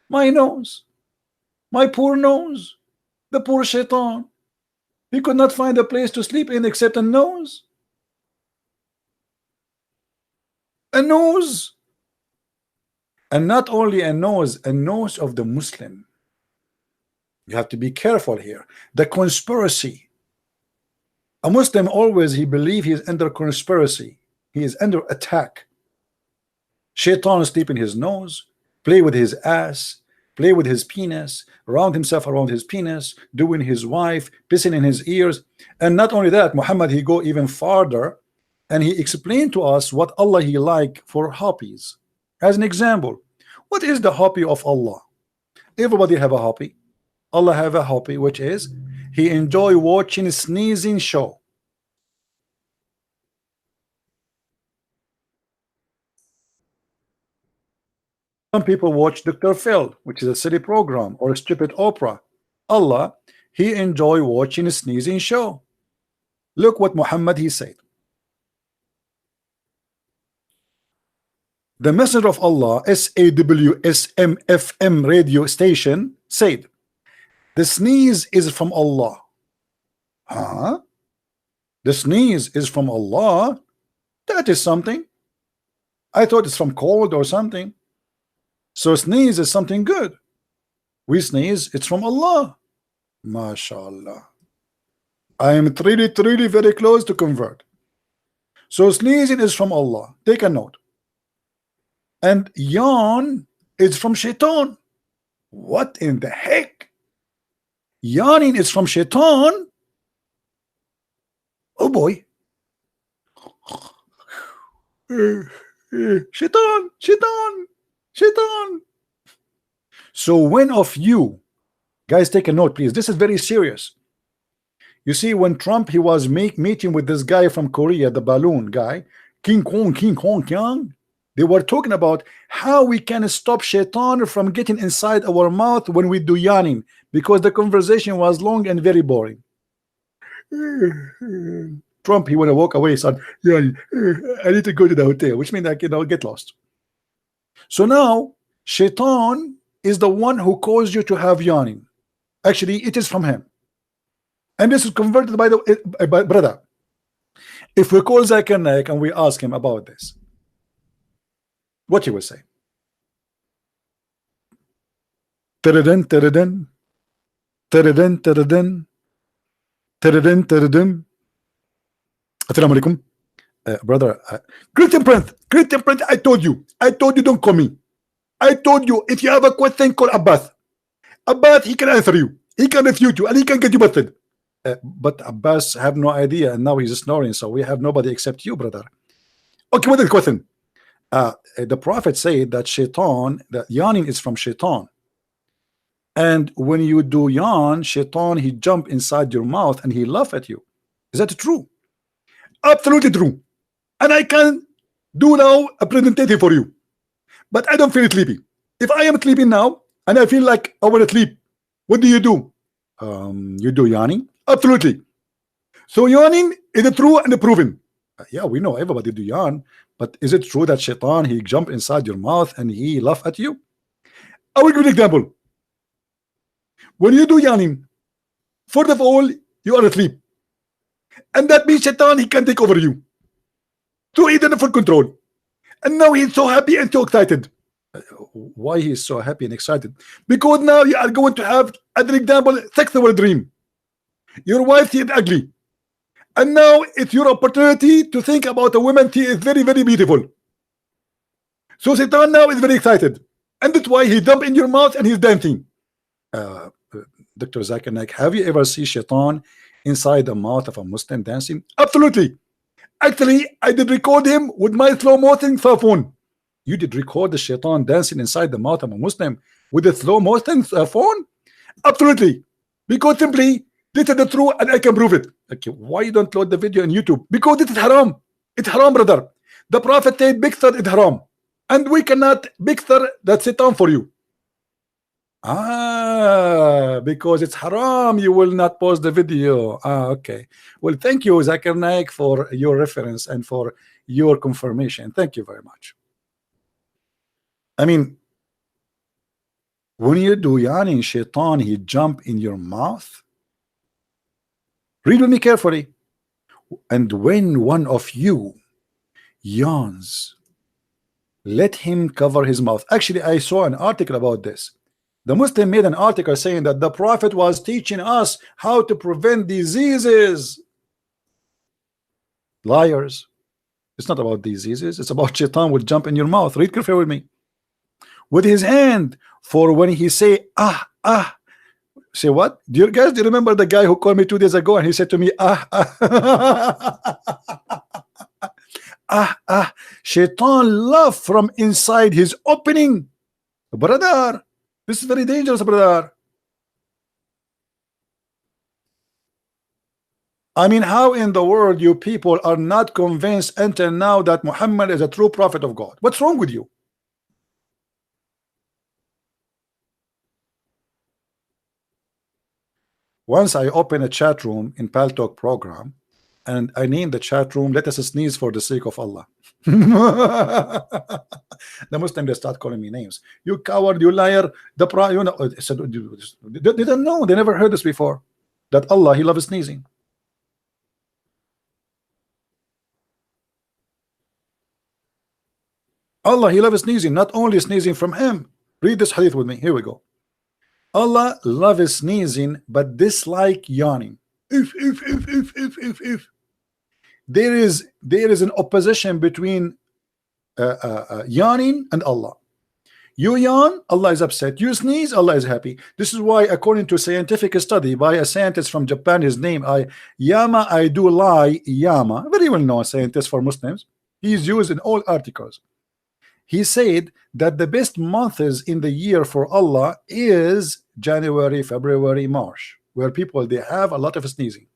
My nose, my poor nose, the poor Shaitan. He could not find a place to sleep in except a nose. A nose. And not only a nose of the Muslim. You have to be careful here. The conspiracy. A Muslim always, he believes he is under conspiracy. He is under attack. Shaitan sleep in his nose, play with his ass, play with his penis, round himself around his penis, doing his wife, pissing in his ears. And not only that, Muhammad, he go even farther, and he explained to us what Allah he like for hobbies. As an example, what is the hobby of Allah? Everybody have a hobby. Allah have a hobby, which is he enjoy watching sneezing show. Some people watch Dr. Phil, which is a silly program, or a stupid opera. Allah, he enjoy watching a sneezing show. Look what Muhammad he said. The Messenger of Allah, SAWSMFM radio station, said, the sneeze is from Allah. Huh? The sneeze is from Allah? That is something. I thought it's from cold or something. So sneeze is something good. We sneeze, it's from Allah. MashaAllah. I am really very close to convert. So sneezing is from Allah. Take a note. And yawn is from Shaitan. What in the heck? Yawning is from Shaitan? Oh boy. Shaitan. So when of you, guys, take a note, please. This is very serious. You see, when Trump, he was meeting with this guy from Korea, the balloon guy, King Kong, they were talking about how we can stop Shaitan from getting inside our mouth when we do yawning, because the conversation was long and very boring. Trump, he want to walk away, said, yeah, I need to go to the hotel, which means I can get lost. So now Shaitan is the one who caused you to have yawning. Actually, it is from him. And this is converted by the brother. If we call Zakir Naik and we ask him about this, what he will say? Tadadun, tadadun, tadadun, tadadun, tadadun, tadadun. Assalamu alaikum. Brother, Christian Prince, I told you, don't call me. I told you, if you have a question, call Abbas. Abbas, he can answer you, he can refute you, and he can get you busted. But Abbas have no idea, and now he's snoring, so we have nobody except you, brother. Okay, what is the question? The Prophet said that Shaitan, that yawning is from Shaitan. And when you do yawn, shaitan, he jump inside your mouth and he laugh at you. Is that true? Absolutely true. And I can do now a presentation for you, but I don't feel sleepy. If I am sleeping now and I feel like I want to sleep, what do? You do yawning. Absolutely. So yawning is true and proven. Yeah, we know everybody do yawn, but is it true that shaitan, he jump inside your mouth and he laugh at you? I will give you an example. When you do yawning, first of all, you are asleep, and that means shaitan, he can take over you. So he's in full control, and now he's so happy and so excited. Why he is so happy and excited? Because now you are going to have, as an example, sexual dream. Your wife is ugly, and now it's your opportunity to think about a woman. She is very, very beautiful. So Satan now is very excited, and that's why he jump in your mouth and he's dancing. Dr. Zacharias, have you ever seen shaitan inside the mouth of a Muslim dancing? Absolutely. Actually, I did record him with my slow motion cell phone. You did record the shaitan dancing inside the mouth of a Muslim with a slow motion phone? Absolutely. Because simply, this is the truth and I can prove it. Okay, why you don't load the video on YouTube? Because it is haram. It's haram, brother. The Prophet said bixar is haram. And we cannot bixar that Satan for you. Because it's haram, you will not post the video. Okay. Well, thank you, Zacharias, for your reference and for your confirmation. Thank you very much. I mean, when you do yawning, shaitan, he jump in your mouth. Read with me carefully. And when one of you yawns, let him cover his mouth. Actually, I saw an article about this. The Muslim made an article saying that the Prophet was teaching us how to prevent diseases. Liars. It's not about diseases. It's about shaitan will jump in your mouth. Read carefully with me. With his hand, for when he say, say what? Do you guys remember the guy who called me 2 days ago and he said to me, shaitan laugh from inside his opening. Brother, this is very dangerous, brother. I mean, how in the world you people are not convinced until now that Muhammad is a true prophet of God? What's wrong with you? Once I opened a chat room in Pal Talk program, and I named the chat room, "Let us sneeze for the sake of Allah." The Muslims, they start calling me names. You coward, you liar. You know, they didn't know. They never heard this before. That Allah, He loves sneezing. Allah, He loves sneezing. Not only sneezing from Him. Read this hadith with me. Here we go. Allah loves sneezing, but dislike yawning. If. There is an opposition between yawning and Allah. You yawn, Allah is upset. You sneeze, Allah is happy. This is why, according to a scientific study by a scientist from Japan, his name Yama I do lie Yama, very well known scientist for Muslims. He is used in all articles. He said that the best months in the year for Allah is January, February, March, where people they have a lot of sneezing.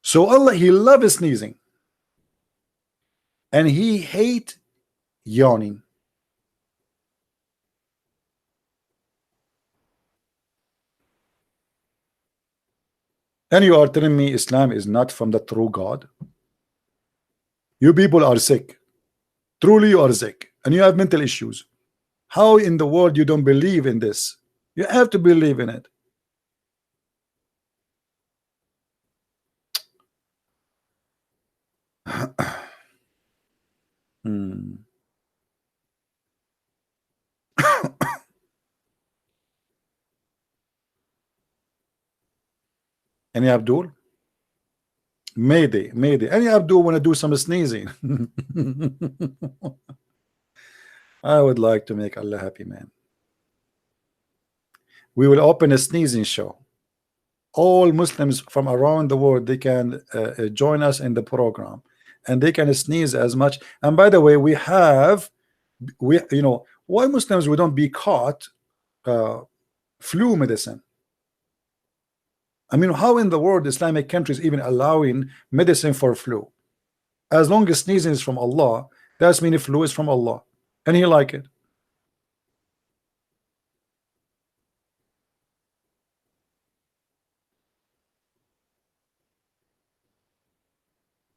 So Allah, He loves sneezing and He hates yawning. And you are telling me Islam is not from the true God? You people are sick. Truly you are sick and you have mental issues. How in the world you don't believe in this? You have to believe in it. Any Abdul? Mayday. Any Abdul want to do some sneezing? I would like to make Allah happy, man. We will open a sneezing show. All Muslims from around the world, they can join us in the program and they can sneeze as much. And by the way, we have We, you know, why Muslims we don't be caught flu medicine? I mean, how in the world Islamic countries even allowing medicine for flu? As long as sneezing is from Allah, that's mean flu is from Allah, and He like it.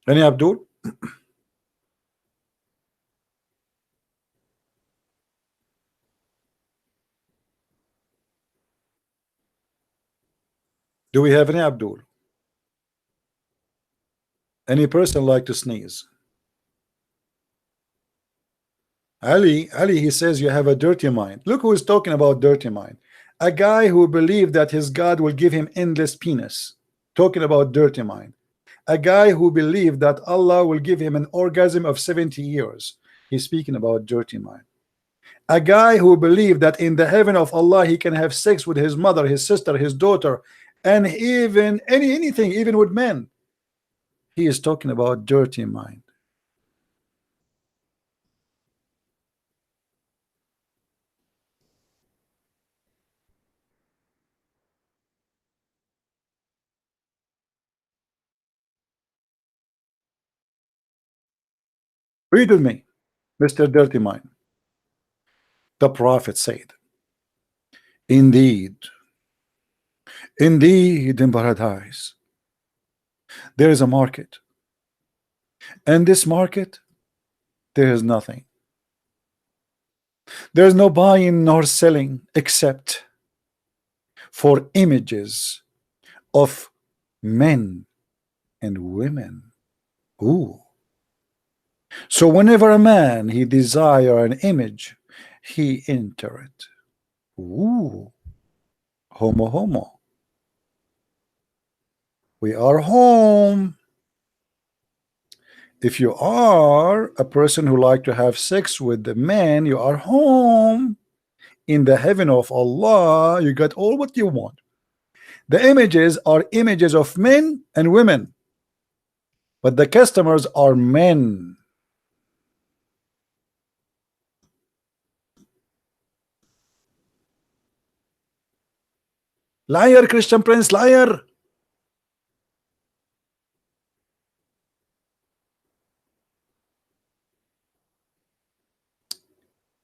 Any Abdul? Do we have any Abdul? Any person like to sneeze? Ali, he says you have a dirty mind. Look who is talking about dirty mind. A guy who believed that his God will give him endless penis. Talking about dirty mind. A guy who believed that Allah will give him an orgasm of 70 years. He's speaking about dirty mind. A guy who believed that in the heaven of Allah he can have sex with his mother, his sister, his daughter, and even anything, even with men. He is talking about dirty mind. Read with me, Mr. Dirty Mind. The Prophet said, indeed, indeed, in paradise there is a market, and this market there is nothing. There is no buying nor selling except for images of men and women. Ooh. So whenever a man he desire an image, he enter it. Ooh. Homo. We are home. If you are a person who like to have sex with the man, you are home. In the heaven of Allah, you got all what you want. The images are images of men and women, but the customers are men. Liar, Christian Prince, liar.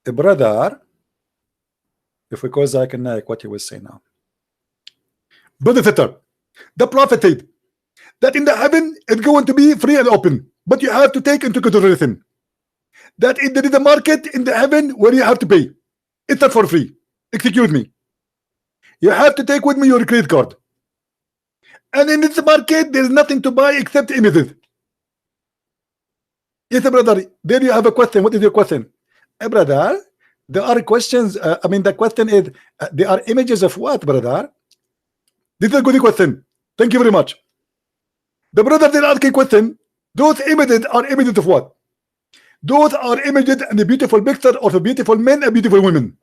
A brother, if we call Zacharias, what he will say now. Brother Fitter, the prophet said that in the heaven it's going to be free and open, but you have to take into consideration that there is a market in the heaven where you have to pay. It's not for free. Excuse me. You have to take with me your credit card. And in this market, there is nothing to buy except images. Yes, brother. There you have a question. What is your question? Brother, there are questions. I mean, the question is, there are images of what, brother? This is a good question. Thank you very much. The brother did ask a question. Those images are images of what? Those are images and the beautiful picture of a beautiful men and beautiful women.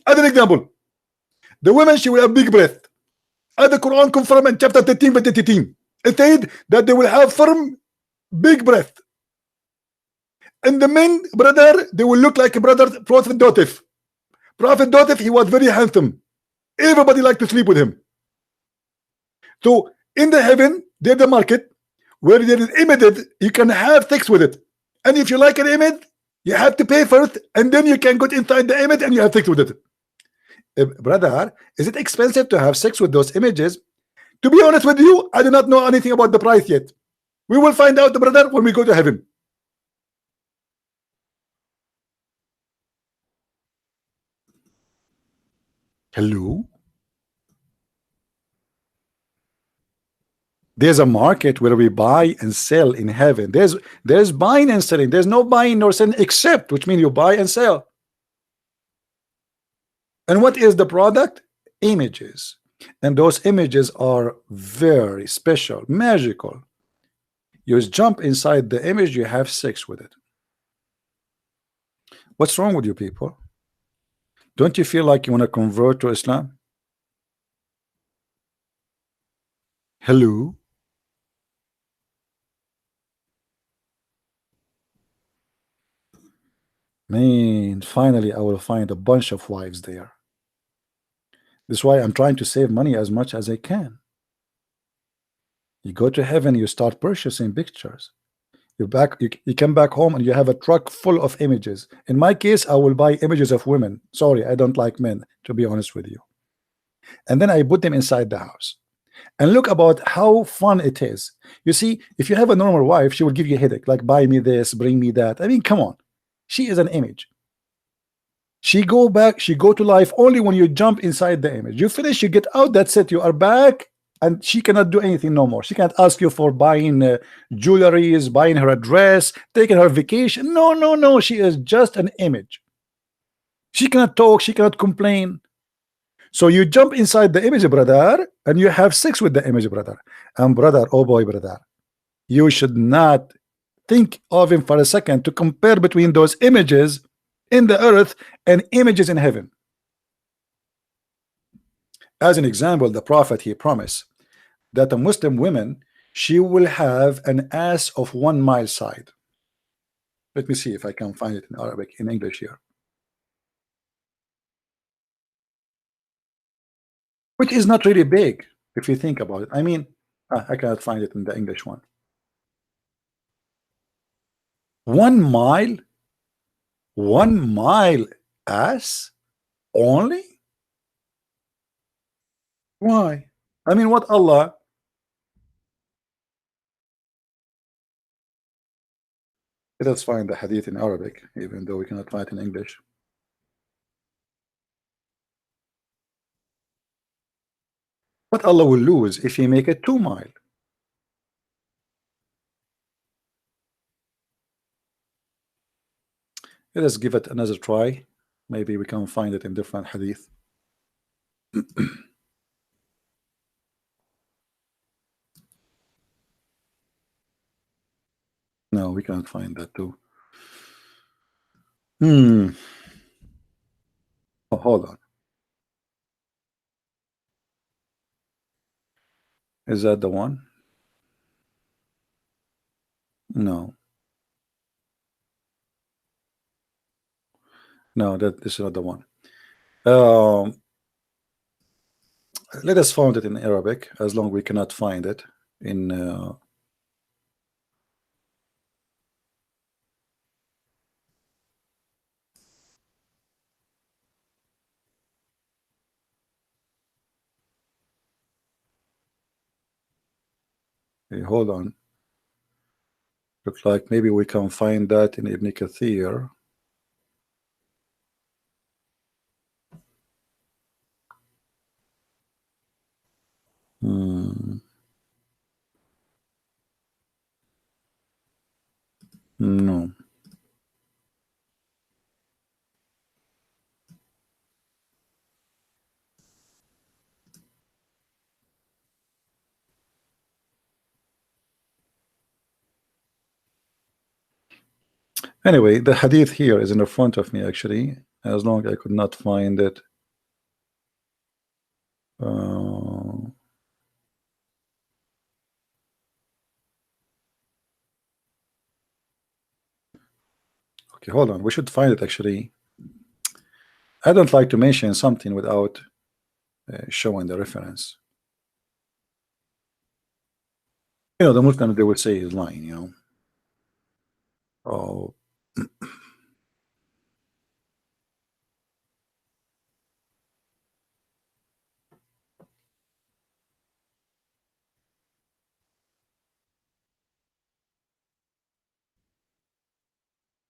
As an example, the women, she will have big breath. As the Quran confirmed in chapter 13 verse 18, it said that they will have firm, big breath. And the men, brother, they will look like a brother, Prophet Dotif. Prophet Dotif, he was very handsome. Everybody liked to sleep with him. So in the heaven, there's a market where there is images, you can have sex with it. And if you like an image, you have to pay first, and then you can go inside the image and you have sex with it. Brother, is it expensive to have sex with those images? To be honest with you, I do not know anything about the price yet. We will find out, brother, when we go to heaven. Hello? There's a market where we buy and sell in heaven. There's buying and selling. There's no buying nor selling except, which means you buy and sell. And what is the product? Images. And those images are very special, magical. You just jump inside the image, you have sex with it. What's wrong with you people? Don't you feel like you want to convert to Islam? Hello? Man, finally I will find a bunch of wives there. That's why I'm trying to save money as much as I can. You go to heaven, you start purchasing pictures. You come back home and you have a truck full of images. In my case, I will buy images of women. Sorry, I don't like men, to be honest with you. And then I put them inside the house. And look about how fun it is. You see, if you have a normal wife, she will give you a headache, like buy me this, bring me that. I mean, come on. She is an image. She go to life only when you jump inside the image. You finish, you get out, that's it. You are back, and she cannot do anything no more. She can't ask you for buying jewelries, buying her a dress, taking her vacation. No, no, no. She is just an image. She cannot talk. She cannot complain. So you jump inside the image, brother, and you have sex with the image, brother. And brother, oh boy, brother, you should not think of him for a second to compare between those images in the earth and images in heaven. As an example, the prophet, he promised that a Muslim woman, she will have an ass of 1 mile side. Let me see if I can find it in Arabic, in English here. Which is not really big if you think about it. I mean, I cannot find it in the English one. 1 mile? 1 mile ass only? Why? I mean, what Allah? Let us find the hadith in Arabic, even though we cannot find it in English. What Allah will lose if He make it 2 mile? Let us give it another try. Maybe we can find it in different hadith. No, we can't find that too. Oh, hold on. Is that the one? No. No, this is not the one. Let us find it in Arabic, as long as we cannot find it in hey, hold on. Looks like maybe we can find that in Ibn Kathir. No. Anyway, the hadith here is in the front of me, actually, as long as I could not find it. Okay, hold on. We should find it, actually. I don't like to mention something without showing the reference. You know, the Muslims, they would say he's lying, you know. Oh.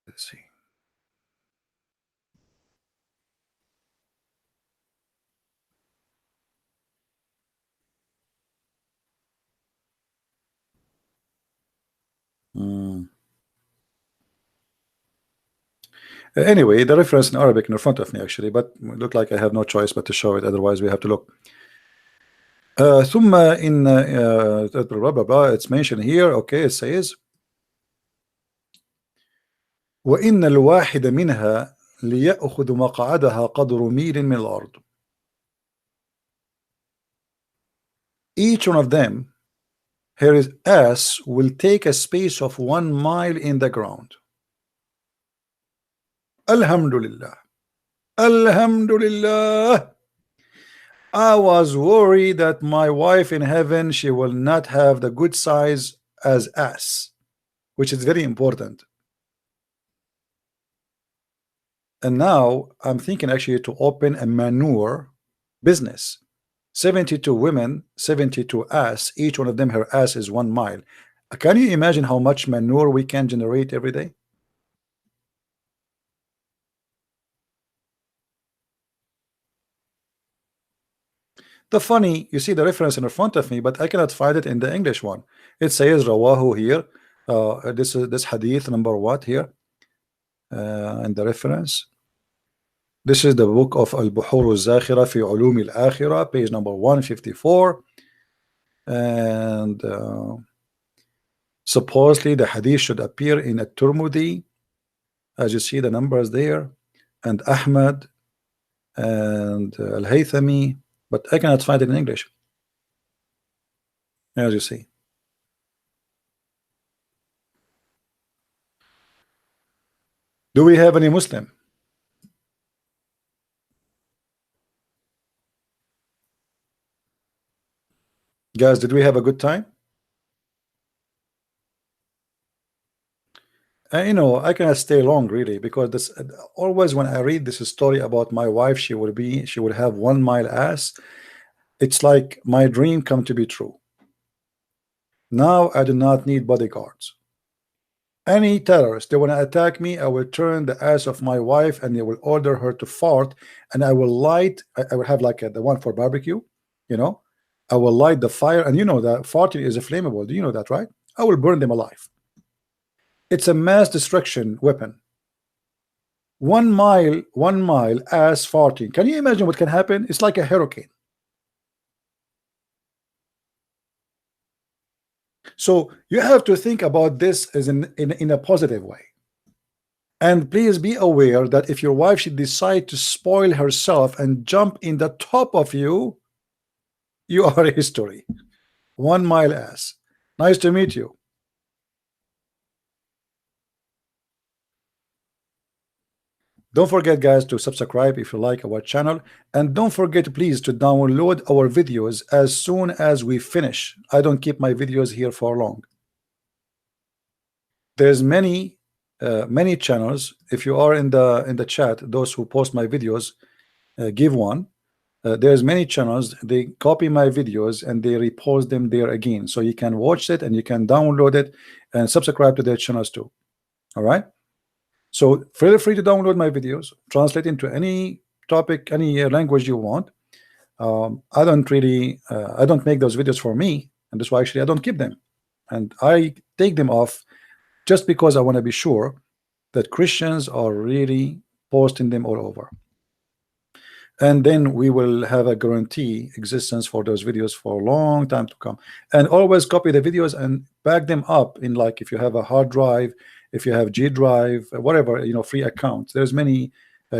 Let's see. Anyway, the reference in Arabic in front of me, actually, but it looked like I have no choice but to show it, otherwise we have to look. ثم in blah, blah, blah, it's mentioned here. Okay, it says وإن الواحد منها ليأخذ مقعدها قدر ميل من الأرض. Each one of them, his ass will take a space of 1 mile in the ground. Alhamdulillah. Alhamdulillah. I was worried that my wife in heaven, she will not have the good size as us, which is very important. And now I'm thinking actually to open a manure business. 72 women, 72 ass, each one of them, her ass is 1 mile. Can you imagine how much manure we can generate every day? The funny, you see the reference in front of me, but I cannot find it in the English one. It says Rawahu here. This hadith number what here? And the reference. This is the book of Al-Buhur al-Zakhira fi Ulum al-Akhirah, page number 154. And supposedly the hadith should appear in a Turmudi, as you see the numbers there, and Ahmad and Al-Haythami, but I cannot find it in English, as you see. Do we have any Muslim? Guys, did we have a good time? You know, I cannot stay long really, because this always when I read this story about my wife, she would have 1 mile ass. It's like my dream come to be true. Now I do not need bodyguards. Any terrorist, they want to attack me, I will turn the ass of my wife and they will order her to fart, and I will light, I will have like the one for barbecue, you know, I will light the fire, and you know that farting is a flammable. Do you know that, right? I will burn them alive. It's a mass destruction weapon. 1 mile ass farting. Can you imagine what can happen? It's like a hurricane. So you have to think about this as in a positive way. And please be aware that if your wife should decide to spoil herself and jump in the top of you, you are history. 1 mile ass. Nice to meet you. Don't forget, guys, to subscribe if you like our channel, and don't forget please to download our videos as soon as we finish. I don't keep my videos here for long. There's many channels. If you are in the chat, those who post my videos, give one. There's many channels, they copy my videos and they repost them there again, so you can watch it and you can download it and subscribe to their channels too. All right, so feel free to download my videos, translate into any topic, any language you want. I don't make those videos for me, and that's why actually I don't keep them, and I take them off just because I want to be sure that Christians are really posting them all over. And then we will have a guarantee existence for those videos for a long time to come. And always copy the videos and back them up in, like, if you have a hard drive, if you have G drive, whatever, you know, free accounts. There's many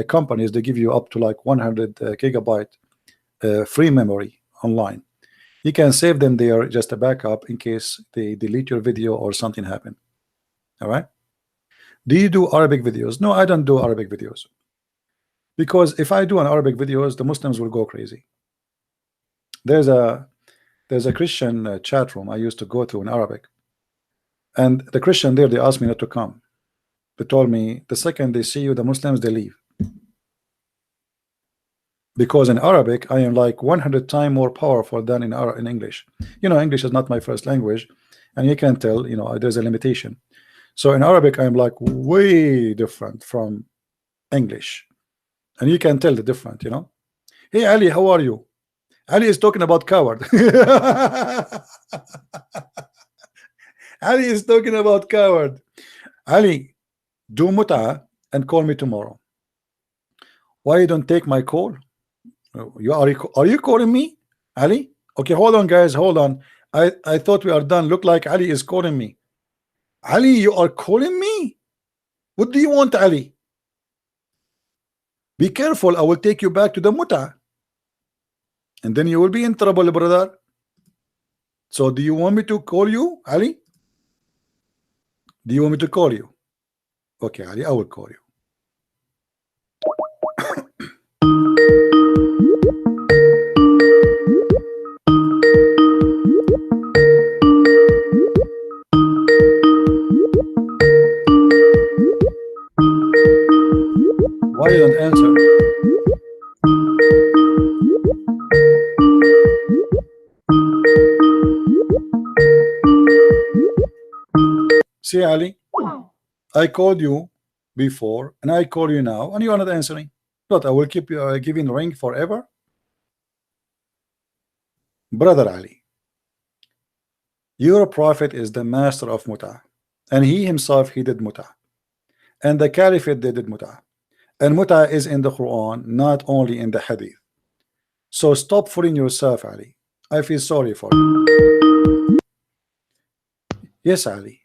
companies, they give you up to like 100 gigabyte free memory online. You can save them there, just a backup in case they delete your video or something happen. All right. Do you do Arabic videos? No, I don't do Arabic videos. Because if I do an Arabic videos, the Muslims will go crazy. There's a Christian chat room I used to go to in Arabic, and the Christian there, they asked me not to come. They told me the second they see you, the Muslims, they leave. Because in Arabic I am like 100 times more powerful than in English. You know, English is not my first language, and you can tell, you know, there's a limitation. So in Arabic I am like way different from English. And you can tell the difference, you know. Hey Ali, how are you? Ali is talking about coward. Ali is talking about coward. Ali, do mut'a and call me tomorrow. Why you don't take my call? Are you calling me, Ali? Okay, hold on, guys, hold on. I thought we are done. Look like Ali is calling me. Ali, you are calling me? What do you want, Ali? Be careful, I will take you back to the muta, and then you will be in trouble, brother. So do you want me to call you, Ali? Do you want me to call you? Okay, Ali, I will call you. See, Ali, I called you before and I call you now and you are not answering. But I will keep you giving ring forever. Brother Ali, your prophet is the master of muta, and he himself he did muta, and the caliphate they did muta, and muta is in the Quran, not only in the hadith. So stop fooling yourself, Ali. I feel sorry for you. Yes, Ali.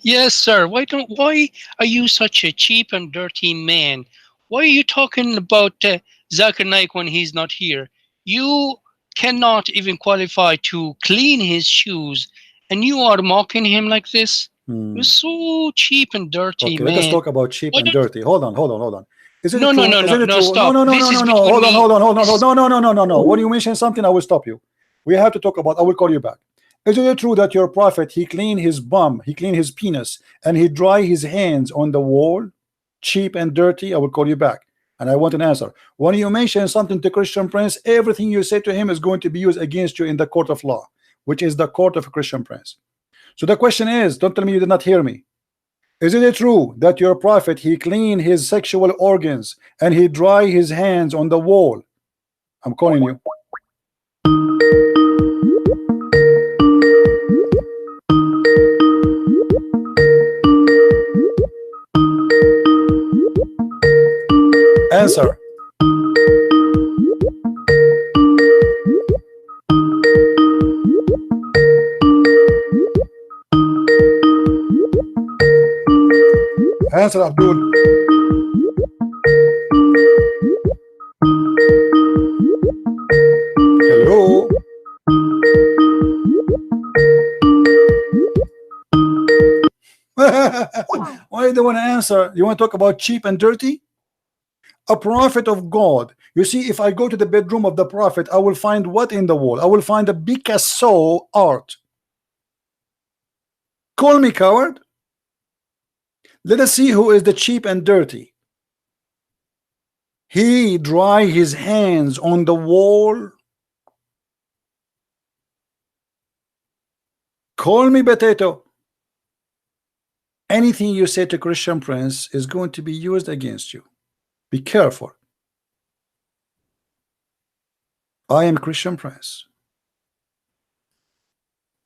Yes, sir. Why are you such a cheap and dirty man? Why are you talking about Zakir Naik when he's not here? You cannot even qualify to clean his shoes, and you are mocking him like this? You're so cheap and dirty, Okay, man. let us talk about cheap and dirty. Hold on. Is it No, true? no, no, Is no, it no, true? stop. No. This is between Hold me. on. No. When you mention something, I will stop you. We have to talk about. I will call you back. Is it true that your prophet he cleaned his bum, he cleaned his penis, and he dry his hands on the wall? Cheap and dirty. I will call you back, and I want an answer. When you mention something to Christian Prince, everything you say to him is going to be used against you in the court of law, which is the court of Christian Prince. So the question is, don't tell me you did not hear me. Isn't it true that your prophet he cleaned his sexual organs and he dry his hands on the wall? I'm calling you. Answer. Answer, Abdul. Hello. Why you don't want to answer? You want to talk about cheap and dirty? A prophet of God. You see, if I go to the bedroom of the prophet, I will find what in the wall? I will find a Picasso art. Call me coward. Let us see who is the cheap and dirty. He dry his hands on the wall. Call me potato. Anything you say to Christian Prince is going to be used against you. Be careful. I am Christian Prince.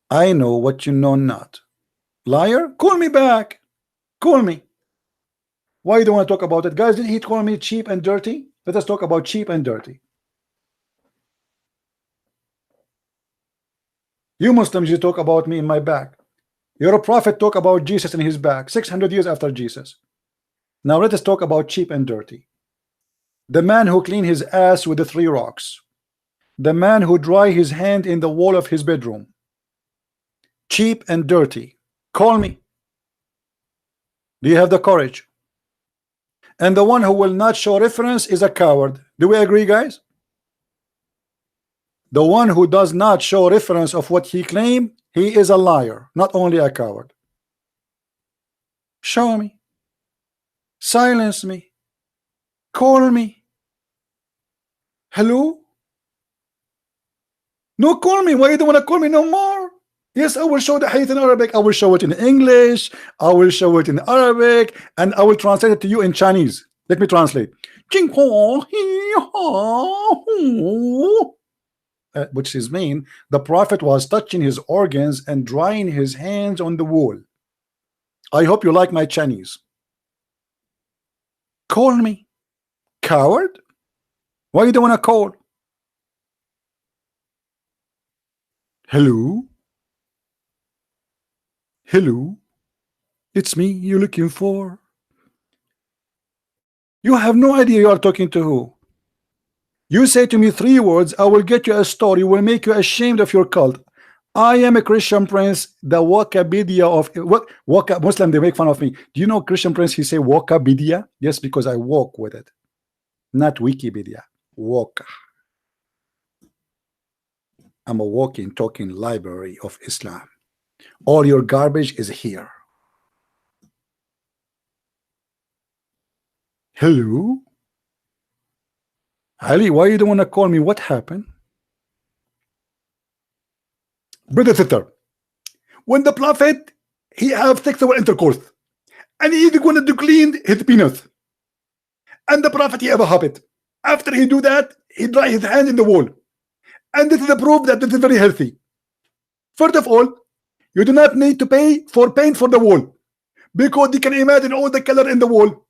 I know what you know not. Liar, call me back. Call me. Why you don't want to talk about it? Guys, did he call me cheap and dirty? Let us talk about cheap and dirty. You Muslims, you talk about me in my back. Your prophet talk about Jesus in his back 600 years after Jesus. Now let us talk about cheap and dirty. The man who cleaned his ass with the 3 rocks. The man who dry his hand in the wall of his bedroom. Cheap and dirty. Call me. Do you have the courage? And the one who will not show reference is a coward. Do we agree, guys? The one who does not show reference of what he claimed, he is a liar, not only a coward. Show me. Silence me. Call me. Hello? No, call me. Why you don't want to call me no more? Yes, I will show the hadith in Arabic. I will show it in English. I will show it in Arabic. And I will translate it to you in Chinese. Let me translate. Which is mean the prophet was touching his organs and drying his hands on the wall. I hope you like my Chinese. Call me. Coward? Why you don't want to call? Hello? Hello? It's me you're looking for. You have no idea you are talking to who. You say to me 3 words, I will get you a story, will make you ashamed of your cult. I am a Christian Prince, the Wikipedia of what Muslim, they make fun of me. Do you know Christian Prince, he say Wikipedia? Yes, because I walk with it. Not Wikipedia. Walk. I'm a walking, talking library of Islam. All your garbage is here. Hello? Ali, why you don't want to call me? What happened? Brother Sister, when the prophet he have sexual intercourse, and he's going to clean his penis. And the Prophet he have a habit. After he do that, he dry his hand in the wall. And this is a proof that this is very healthy. First of all, you do not need to pay for paint for the wall, because you can imagine all the color in the wall.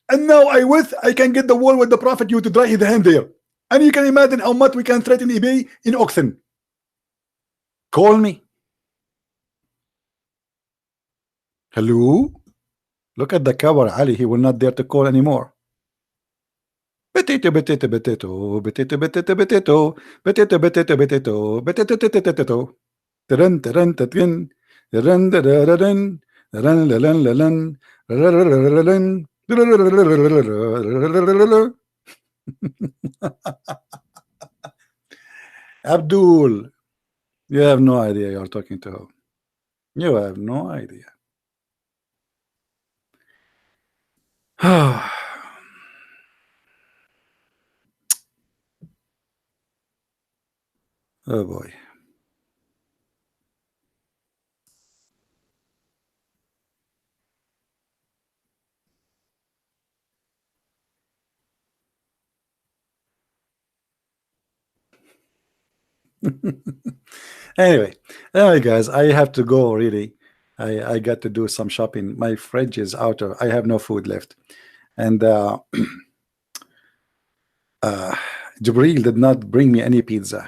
And now I wish I can get the wall with the Prophet you to dry his hand there. And you can imagine how much we can threaten eBay in auction. Call me. Hello? Look at the cover, Ali. He will not dare to call anymore. Potato, potato, potato, potato, potato, potato, potato, potato, potato, potato, potato. Run, run, run, run, run, run, run, Abdul, you have no idea you're talking to who. You have no idea. Oh boy. Anyway, guys, I have to go really. I got to do some shopping. My fridge is out of, I have no food left. And Jibril did not bring me any pizza.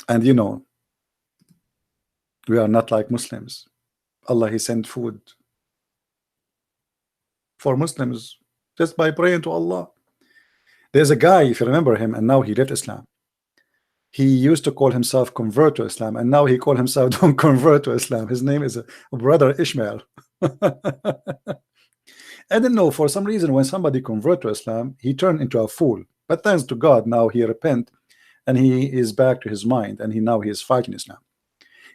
And you know, we are not like Muslims. Allah, he sent food for Muslims just by praying to Allah. There's a guy, if you remember him, and now he left Islam. He used to call himself convert to Islam, and now he called himself don't convert to Islam. His name is Brother Ishmael. I don't know, for some reason when somebody convert to Islam, he turned into a fool. But thanks to God, now he repent and he is back to his mind, and now he is fighting Islam.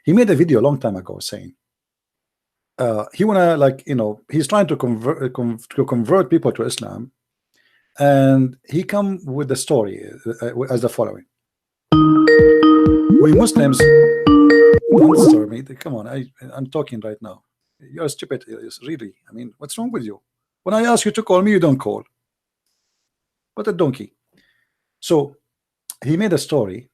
He made a video a long time ago saying he wanna, like, you know, he's trying to convert people to Islam, and he come with the story as the following. We Muslims, don't disturb me. Come on, I'm talking right now. You're stupid, really. I mean, what's wrong with you? When I ask you to call me, you don't call. What a donkey. So he made a story,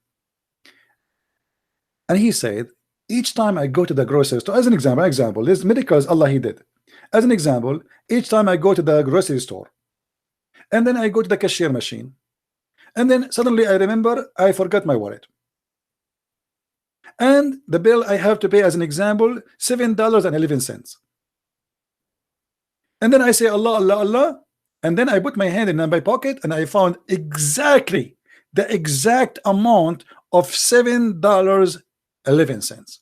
and he said, each time I go to the grocery store, as an example, this miracles Allah he did. As an example, each time I go to the grocery store, and then I go to the cashier machine, and then suddenly I remember I forgot my wallet. And the bill I have to pay, as an example, $7.11. And then I say Allah, Allah, Allah, and then I put my hand in my pocket and I found exactly the exact amount of $7.11.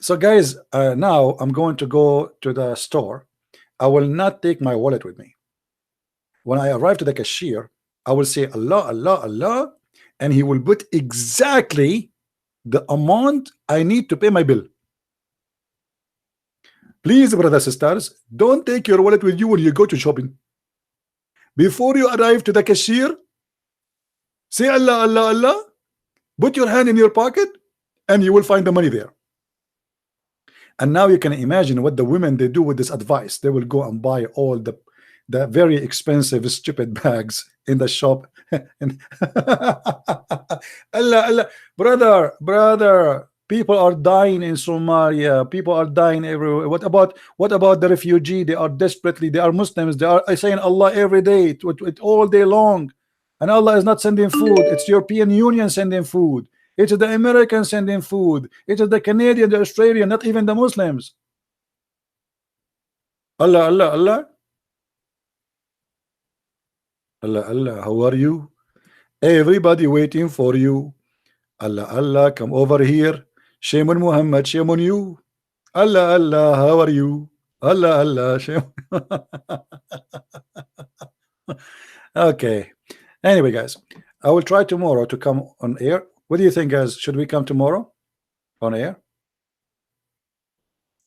So guys, now I'm going to go to the store. I will not take my wallet with me. When I arrive to the cashier, I will say Allah, Allah, Allah, and he will put exactly the amount I need to pay my bill. Please, brothers and sisters, don't take your wallet with you when you go to shopping. Before you arrive to the cashier, say Allah, Allah, Allah, put your hand in your pocket, and you will find the money there. And now you can imagine what the women they do with this advice. They will go and buy all the very expensive stupid bags in the shop. Allah, Allah, brother, people are dying in Somalia, people are dying everywhere. What about the refugee? They are desperately, they are Muslims, they are saying Allah every day, all day long, and Allah is not sending food. It's European Union sending food, it's the Americans sending food, it is the Canadian, the Australian, not even the Muslims. Allah, Allah, Allah. Allah, Allah, how are you? Everybody waiting for you. Allah, Allah, come over here. Shame on Muhammad, shame on you. Allah, Allah, how are you? Allah, Allah, shame. Okay. Anyway, guys, I will try tomorrow to come on air. What do you think, guys? Should we come tomorrow on air?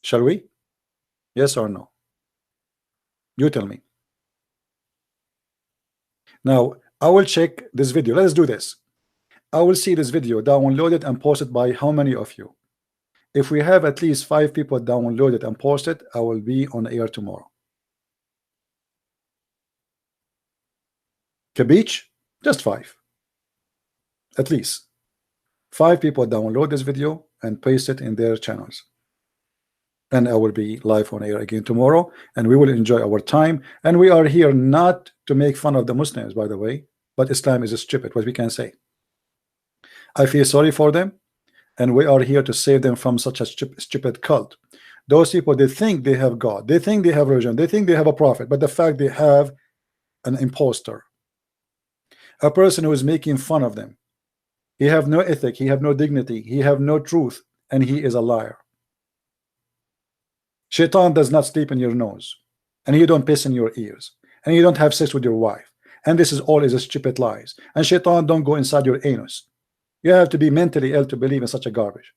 Shall we? Yes or no? You tell me. Now, I will check this video. Let's do this. I will see this video downloaded and posted by how many of you? If we have at least 5 people download it and post it, I will be on air tomorrow. Kabich? Just 5. At least 5 people download this video and paste it in their channels. And I will be live on air again tomorrow, and we will enjoy our time. And we are here not to make fun of the Muslims, by the way, but Islam is stupid, what we can say. I feel sorry for them, and we are here to save them from such a stupid cult. Those people, they think they have God, they think they have religion, they think they have a prophet, but the fact they have an imposter, a person who is making fun of them. He have no ethic, he have no dignity, he have no truth, and he is a liar. Shaitan does not sleep in your nose, and you don't piss in your ears, and you don't have sex with your wife, and this is all is a stupid lies. And Shaitan don't go inside your anus. You have to be mentally ill to believe in such a garbage.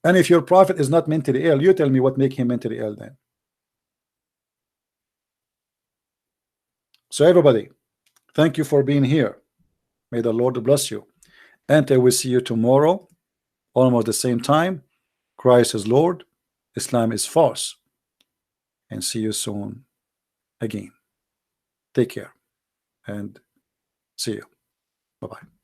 And if your prophet is not mentally ill, you tell me what make him mentally ill then. So everybody, thank you for being here. May the Lord bless you. And I will see you tomorrow, almost the same time. Christ is Lord, Islam is false. And see you soon again. Take care and see you. Bye-bye.